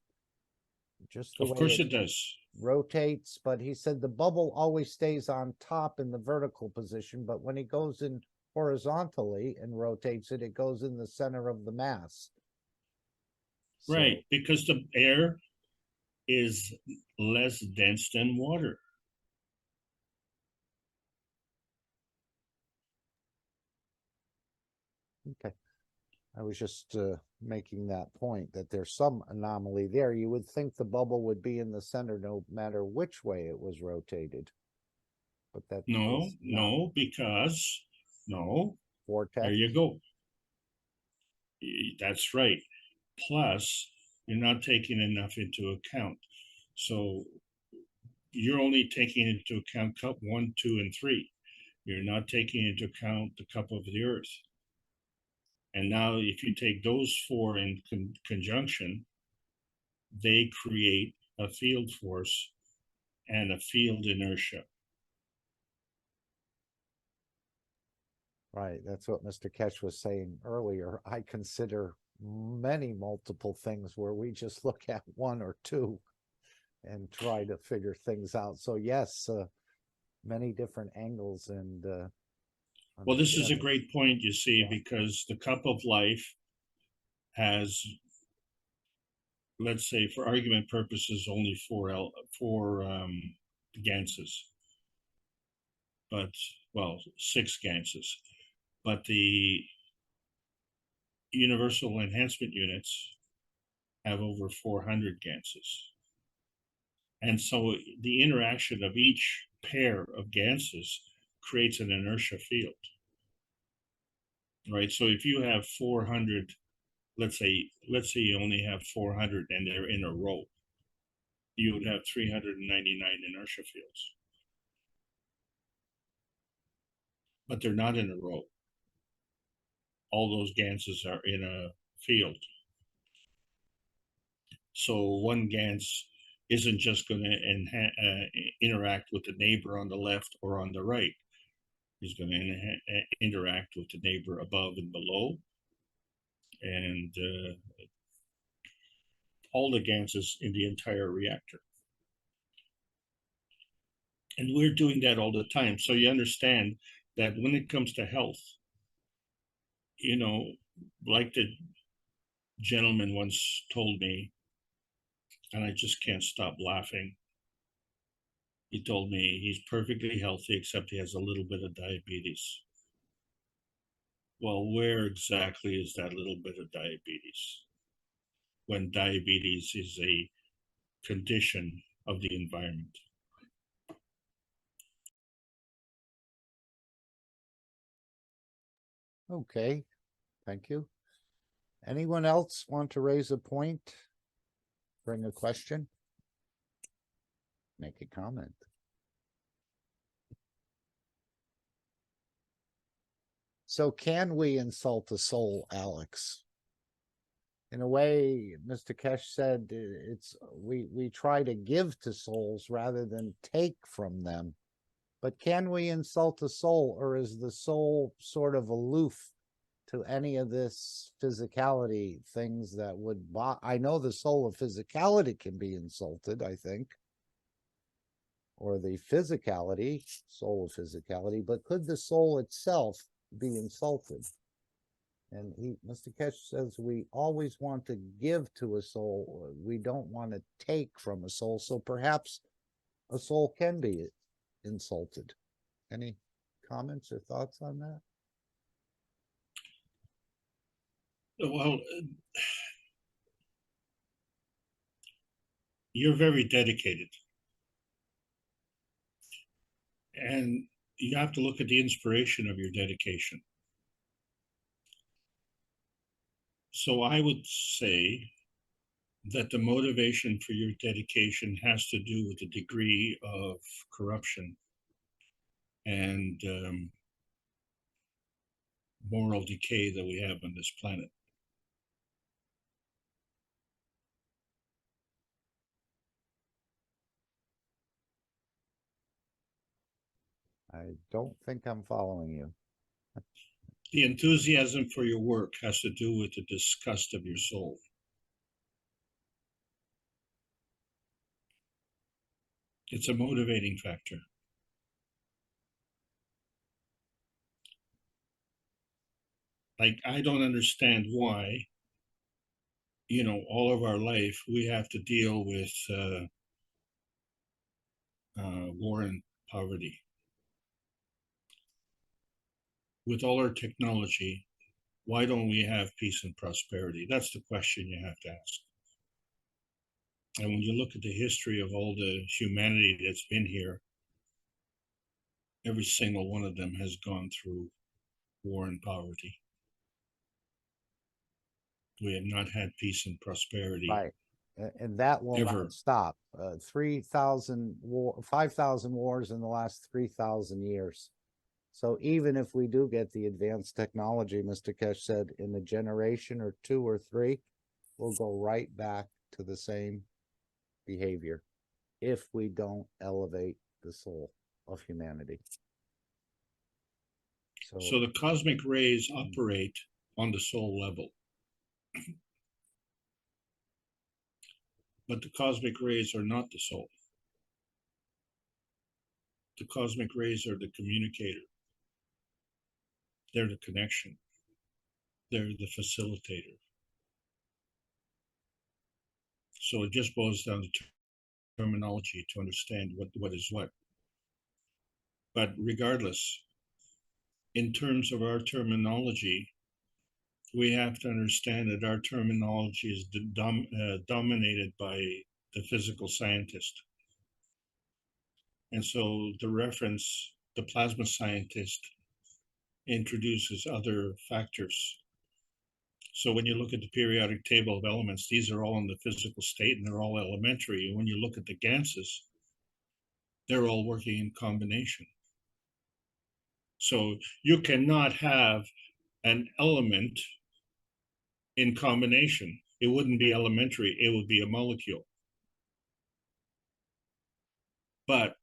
just the Of way course it does. rotates. But he said the bubble always stays on top in the vertical position, but when he goes in horizontally and rotates it, it goes in the center of the mass. Right, because the air is less dense than water. Okay. I was just making that point, that there's some anomaly there. You would think the bubble would be in the center no matter which way it was rotated. But that No, because vortex. there you go. That's right. Plus, you're not taking enough into account. So you're only taking into account cup 1, 2, and 3. You're not taking into account the cup of the earth. And now if you take those 4 in conjunction, they create a field force and a field inertia. Right. That's what Mr. Ketch was saying earlier. I consider many multiple things where we just look at 1 or 2 and try to figure things out. So yes, many different angles and Well, this is a understand it. great point, you see, Yeah. because the cup of life has, let's say, for argument purposes, only four ganses, but well, 6 ganses. But the universal enhancement units have over 400 ganses. And so the interaction of each pair of ganses creates an inertia field, right? So if you have 400, let's say you only have 400 and they're in a row, you would have 399 inertia fields. But they're not in a row. All those ganses are in a field. So one gans isn't just going to interact with the neighbor on the left or on the right. He's going to interact with the neighbor above and below, and all the ganses in the entire reactor. And we're doing that all the time. So you understand that when it comes to health, you know, like the gentleman once told me, and I just can't stop laughing. He told me he's perfectly healthy, except he has a little bit of diabetes. Well, where exactly is that little bit of diabetes? When diabetes is a condition of the environment. Okay, thank you. Anyone else want to raise a point? Bring a question? Make a comment? So can we insult the soul, Alex? In a way, Mr. Kesh said it's we try to give to souls rather than take from them. But can we insult the soul, or is the soul sort of aloof to any of this physicality things that would I know the soul of physicality can be insulted, I think, or the physicality, soul of physicality, but could the soul itself be insulted? And Mr. Kesh says we always want to give to a soul. We don't want to take from a soul. So perhaps a soul can be insulted. Any comments or thoughts on that? Well, you're very dedicated. And you have to look at the inspiration of your dedication. So I would say that the motivation for your dedication has to do with the degree of corruption and moral decay that we have on this planet. I don't think I'm following you. The enthusiasm for your work has to do with the disgust of your soul. It's a motivating factor. Like, I don't understand why, you know, all of our life we have to deal with war and poverty. With all our technology, why don't we have peace and prosperity? That's the question you have to ask. And when you look at the history of all the humanity that's been here, every single one of them has gone through war and poverty. We have not had peace and prosperity. Right. And that will Ever. not stop. 3,000 war, 5,000 wars in the last 3,000 years. So even if we do get the advanced technology, Mr. Kesh said, in a generation or 2 or 3, we'll go right back to the same behavior if we don't elevate the soul of humanity. So the cosmic rays operate on the soul level. But the cosmic rays are not the soul. The cosmic rays are the communicator. They're the connection. They're the facilitator. So it just boils down to terminology to understand what is what. But regardless, in terms of our terminology, we have to understand that our terminology is dominated by the physical scientist. And so the reference, the plasma scientist, introduces other factors. So when you look at the periodic table of elements, these are all in the physical state and they're all elementary. And when you look at the ganses, they're all working in combination. So you cannot have an element in combination. It wouldn't be elementary, it would be a molecule. But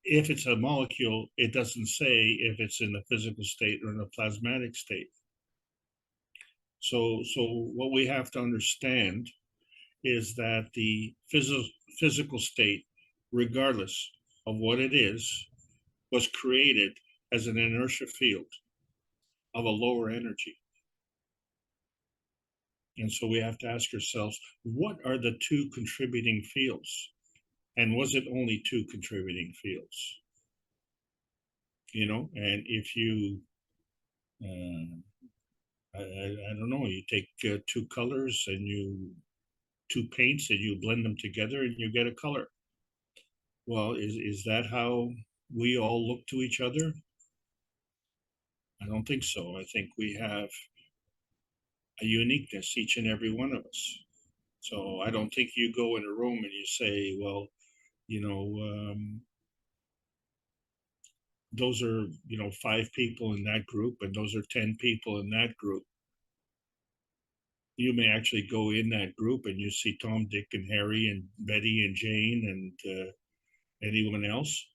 if it's a molecule, it doesn't say if it's in a physical state or in a plasmatic state. So what we have to understand is that the physical state, regardless of what it is, was created as an inertia field of a lower energy. And so we have to ask ourselves, what are the two contributing fields? And was it only two contributing fields? You know, and if you, I don't know, you take two colors and two paints and you blend them together and you get a color. Well, is that how we all look to each other? I don't think so. I think we have a uniqueness, each and every one of us. So I don't think you go in a room and you say, well, you know, those are, you know, 5 people in that group and those are 10 people in that group. You may actually go in that group and you see Tom, Dick, and Harry, and Betty, and Jane, and anyone else.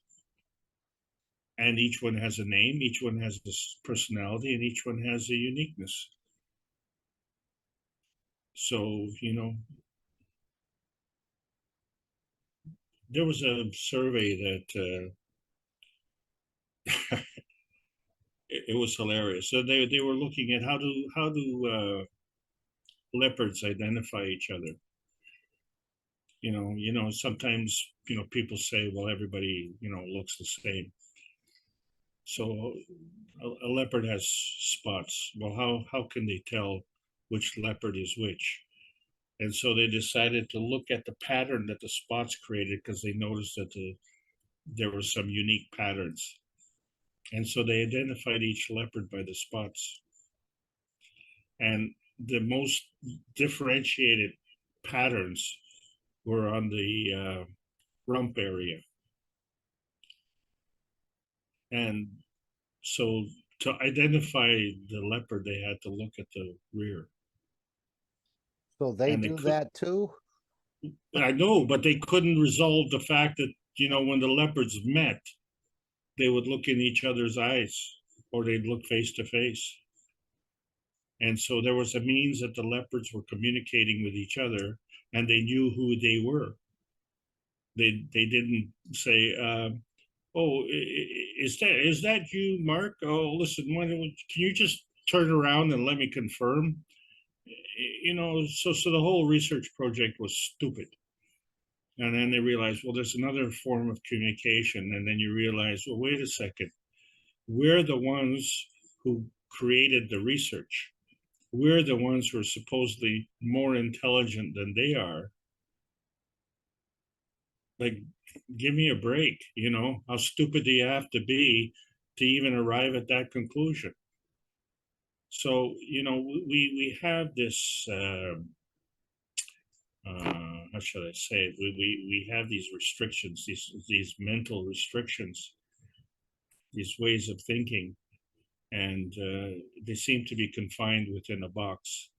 And each one has a name, each one has this personality, and each one has a uniqueness. So, you know, there was a survey that it was hilarious. So they were looking at how do leopards identify each other. You know, sometimes, you know, people say, well, everybody, you know, looks the same. So a leopard has spots. Well, how can they tell which leopard is which? And so they decided to look at the pattern that the spots created because they noticed that there were some unique patterns. And so they identified each leopard by the spots. And the most differentiated patterns were on the rump area. And so to identify the leopard, they had to look at the rear. So they do that too? I know, but they couldn't resolve the fact that, you know, when the leopards met, they would look in each other's eyes or they'd look face to face. And so there was a means that the leopards were communicating with each other and they knew who they were. They didn't say, oh, is that you, Mark? Oh, listen, can you just turn around and let me confirm? You know, so the whole research project was stupid. And then they realized, well, there's another form of communication. And then you realize, well, wait a second. We're the ones who created the research. We're the ones who are supposedly more intelligent than they are. Like, give me a break, you know? How stupid do you have to be to even arrive at that conclusion? So, you know, we have this, how should I say it? We have these restrictions, these mental restrictions, these ways of thinking, and they seem to be confined within a box.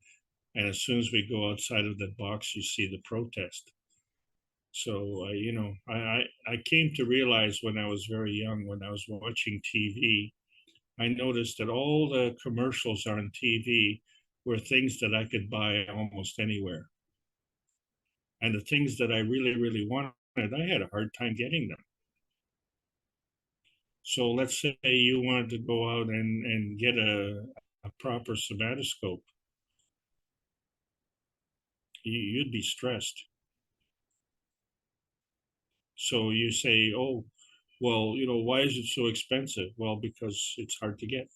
And as soon as we go outside of that box, you see the protest. So, you know, I came to realize when I was very young, when I was watching TV, I noticed that all the commercials on TV were things that I could buy almost anywhere. And the things that I really, really wanted, I had a hard time getting them. So let's say you wanted to go out and get a proper somatoscope. You'd be stressed. So you say, oh, well, why is it so expensive? Well, because it's hard to get.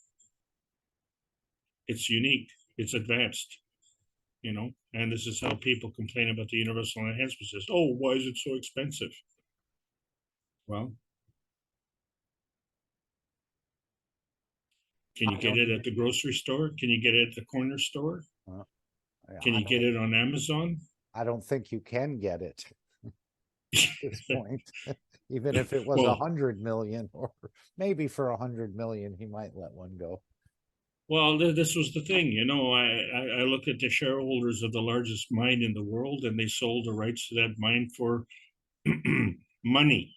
It's unique. It's advanced, and this is how people complain about the universal enhancement system. Oh, why is it so expensive? Well, can you get it at the grocery store? Can you get it at the corner store? Can you get it on Amazon? I don't think you can get it at this point. Even if it was Well, 100 million, or maybe for 100 million, he might let one go. Well, this was the thing, I look at the shareholders of the largest mine in the world, and they sold the rights to that mine for money.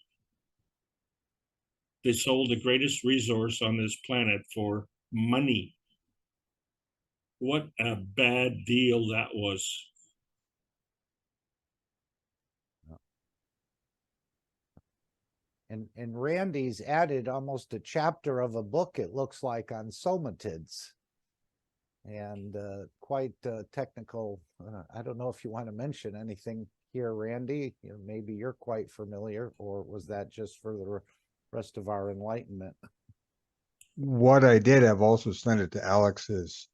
They sold the greatest resource on this planet for money. What a bad deal that was. And Randy's added almost a chapter of a book, it looks like, on somatids, and quite technical. I don't know if you want to mention anything here, Randy. Maybe you're quite familiar, or was that just for the rest of our enlightenment? What I did, I've also sent it to Alex's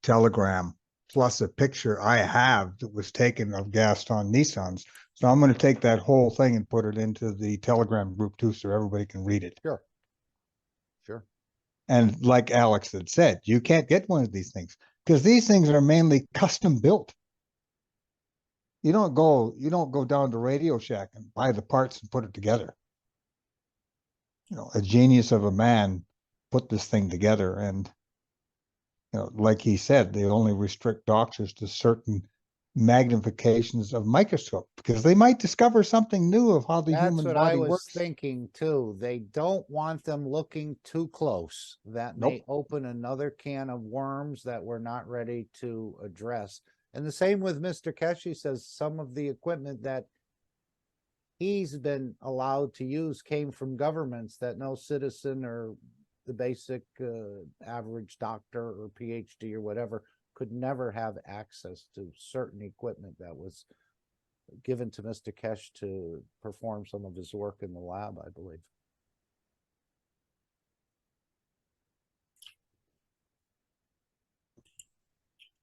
Telegram, plus a picture I have that was taken of Gaston Nissans. So I'm going to take that whole thing and put it into the Telegram group too, so everybody can read it. Sure. And like Alex had said, you can't get one of these things because these things are mainly custom built. You don't go down to Radio Shack and buy the parts and put it together. A genius of a man put this thing together, and like he said, they only restrict doctors to certain magnifications of microscope because they might discover something new of how the human That's what body I was works. thinking too. They don't want them looking too close. That may open another can of worms that we're not ready to address. And the same with Mr. Keshi. Says some of the equipment that he's been allowed to use came from governments that no citizen or the basic average doctor or PhD or whatever could never have access to certain equipment that was given to Mr. Kesh to perform some of his work in the lab, I believe.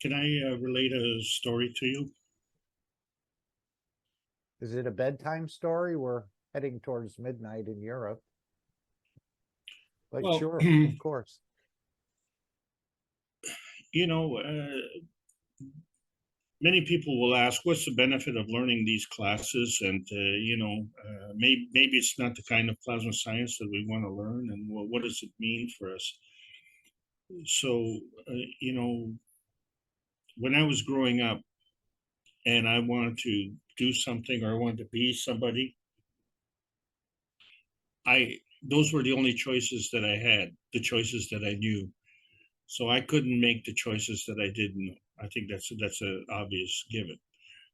Can I relate a story to you? Is it a bedtime story? We're heading towards midnight in Europe. But well, sure, of course. Many people will ask, what's the benefit of learning these classes? And, maybe it's not the kind of plasma science that we want to learn. And what does it mean for us? So, when I was growing up and I wanted to do something or I wanted to be somebody, those were the only choices that I had, the choices that I knew. So I couldn't make the choices that I didn't know. I think that's an obvious given.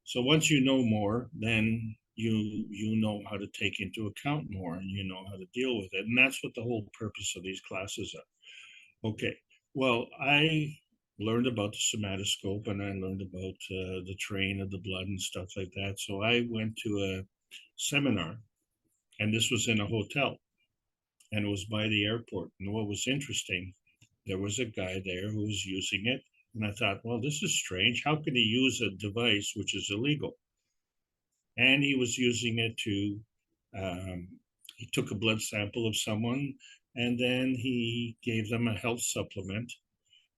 So once you know more, then you know how to take into account more, and you know how to deal with it. And that's what the whole purpose of these classes are. Okay. Well, I learned about the somatoscope, and I learned about the train of the blood and stuff like that. So I went to a seminar, and this was in a hotel, and it was by the airport. And what was interesting, there was a guy there who was using it. And I thought, well, this is strange. How can he use a device which is illegal? And he was using it to, he took a blood sample of someone, and then he gave them a health supplement.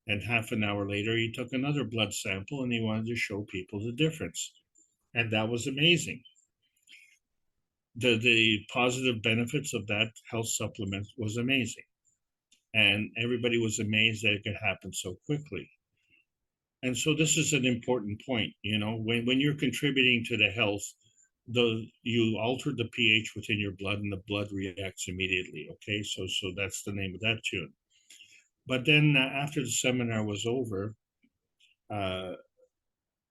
And half an hour later, he took another blood sample, and he wanted to show people the difference. And that was amazing. The positive benefits of that health supplement was amazing. And everybody was amazed that it could happen so quickly. And so this is an important point, when you're contributing to the health, you alter the pH within your blood, and the blood reacts immediately. Okay, so that's the name of that tune. But then after the seminar was over,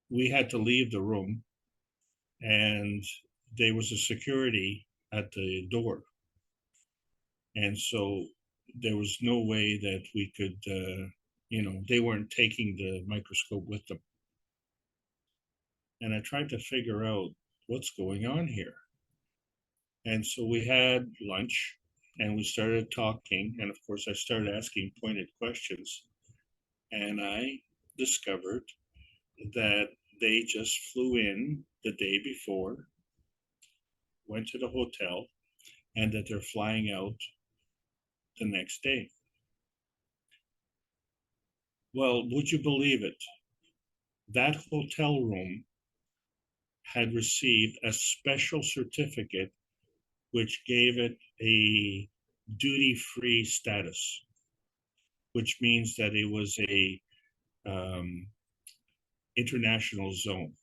we had to leave the room, and there was a security at the door. And so there was no way that we could, they weren't taking the microscope with them. And I tried to figure out what's going on here. And so we had lunch and we started talking. And of course, I started asking pointed questions. And I discovered that they just flew in the day before, went to the hotel, and that they're flying out the next day. Well, would you believe it? That hotel room had received a special certificate which gave it a duty-free status, which means that it was a international zone.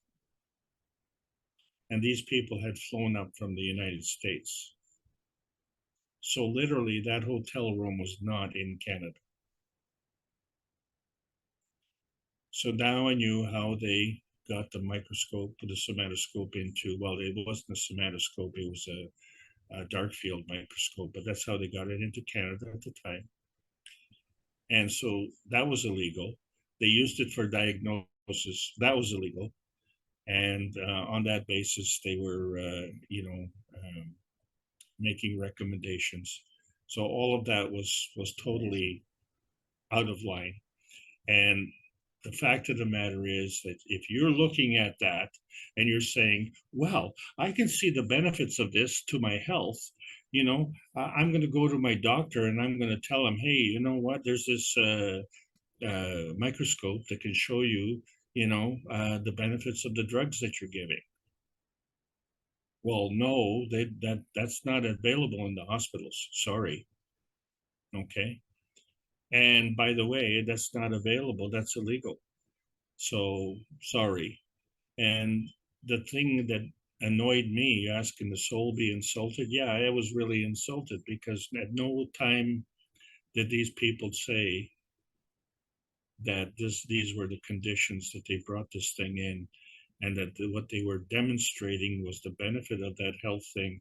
And these people had flown up from the United States. So literally that hotel room was not in Canada. So now I knew how they got the microscope, the somatoscope into, well, it wasn't a somatoscope, it was a dark field microscope, but that's how they got it into Canada at the time. And so that was illegal. They used it for diagnosis. That was illegal. And on that basis, they were, making recommendations. So all of that was totally out of line. And the fact of the matter is that if you're looking at that and you're saying, well, I can see the benefits of this to my health, I'm going to go to my doctor and I'm going to tell him, hey, you know what, there's this microscope that can show you, the benefits of the drugs that you're giving. Well, no, that's not available in the hospitals. Sorry. Okay. And by the way, that's not available. That's illegal. So sorry. And the thing that annoyed me, asking the soul be insulted. Yeah, I was really insulted because at no time did these people say that these were the conditions that they brought this thing in, and that what they were demonstrating was the benefit of that health thing,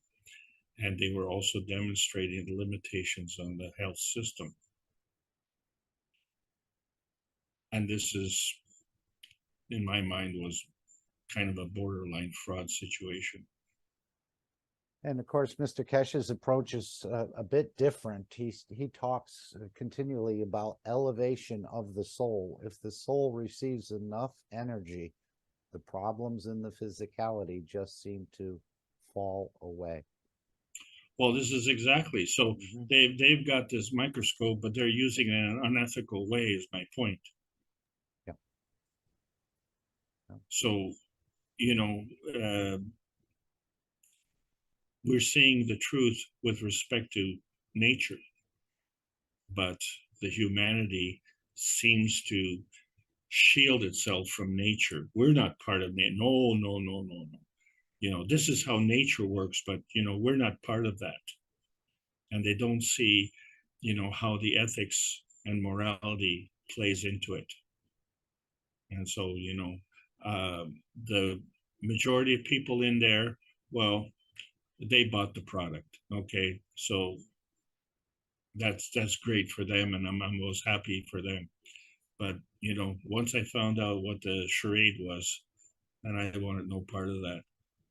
and they were also demonstrating the limitations on the health system. And this is, in my mind, was kind of a borderline fraud situation. And of course, Mr. Kesh's approach is a bit different. He talks continually about elevation of the soul. If the soul receives enough energy, the problems in the physicality just seem to fall away. Well, this is exactly. So they've got this microscope, but they're using it in an unethical way, is my point. Yeah. So, we're seeing the truth with respect to nature, but the humanity seems to shield itself from nature. We're not part of nature. No. This is how nature works, but, we're not part of that. And they don't see, how the ethics and morality plays into it. And so, the majority of people in there, well, they bought the product. Okay. So that's great for them. And I'm most happy for them. But, once I found out what the charade was, and I wanted no part of that.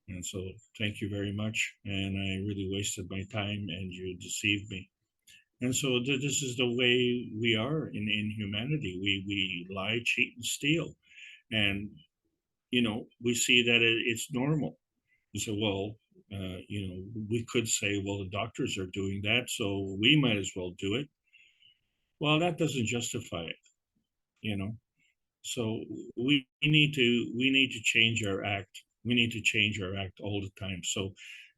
And so thank you very much. And I really wasted my time and you deceived me. And so this is the way we are in humanity. We lie, cheat, and steal. And, we see that it's normal. We say, well, we could say, well, the doctors are doing that, so we might as well do it. Well, that doesn't justify it, So we need to change our act. We need to change our act all the time. So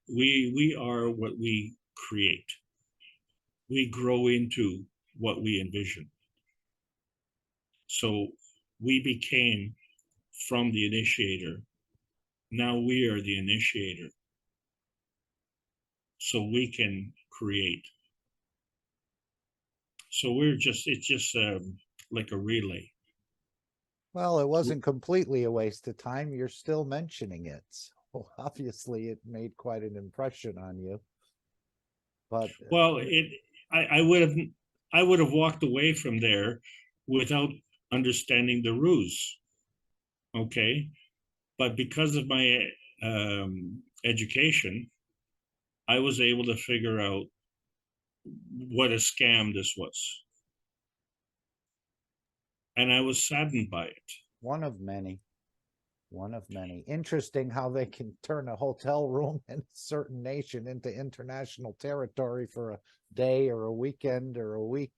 we are what we create. We grow into what we envision. So we became from the initiator. Now we are the initiator. So we can create. So it's just like a relay. Well, it wasn't completely a waste of time. You're still mentioning it. So obviously it made quite an impression on you. But well, I would have walked away from there without understanding the ruse. Okay, but because of my education, I was able to figure out what a scam this was, and I was saddened by it. One of many. One of many. Interesting how they can turn a hotel room in a certain nation into international territory for a day or a weekend or a week.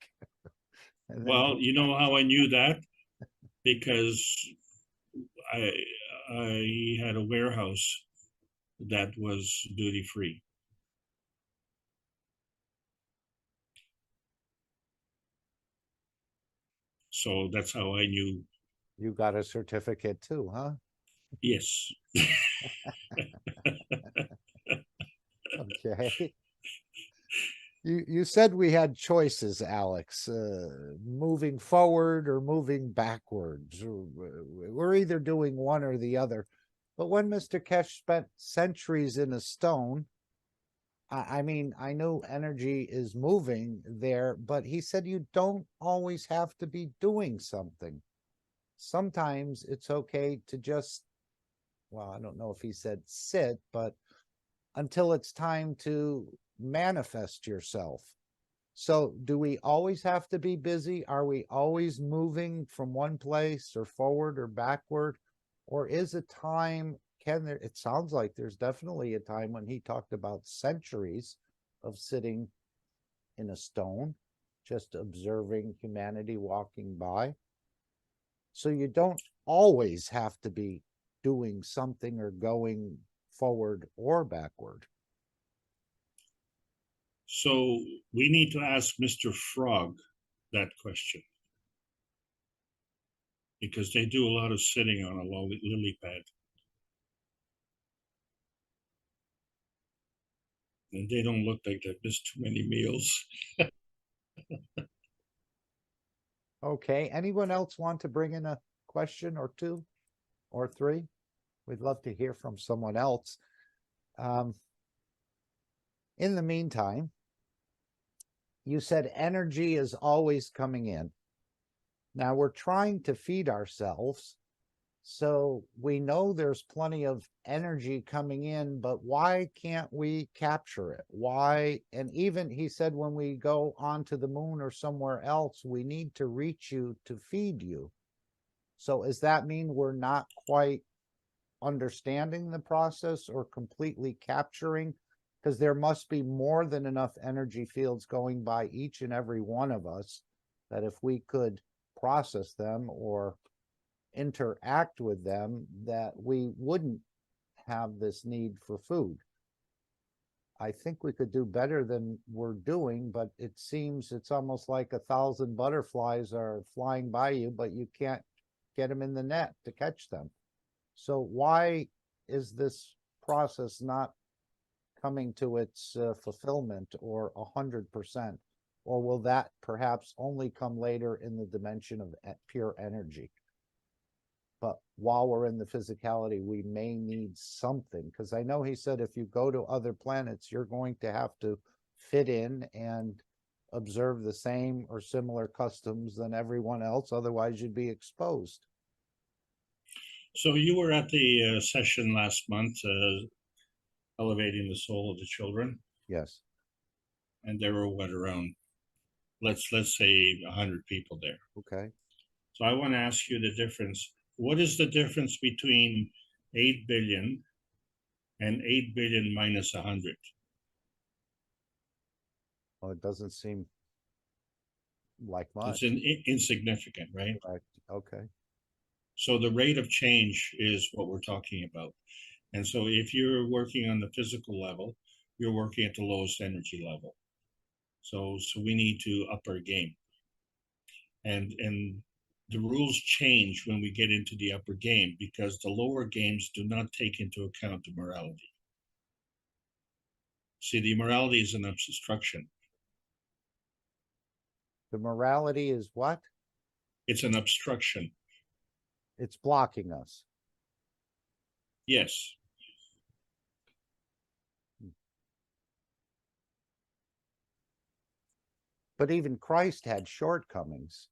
And then Well, you know how I knew that? Because I I had a warehouse that was duty free. So that's how I knew. you got a certificate too, huh? Yes. Okay. You said we had choices, Alex, moving forward or moving backwards. We're either doing one or the other. But when Mr. Kesh spent centuries in a stone, I mean, I know energy is moving there, but he said you don't always have to be doing something. Sometimes it's okay to just, well, I don't know if he said sit, but until it's time to manifest yourself. So do we always have to be busy? Are we always moving from one place or forward or backward? Or is a time, can there, it sounds like there's definitely a time when he talked about centuries of sitting in a stone, just observing humanity walking by. So you don't always have to be doing something or going forward or backward. So we need to ask Mr. Frog that question, because they do a lot of sitting on a lily pad. And they don't look like they've missed too many meals. Okay, anyone else want to bring in a question or two or three? We'd love to hear from someone else. In the meantime, you said energy is always coming in. Now we're trying to feed ourselves, so we know there's plenty of energy coming in, but why can't we capture it? Why? And even he said, when we go onto the moon or somewhere else, we need to reach you to feed you. So does that mean we're not quite understanding the process or completely capturing? Because there must be more than enough energy fields going by each and every one of us that if we could process them or interact with them, that we wouldn't have this need for food. I think we could do better than we're doing, but it seems it's almost like 1,000 butterflies are flying by you, but you can't get them in the net to catch them. So why is this process not coming to its fulfillment or 100%? Or will that perhaps only come later in the dimension of pure energy? But while we're in the physicality, we may need something, because I know he said if you go to other planets, you're going to have to fit in and observe the same or similar customs than everyone else. Otherwise, you'd be exposed. So you were at the session last month, elevating the soul of the children, Yes. and there were what, around, let's say 100 people there. Okay. So I want to ask you the difference. What is the difference between 8 billion and 8 billion minus 100? Well, it doesn't seem like much. It's insignificant, right? Right. Okay. So the rate of change is what we're talking about. And so if you're working on the physical level, you're working at the lowest energy level. So we need to up our game. And the rules change when we get into the upper game, because the lower games do not take into account the morality. See, the morality is an obstruction. The morality is what? It's an obstruction. It's blocking us. Yes. but even Christ had shortcomings.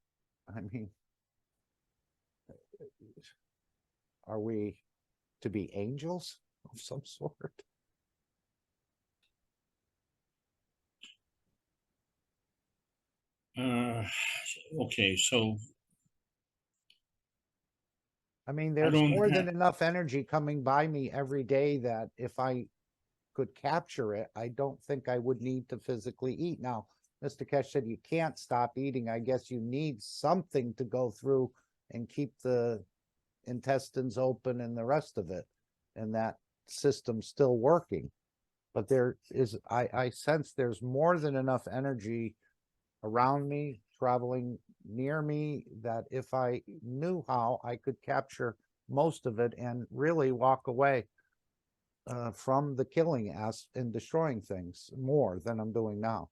I mean, are we to be angels of some sort? Okay, so I mean, I there's don't more than have, enough energy coming by me every day that if I could capture it, I don't think I would need to physically eat. Now, Mr. Kesh said you can't stop eating. I guess you need something to go through and keep the intestines open and the rest of it, and that system still working. But there is, I sense there's more than enough energy around me, traveling near me, that if I knew how, I could capture most of it and really walk away from the killing and destroying things more than I'm doing now.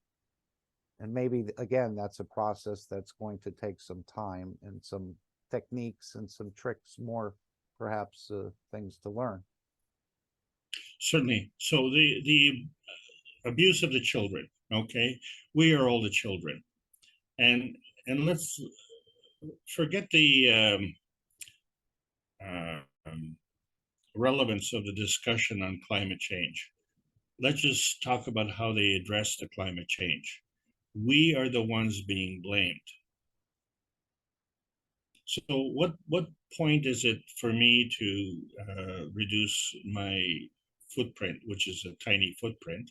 And maybe, again, that's a process that's going to take some time and some techniques and some tricks, more perhaps things to learn. certainly. So the abuse of the children, okay? We are all the children. And let's forget the relevance of the discussion on climate change. Let's just talk about how they address the climate change. We are the ones being blamed. So what point is it for me to reduce my footprint, which is a tiny footprint,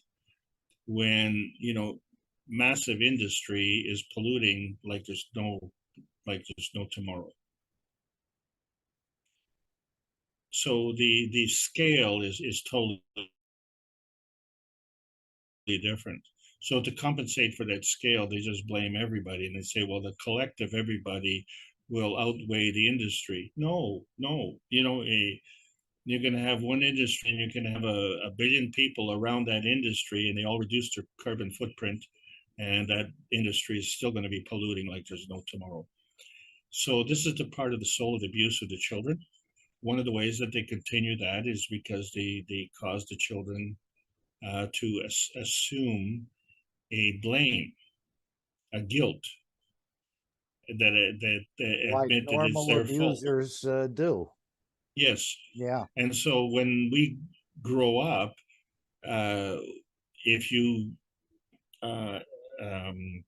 when, you know, massive industry is polluting like there's no tomorrow? So the scale is totally different. So to compensate for that scale, they just blame everybody and they say, well, the collective everybody will outweigh the industry. No, you know, you're going to have one industry and you're going to have a billion people around that industry, and they all reduce their carbon footprint, and that industry is still going to be polluting like there's no tomorrow. So this is the part of the soul of the abuse of the children. One of the ways that they continue that is because they cause the children to assume a blame, a guilt, that Like admit that it's normal their fault. abusers do. Yes. Yeah. And so when we grow up, if you uh, um,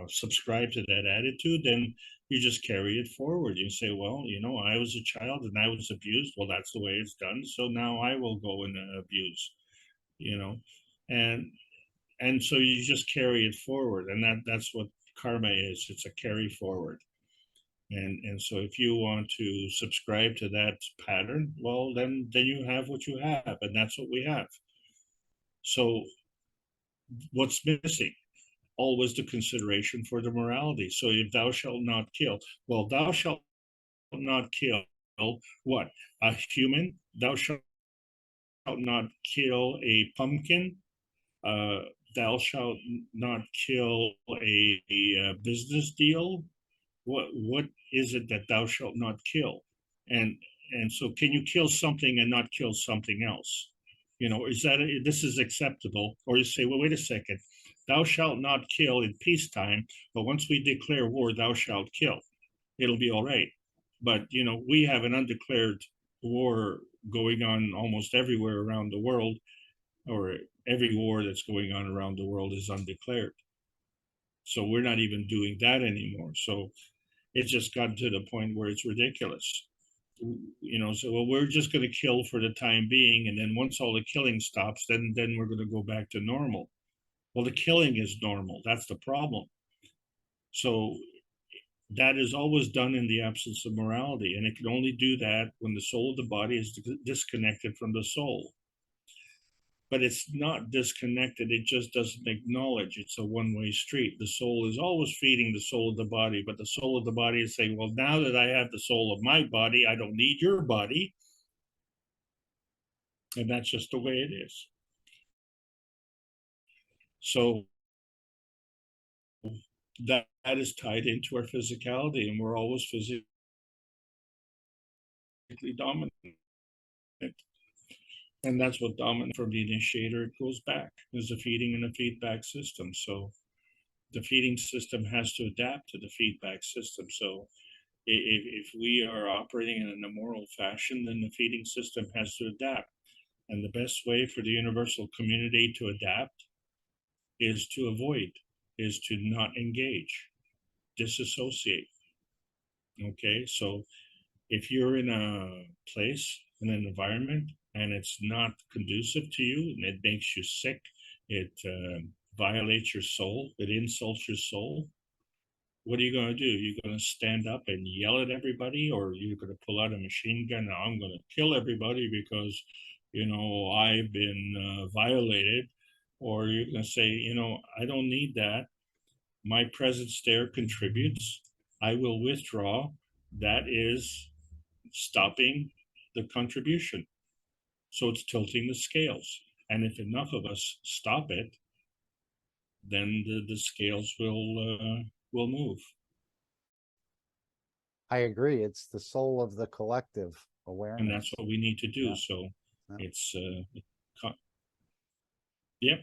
subscribe to that attitude, then you just carry it forward. You say, well, you know, I was a child and I was abused. Well, that's the way it's done. So now I will go and abuse, you know, and so you just carry it forward, and that's what karma is. It's a carry forward. And so if you want to subscribe to that pattern, well, then you have what you have, and that's what we have. So what's missing? Always the consideration for the morality. So if thou shalt not kill, well, thou shalt not kill what? A human? Thou shalt not kill a pumpkin? Thou shalt not kill a business deal? What is it that thou shalt not kill? And so can you kill something and not kill something else? You know, is that this is acceptable? Or you say, well, wait a second, thou shalt not kill in peacetime, but once we declare war, thou shalt kill. It'll be all right. But you know, we have an undeclared war going on almost everywhere around the world, or every war that's going on around the world is undeclared. So we're not even doing that anymore. So it's just gotten to the point where it's ridiculous. You know, so well, we're just going to kill for the time being, and then once all the killing stops, then we're going to go back to normal. Well, the killing is normal. That's the problem. So that is always done in the absence of morality, and it can only do that when the soul of the body is disconnected from the soul. But it's not disconnected, it just doesn't acknowledge it's a one-way street. The soul is always feeding the soul of the body, but the soul of the body is saying, well, now that I have the soul of my body, I don't need your body. And that's just the way it is. So that is tied into our physicality, and we're always physically dominant. And that's what dominant from the initiator, it goes back. There's a feeding and a feedback system. So the feeding system has to adapt to the feedback system. So if we are operating in an immoral fashion, then the feeding system has to adapt. And the best way for the universal community to adapt is to avoid, is to not engage, disassociate. Okay, so if you're in a place, in an environment, and it's not conducive to you, and it makes you sick, it violates your soul, it insults your soul, what are you going to do? You're going to stand up and yell at everybody, or you're going to pull out a machine gun and I'm going to kill everybody because, I've been violated, or you're going to say, I don't need that. My presence there contributes. I will withdraw. That is stopping the contribution. So it's tilting the scales. And if enough of us stop it, then the scales will move. I agree. It's the soul of the collective And awareness. that's what we need to do. Yeah. So Yeah. it's, yep,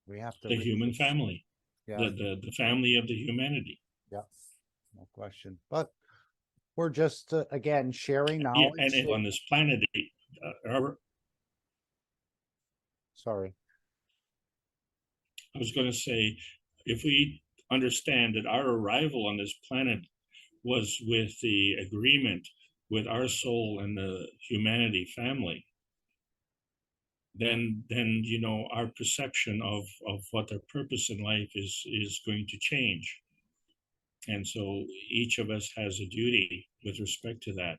We have to the human family, Yeah, the family of the humanity. yeah, no question. But we're just again sharing Yeah, knowledge. and on this planet, Sorry. I was going to say, if we understand that our arrival on this planet was with the agreement with our soul and the humanity family, then our perception of what their purpose in life is going to change. And so each of us has a duty with respect to that.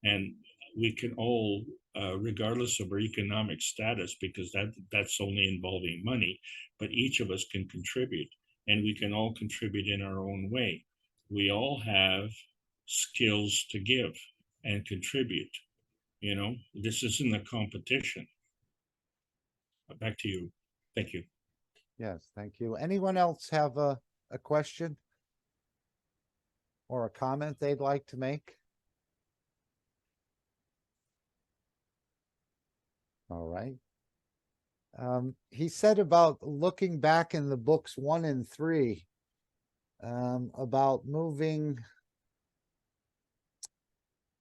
And we can all, regardless of our economic status, because that's only involving money, but each of us can contribute, and we can all contribute in our own way. We all have skills to give and contribute. This isn't a competition. Back to you. Thank you. Yes, thank you. Anyone else have a question or a comment they'd like to make? All right. He said about looking back in the books 1 and 3, about moving,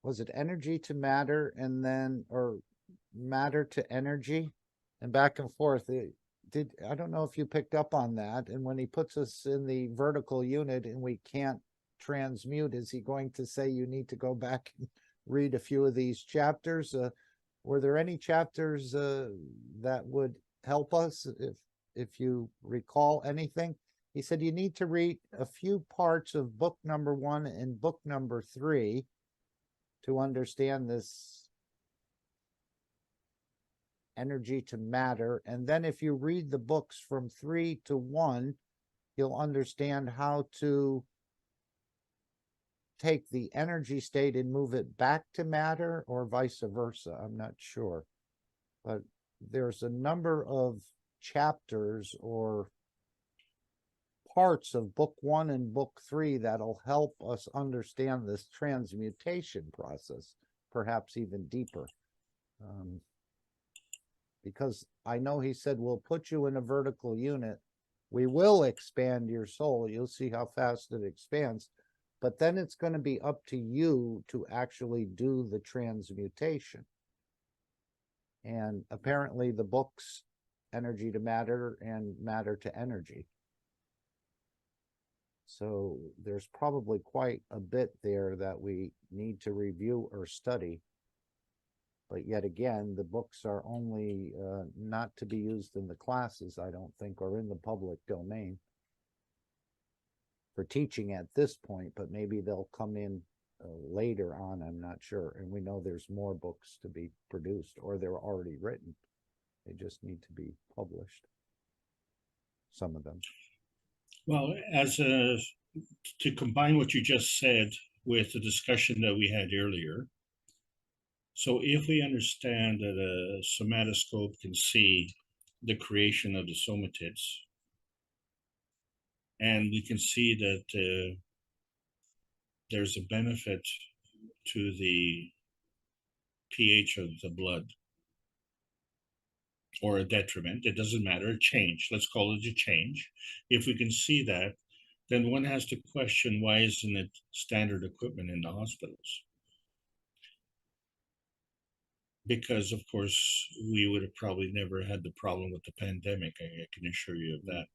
was it energy to matter and then, or matter to energy and back and forth. I don't know if you picked up on that. And when he puts us in the vertical unit and we can't transmute, is he going to say you need to go back and read a few of these chapters? Were there any chapters that would help us if you recall anything? He said you need to read a few parts of book number 1 and book number 3 to understand this energy to matter. And then if you read the books from 3 to 1, you'll understand how to take the energy state and move it back to matter, or vice versa. I'm not sure. But there's a number of chapters or parts of book 1 and book 3 that'll help us understand this transmutation process, perhaps even deeper. Because I know he said, we'll put you in a vertical unit. We will expand your soul. You'll see how fast it expands. But then it's going to be up to you to actually do the transmutation. And apparently the books, energy to matter and matter to energy. So there's probably quite a bit there that we need to review or study. But yet again, the books are only not to be used in the classes, I don't think, or in the public domain for teaching at this point, but maybe they'll come in later on, I'm not sure. And we know there's more books to be produced, or they're already written. They just need to be published, some of them. Well, to combine what you just said with the discussion that we had earlier, so if we understand that a somatoscope can see the creation of the somatids, and we can see that there's a benefit to the pH of the blood, or a detriment. It doesn't matter, a change. Let's call it a change. If we can see that, then one has to question, why isn't it standard equipment in the hospitals? Because, of course, we would have probably never had the problem with the pandemic. I can assure you of that.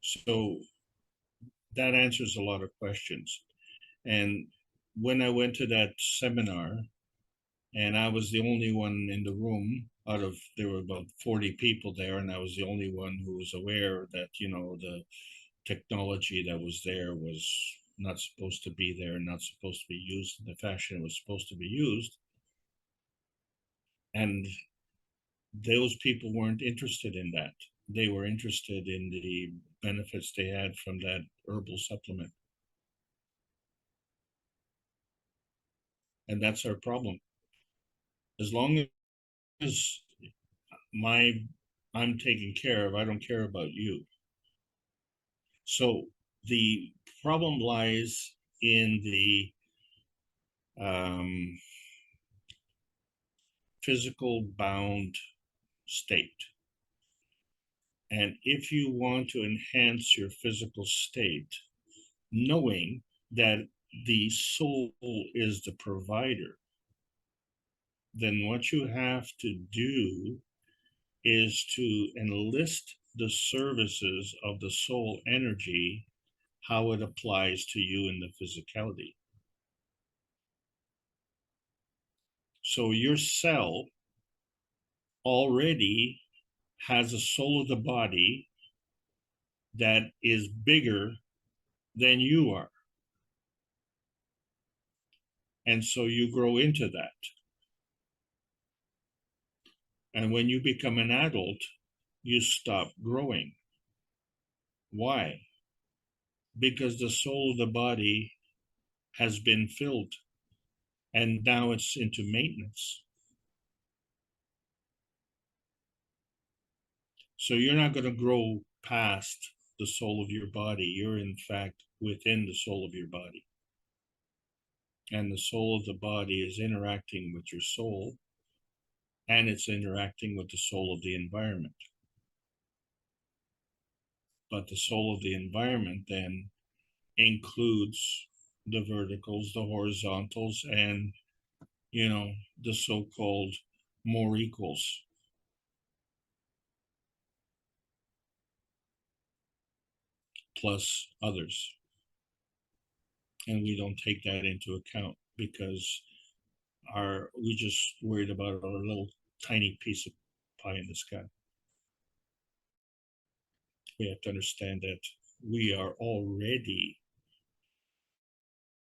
So that answers a lot of questions. And when I went to that seminar, and I was the only one in the room there were about 40 people there, and I was the only one who was aware that, the technology that was there was not supposed to be there, not supposed to be used in the fashion it was supposed to be used. And those people weren't interested in that. They were interested in the benefits they had from that herbal supplement. And that's our problem. As long as I'm taken care of, I don't care about you. So the problem lies in the physical bound state. And if you want to enhance your physical state, knowing that the soul is the provider, then what you have to do is to enlist the services of the soul energy, how it applies to you in the physicality. So your cell already has a soul of the body that is bigger than you are. And so you grow into that. And when you become an adult, you stop growing. Why? Because the soul of the body has been filled, and now it's into maintenance. So you're not going to grow past the soul of your body. You're in fact within the soul of your body. And the soul of the body is interacting with your soul, and it's interacting with the soul of the environment. But the soul of the environment then includes the verticals, the horizontals, and, the so-called more equals. Plus others. And we don't take that into account because we just worried about our little tiny piece of pie in the sky. We have to understand that we are already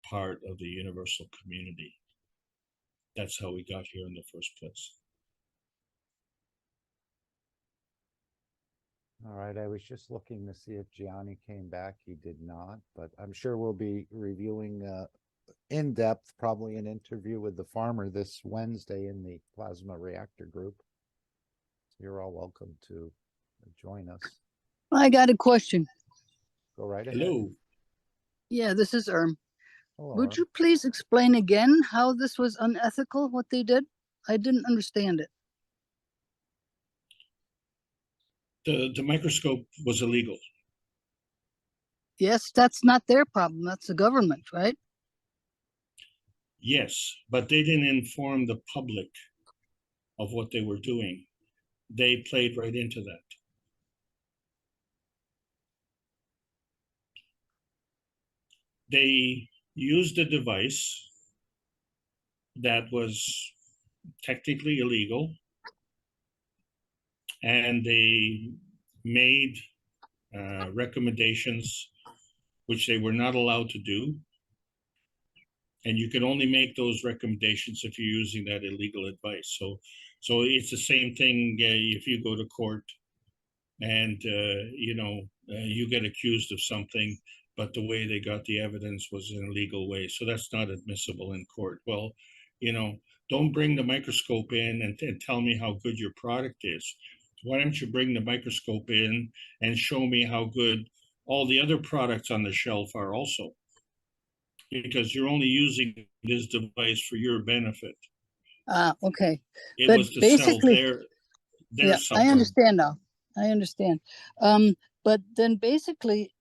part of the universal community. That's how we got here in the first place. All right, I was just looking to see if Gianni came back. He did not, but I'm sure we'll be reviewing in depth, probably an interview with the farmer this Wednesday in the plasma reactor group. You're all welcome to join us. I got a question. Go right ahead. Hello. Yeah, this is Erm. Hello, Would Erm. you please explain again how this was unethical, what they did? I didn't understand it. The microscope was illegal. Yes, that's not their problem. That's the government, right? Yes, but they didn't inform the public of what they were doing. They played right into that. They used a device that was technically illegal, and they made recommendations which they were not allowed to do. And you can only make those recommendations if you're using that illegal advice. So it's the same thing if you go to court and you get accused of something, but the way they got the evidence was in a legal way. So that's not admissible in court. Well, don't bring the microscope in and tell me how good your product is. Why don't you bring the microscope in and show me how good all the other products on the shelf are also? Because you're only using this device for your benefit. Okay. It But was to sell basically, their they're Yeah, I suffering. understand now. I understand. But then basically,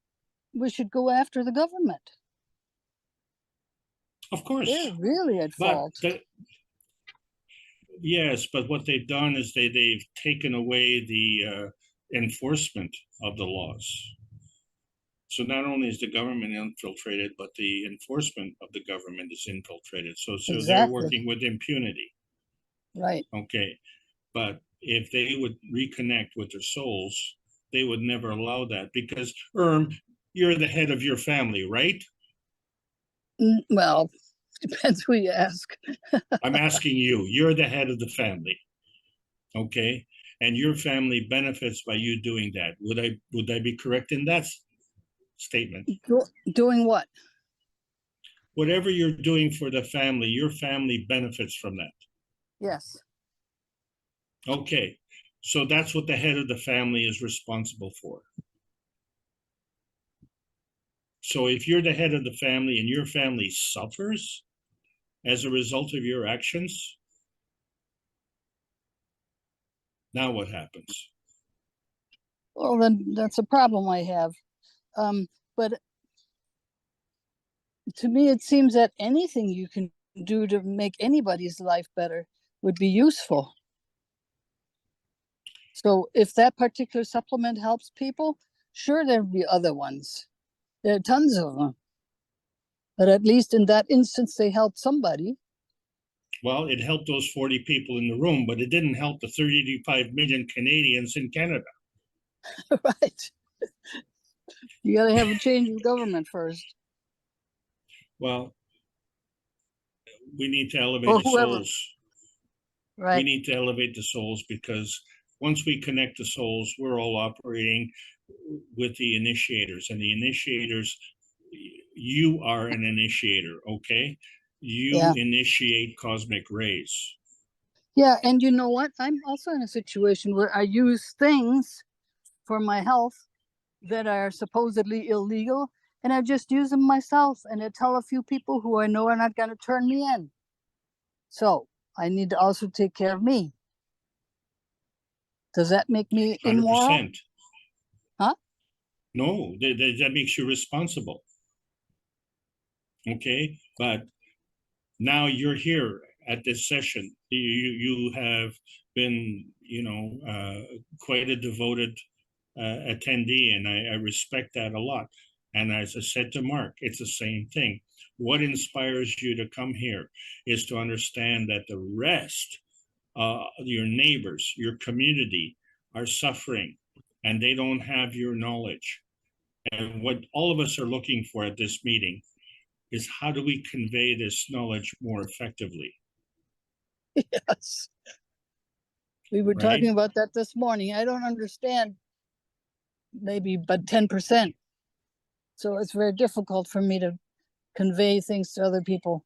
we should go after the government. Of course, They're really at but fault. yes, but what they've done is they've taken away the enforcement of the laws. So not only is the government infiltrated, but the enforcement of the government is infiltrated. So they're Exactly. working with impunity. Right. Okay, but if they would reconnect with their souls, they would never allow that because you're the head of your family, right? Well, depends who you ask. I'm asking you. You're the head of the family, okay? And your family benefits by you doing that. Would I be correct in that statement? Doing what? Whatever you're doing for the family, your family benefits from that. Yes. Okay, so that's what the head of the family is responsible for. So if you're the head of the family and your family suffers as a result of your actions, now what happens? Well, then that's a problem I have. But to me, it seems that anything you can do to make anybody's life better would be useful. So if that particular supplement helps people, sure, there'll be other ones. There are tons of them. But at least in that instance, they helped somebody. Well, it helped those 40 people in the room, but it didn't help the 35 million Canadians in Canada. Right. You got to have a change of government first. Well, we need to elevate Or the whoever. souls. We Right. need to elevate the souls because once we connect the souls, we're all operating with the initiators. And the initiators, you are an initiator, okay? You Yeah. initiate cosmic rays. Yeah, and you know what? I'm also in a situation where I use things for my health that are supposedly illegal, and I just use them myself, and I tell a few people who I know are not going to turn me in. So I need to also take care of me. Does that make me immoral? 100%. Huh? No, that makes you responsible. Okay, but now you're here at this session. You have been, quite a devoted attendee, and I respect that a lot. And as I said to Mark, it's the same thing. What inspires you to come here is to understand that the rest, your neighbors, your community, are suffering, and they don't have your knowledge. And what all of us are looking for at this meeting is how do we convey this knowledge more effectively? Yes. We were Right? talking about that this morning. I don't understand maybe but 10%. So it's very difficult for me to convey things to other people.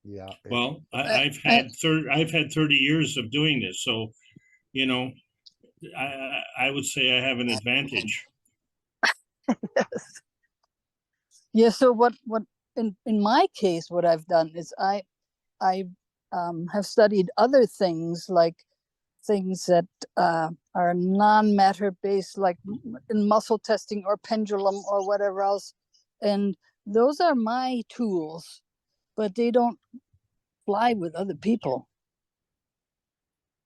Yeah. Well, I've had 30 years of doing this, so I would say I have an advantage. Yes. Yeah. So what in my case, what I've done is I have studied other things, like things that are non-matter based, like in muscle testing or pendulum or whatever else, and those are my tools, but they don't fly with other people.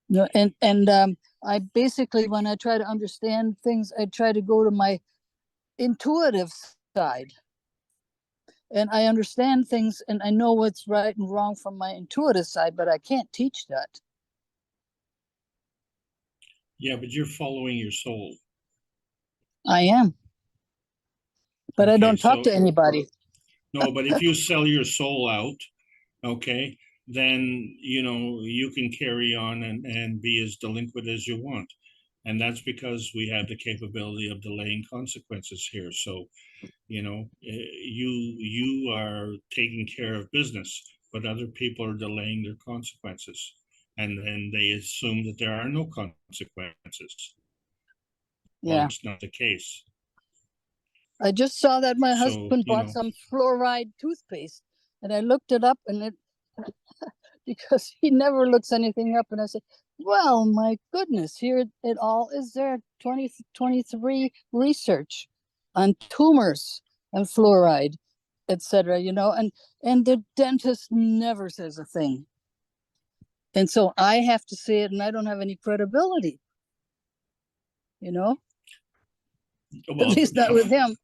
No, and I basically, when I try to understand things, I try to go to my intuitive side, and I understand things, and I know what's right and wrong from my intuitive side, but I can't teach that. Yeah, but you're following your soul. I am, but I Okay, don't talk so to anybody. no, but if you sell your soul out, okay, then you can carry on and be as delinquent as you want. And that's because we have the capability of delaying consequences here. So, you are taking care of business, but other people are delaying their consequences. And then they assume that there are no consequences. Well, Yeah. it's not the case. I just saw that my So, husband bought some fluoride toothpaste, and I looked it up, and it because he never looks anything up, and I said, Well, my goodness, here it all is there. 2023 research on tumors and fluoride, etc. And the dentist never says a thing. And so I have to say it, and I don't have any credibility. Well, At least not with him.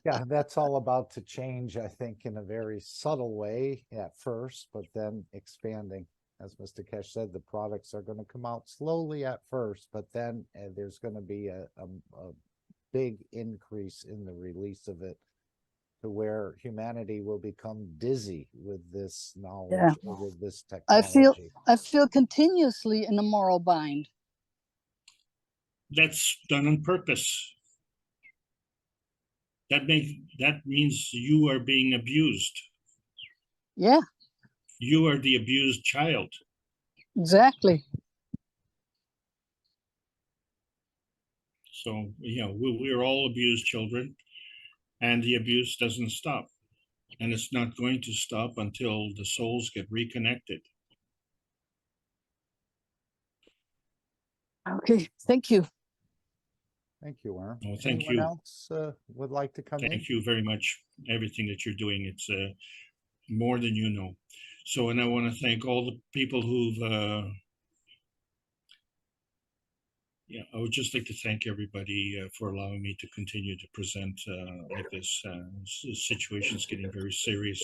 Yeah, that's all about to change, I think, in a very subtle way at first, but then expanding. As Mr. Kesh said, the products are going to come out slowly at first, but then there's going to be a big increase in the release of it to where humanity will become dizzy with this knowledge or with this technology. I feel continuously in a moral bind. That's done on purpose. That means you are being abused. Yeah, You are the abused child. exactly. So, we're all abused children, and the abuse doesn't stop. And it's not going to stop until the souls get reconnected. Okay, thank you. Thank you, Warren. Well, thank Anyone you. else would like to come in? Thank you very much. Everything that you're doing, it's more than you know. So, and I want to thank all the people who've, I would just like to thank everybody for allowing me to continue to present like this. The situation's getting very serious,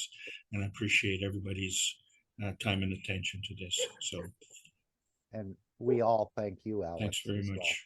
and I appreciate everybody's time and attention to this. So, And we all thank you, Alex. thanks very as well. much.